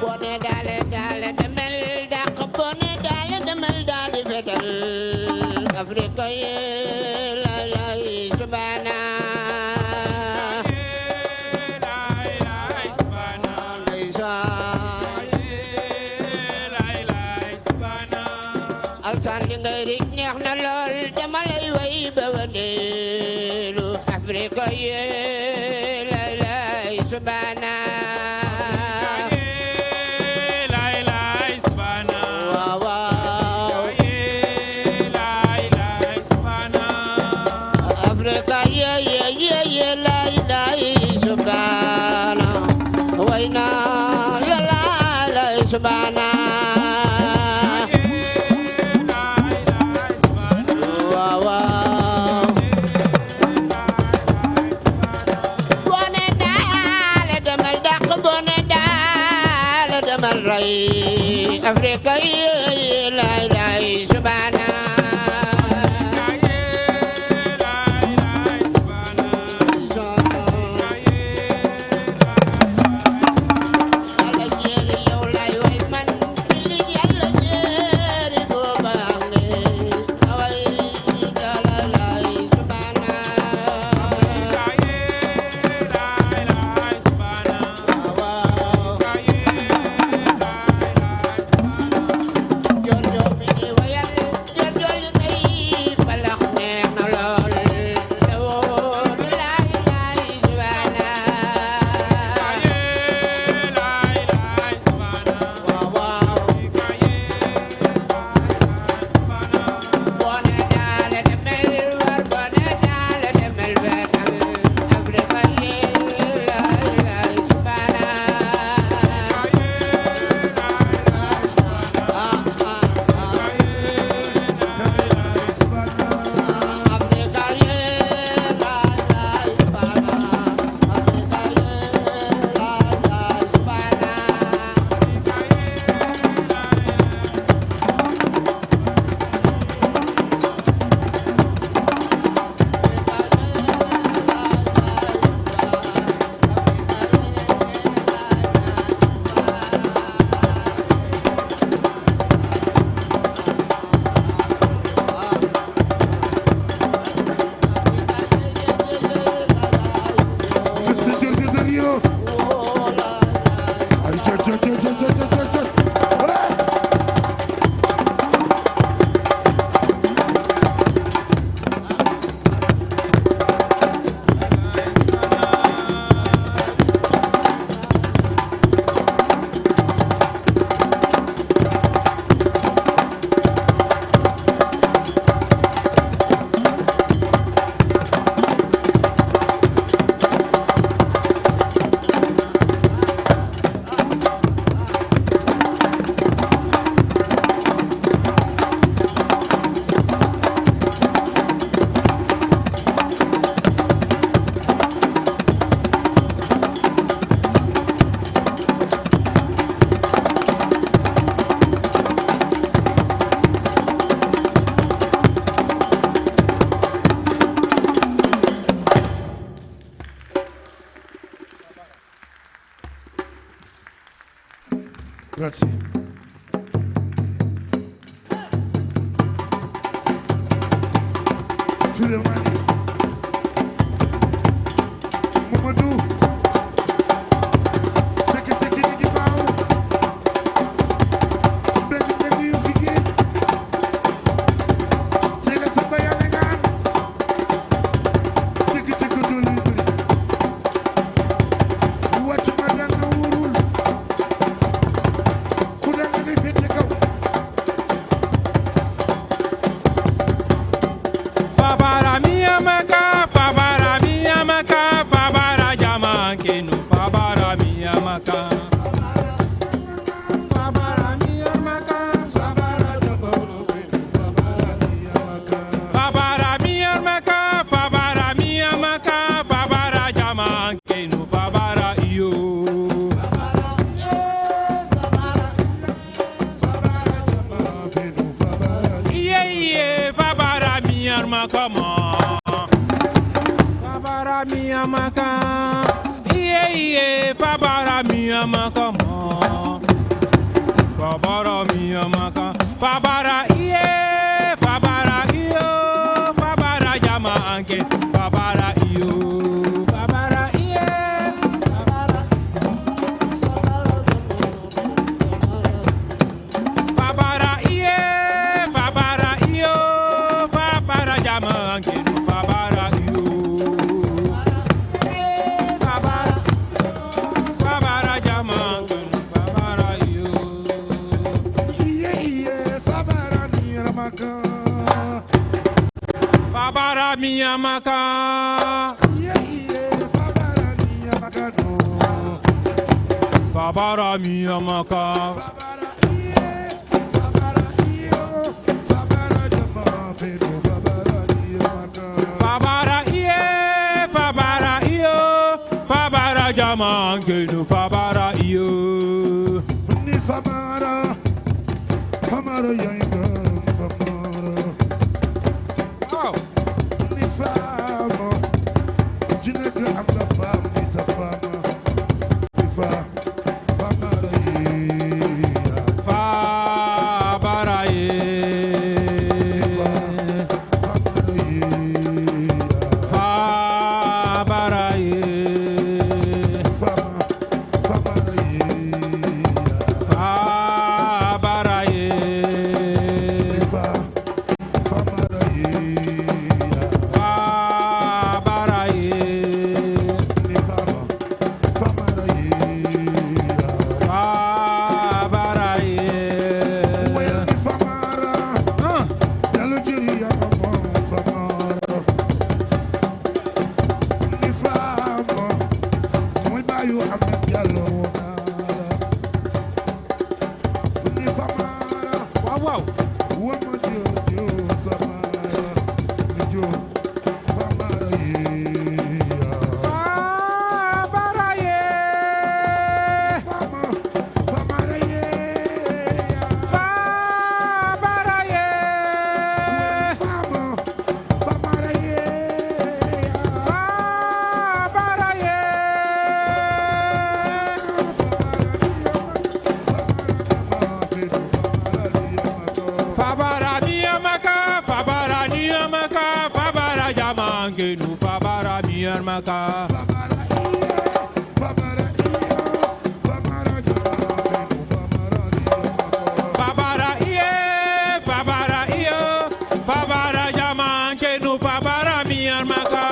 bone dale dale demel dak bone dale demel dali fetal Africa yeah la ilaha subhana alsan li ngay rik neex na lool dama lay way ba wandeelu Africa yeah la ilaha subhana Africa yeah yeah yeah yeah la ilaha subhana wayna la la la subhana Africa yeah la ilaha subhana Grazie. Giulio Mani. Mamadou. Seki seki nigi baaw. Bengi bengi yu figi. Tele sa bayane gaan. Tigi tigi duli duli. Wàcc ma daan na wurul. Ku daan na féete kaw. Babara mia maka, babara mia maka, babara jama kenu, babara mia maka. Babara mia maka, babara jama kenu, babara mia maka. Babara mia maka, babara mia maka, babara jama kenu, babara iyo. Iye iye, babara mia maka ma. Babara mia maka, iye iye, babara mia maka ma. Babara mia maka, babara iye, babara iyo, babara jama anke, babara iyo, babara iye, babara iye, babara iyo, babara jama anke, babara iyo, babara, babara jama anke, babara iyo. Iye iye fabara mia maka. Babara mia maka, Iye iye fabara mia maka no. babara mia maka, Fabara iye fabara iyo. Fabara jama feno fabara mia maka. babara iye, babara iyo, babara jama ngenu, babara iyo. Ni famara. Famara yanga famara. Oh, Ni fama. Jinaka amna fama ni sa fama. Ni famara iye. babara iye, Famara iye. babara iye, Famara iye. babara iye, Famara iye. babara iye, Ni famara iye. babara iye. Well, ni famara. Jalo jiri ya mama famara. Ni fama. Muy bayu Ahmed Diallo wonara. Ni famara. Wow, wow. Woman jo famara. Ni jo famara ye. Babara iye, Famara ye. babara iye, Famara ye. babara iye. Babara mia maka, babara mia maka, babara jama ngenu, babara mia maka. Babara iye, babara iyo, babara jama ngenu, babara mia maka.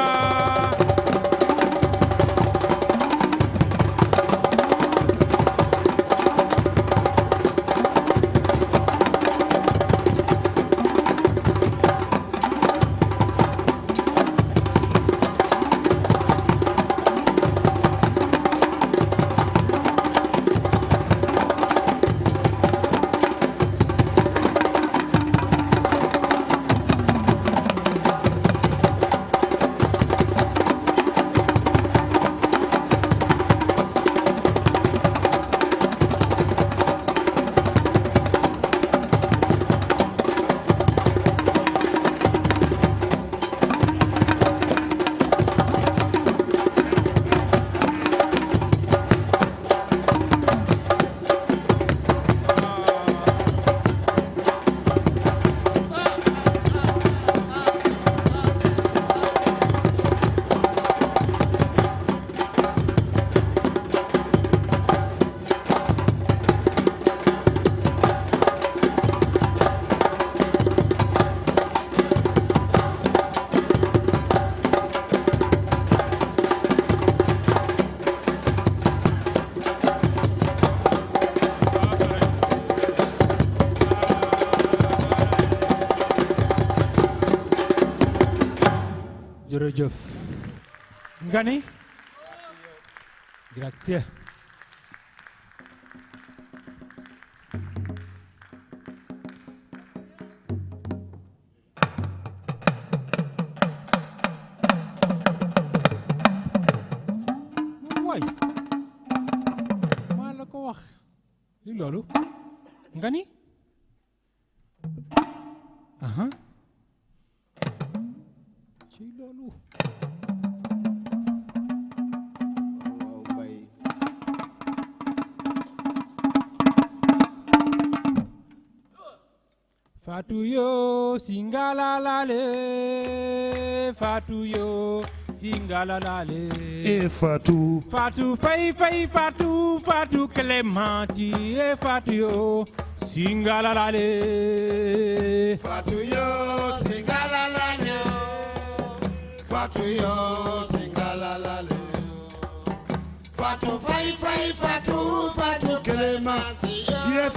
jërëjëf nga ni grazie waay maa la ko wax li loolu nga ni aha ci loolu waaw bay Fatou yo singala lale Fatou yo singala lale Fatou Fatou fay Fatou Clémenti Fatou yo singala lale Fatou yo singala lale Fatou yo singala lale Fatou fay Fatou Clémenti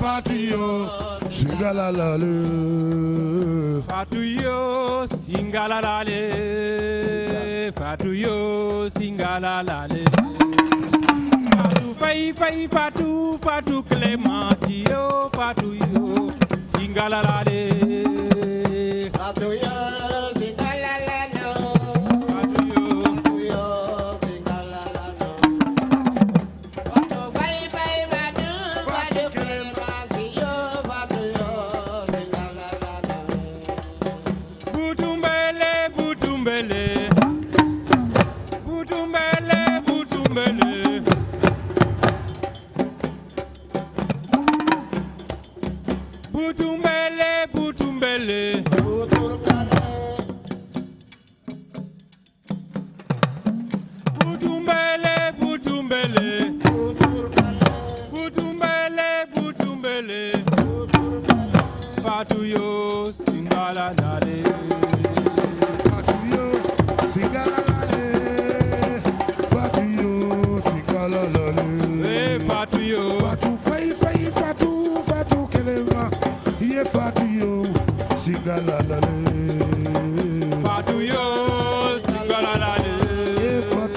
Fatou yo singala lale Fatou yo singala lale Fatou yo singala lale Fatou fay Fatou Clémenti yo Fatou yo singala lale Fatou yo singala lale Fatou yo singala lale Fatou fay Fatou Clémenti yo Fatou yo singala lale Butumbele Butumbele Fatou yo singala lale Fatou yo singala lale Fatou yo singala lale Fatou yo Fatou fay Fatou Kelema Ye Fatou yo singala lale Fatou yo singala lale Fatou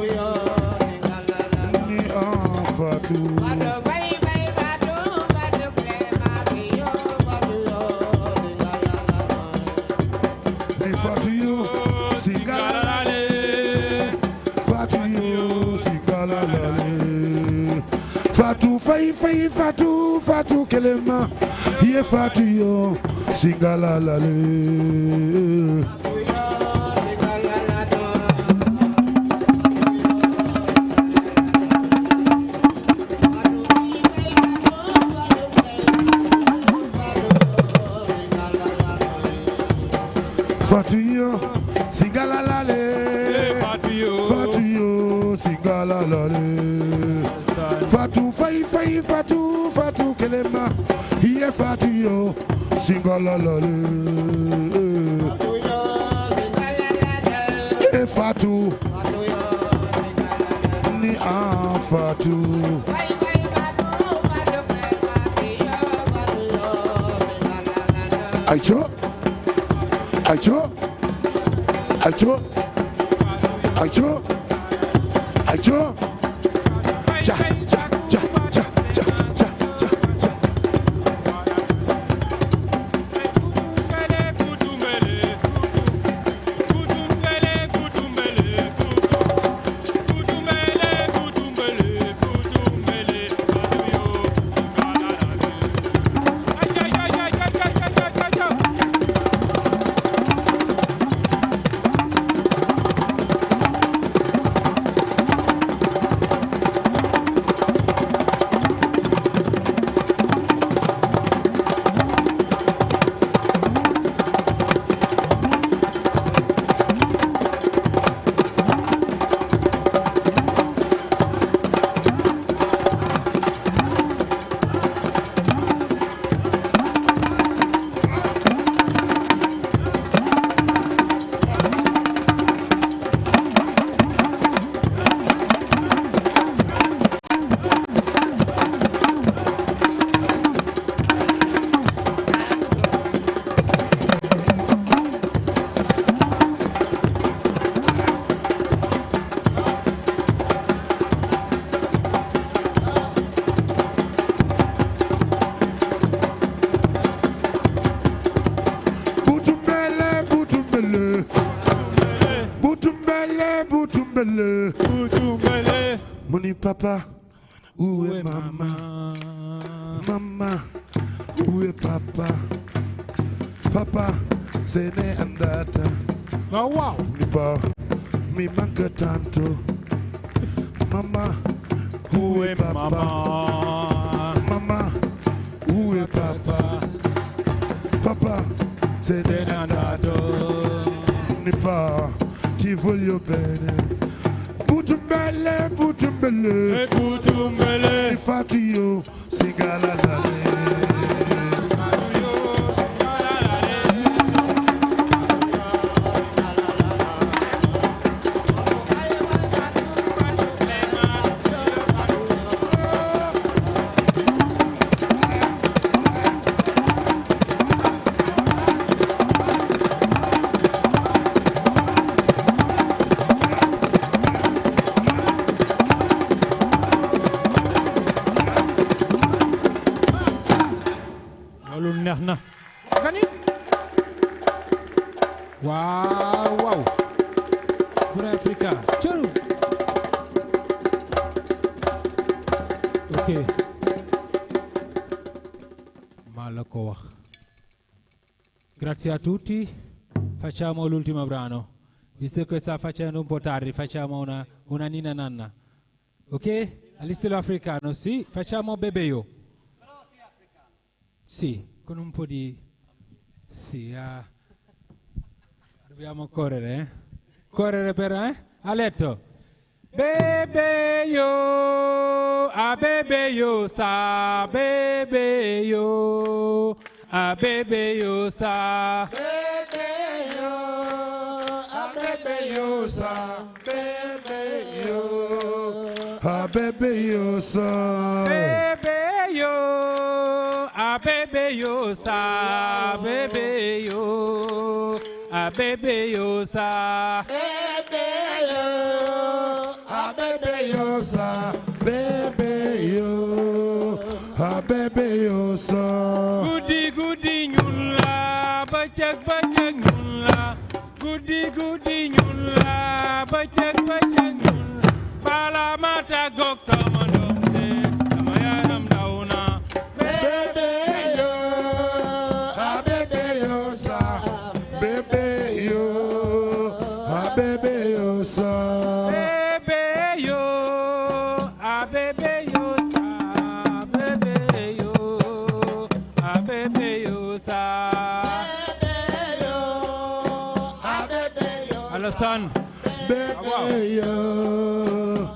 yo singala lale ni Fatou Fatou yo singala lale Fatou yo singala lale Fatou fay Fatou Kelema Ye Fatou yo singala lale Fatou yo singala lale Fatou yo singala lale Fatou fay Fatou Kelema Ye Fatou yo singala lale Fatou ni Fatou Acho ja Butumbele, butumbele, butumbele. Moni papa, où est maman? Maman, où est papa? Papa, se n'è andata. Oh, wow. Mi manca tanto. Mamma, où est papa? Mamma, où est papa? Papa, se n'è andato. Nipa, ti voglio bene. Butumbele, butumbele, butumbele. Infatti io singalalale. neex na gani waaw waaw Bura Africa cëru ok maa la ko wax grazie a tutti facciamo l'ultimo brano visto che sta facendo un po' tardi facciamo una nina nanna ok all'estero africano sì facciamo Bebeo sì con un po' di sì dobbiamo correre correre per a letto Bebeo a Bebeo sa Bebeo a Bebeo sa Bebeo a Bebeo sa Bebeo a Bebeo sa Bebeo a Bebeo sa Bebeo a Bebeo sa Bebeo a Bebeo sa Bebeo a Bebeo sa guddi guddi ñun la bëccëg bëccëg ñun la guddi guddi ñun la bëccëg bëccëg ñun la bala ma tàggoog sama doom sama yaram daw na Bebeo a Bebeo sa Bebeo a Bebeo sa Bebeo a Bebeo sa Bebeo a Bebeo sa Alassane Bebeo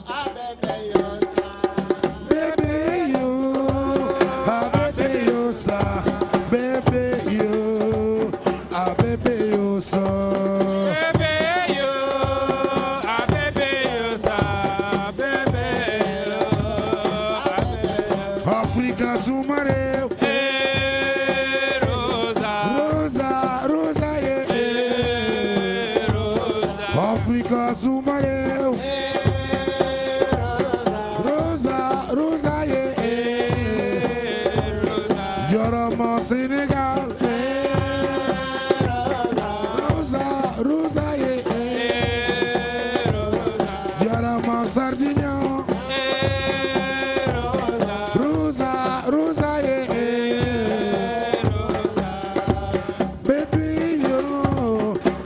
a Bebeo sa Bebeo a Bebeo sa Bebeo a Bebeo sa Bebeo a Bebeo sa Bebeo a Bebeo Africa Sumareu Rosa Rosa yeah Africa Sumareu Rosa yeah Yorama Senegal Rosa yeah Yorama Sardinia Rosa yeah Bebeo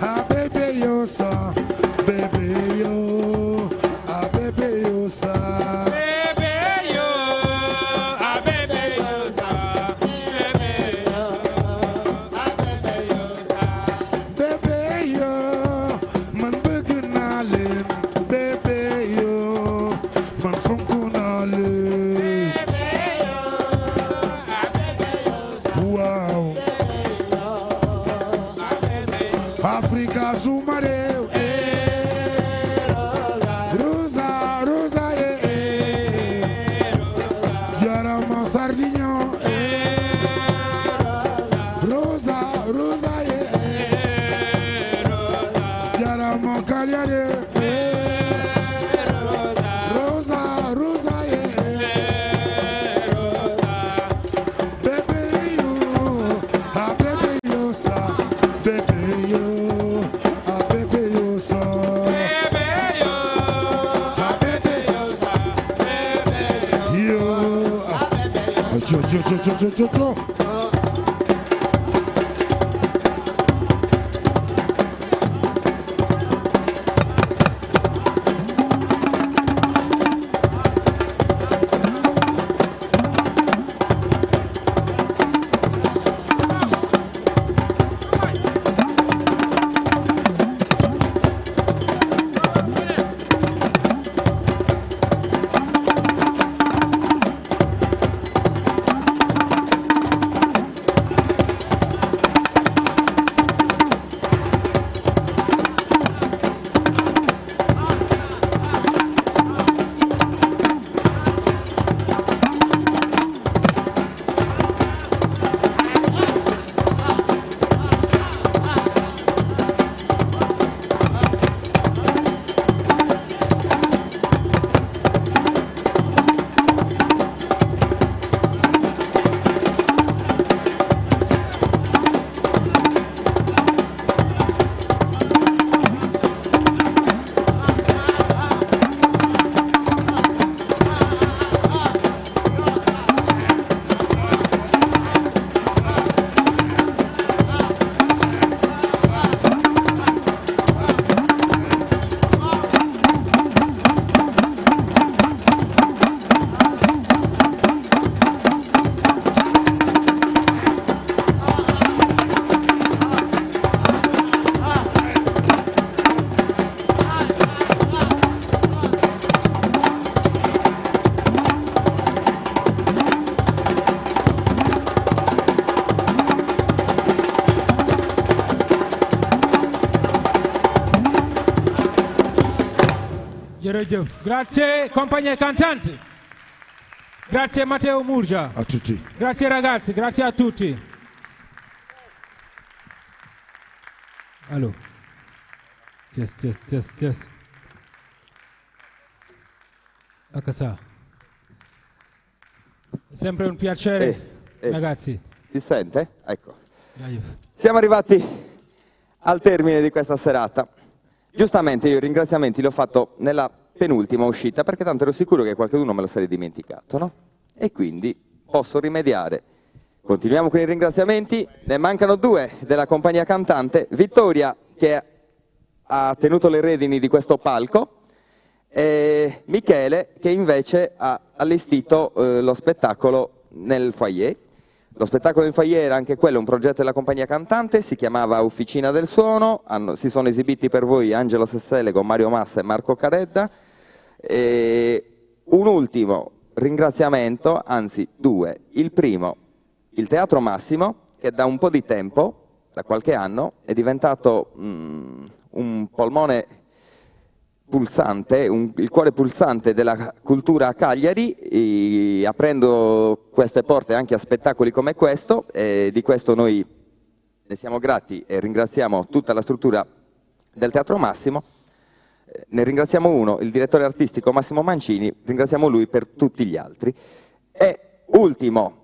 a Bebeo sa Bebeo a Bebeo sa Bebeo a Bebeo sa Bebeo a Bebeo sa Bebeo man bëgg naa leen Bebeo man fonk naa leen waaw Africa Sumareu Rosa yeah Jarama Sardinia Rosa yeah Jarama Cagliari Rosa yeah Bebeo a Bebeo sa Bebeo a Bebeo sa Grazie compagnia cantante. Grazie Matteo Murgia. A tutti. Grazie ragazzi, grazie a tutti. Allora. Yes. A casa. Sempre un piacere, ragazzi. Si sente? Ecco. Siamo arrivati al termine di questa serata. Giustamente io i ringraziamenti li ho fatto nella penultima uscita perché tanto ero sicuro che qualcuno me lo sarebbe dimenticato, no? E quindi posso rimediare. Continuiamo con i ringraziamenti, ne mancano due della compagnia cantante, Vittoria che ha tenuto le redini di questo palco e Michele che invece ha allestito lo spettacolo nel foyer. Lo spettacolo del foyer era anche quello un progetto della compagnia cantante, si chiamava Officina del Suono, si sono esibiti per voi Angelo Sessele con Mario Massa e Marco Caredda. Un ultimo ringraziamento, anzi due. Il primo, il Teatro Massimo, che da un po' di tempo, da qualche anno, è diventato un polmone pulsante, il cuore pulsante della cultura a Cagliari, aprendo queste porte anche a spettacoli come questo, e di questo noi ne siamo grati e ringraziamo tutta la struttura del Teatro Massimo. Ne ringraziamo uno, il direttore artistico Massimo Mancini, ringraziamo lui per tutti gli altri. E ultimo,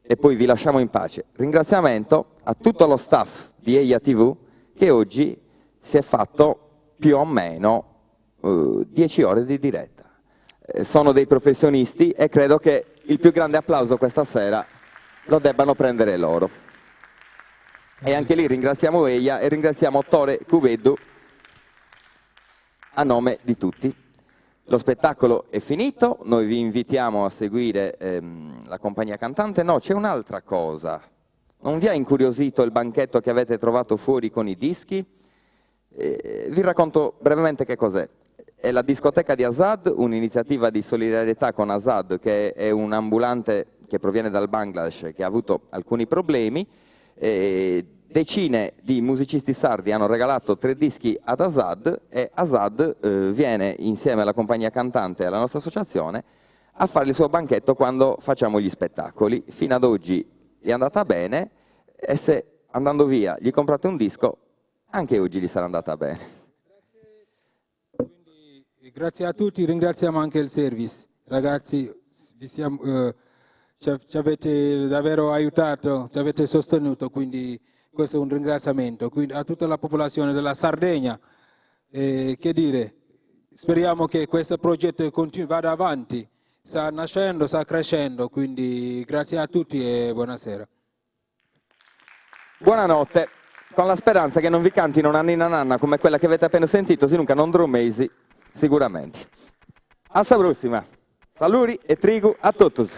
e poi vi lasciamo in pace, ringraziamento a tutto lo staff di Eia TV che oggi si è fatto più o meno 10 ore di diretta. Sono dei professionisti e credo che il più grande applauso questa sera lo debbano prendere loro. E anche lì ringraziamo Eia e ringraziamo Tore Cuveddu a nome di tutti. Lo spettacolo è finito, noi vi invitiamo a seguire la compagnia cantante. No, c'è un'altra cosa. Non vi ha incuriosito il banchetto che avete trovato fuori con i dischi? Vi racconto brevemente che cos'è. È la discoteca di Azad, un'iniziativa di solidarietà con Azad, che è un ambulante che proviene dal Bangladesh, che ha avuto alcuni problemi. Decine di musicisti sardi hanno regalato 3 dischi ad Azad e Azad viene insieme alla compagnia cantante e alla nostra associazione a fare il suo banchetto quando facciamo gli spettacoli. Fino ad oggi è andata bene e se andando via gli comprate un disco, anche oggi gli sarà andata bene. Grazie a tutti, ringraziamo anche il service. Ragazzi, ci avete davvero aiutato, ci avete sostenuto, quindi questo è un ringraziamento. Quindi a tutta la popolazione della Sardegna, che dire, speriamo che questo progetto vada avanti, sta nascendo, sta crescendo, quindi grazie a tutti e buonasera. Buonanotte, con la speranza che non vi cantino una ninna nanna come quella che avete appena sentito, se nunca non drumesi, sicuramente. Alla prossima, saluri e trigu a tutti.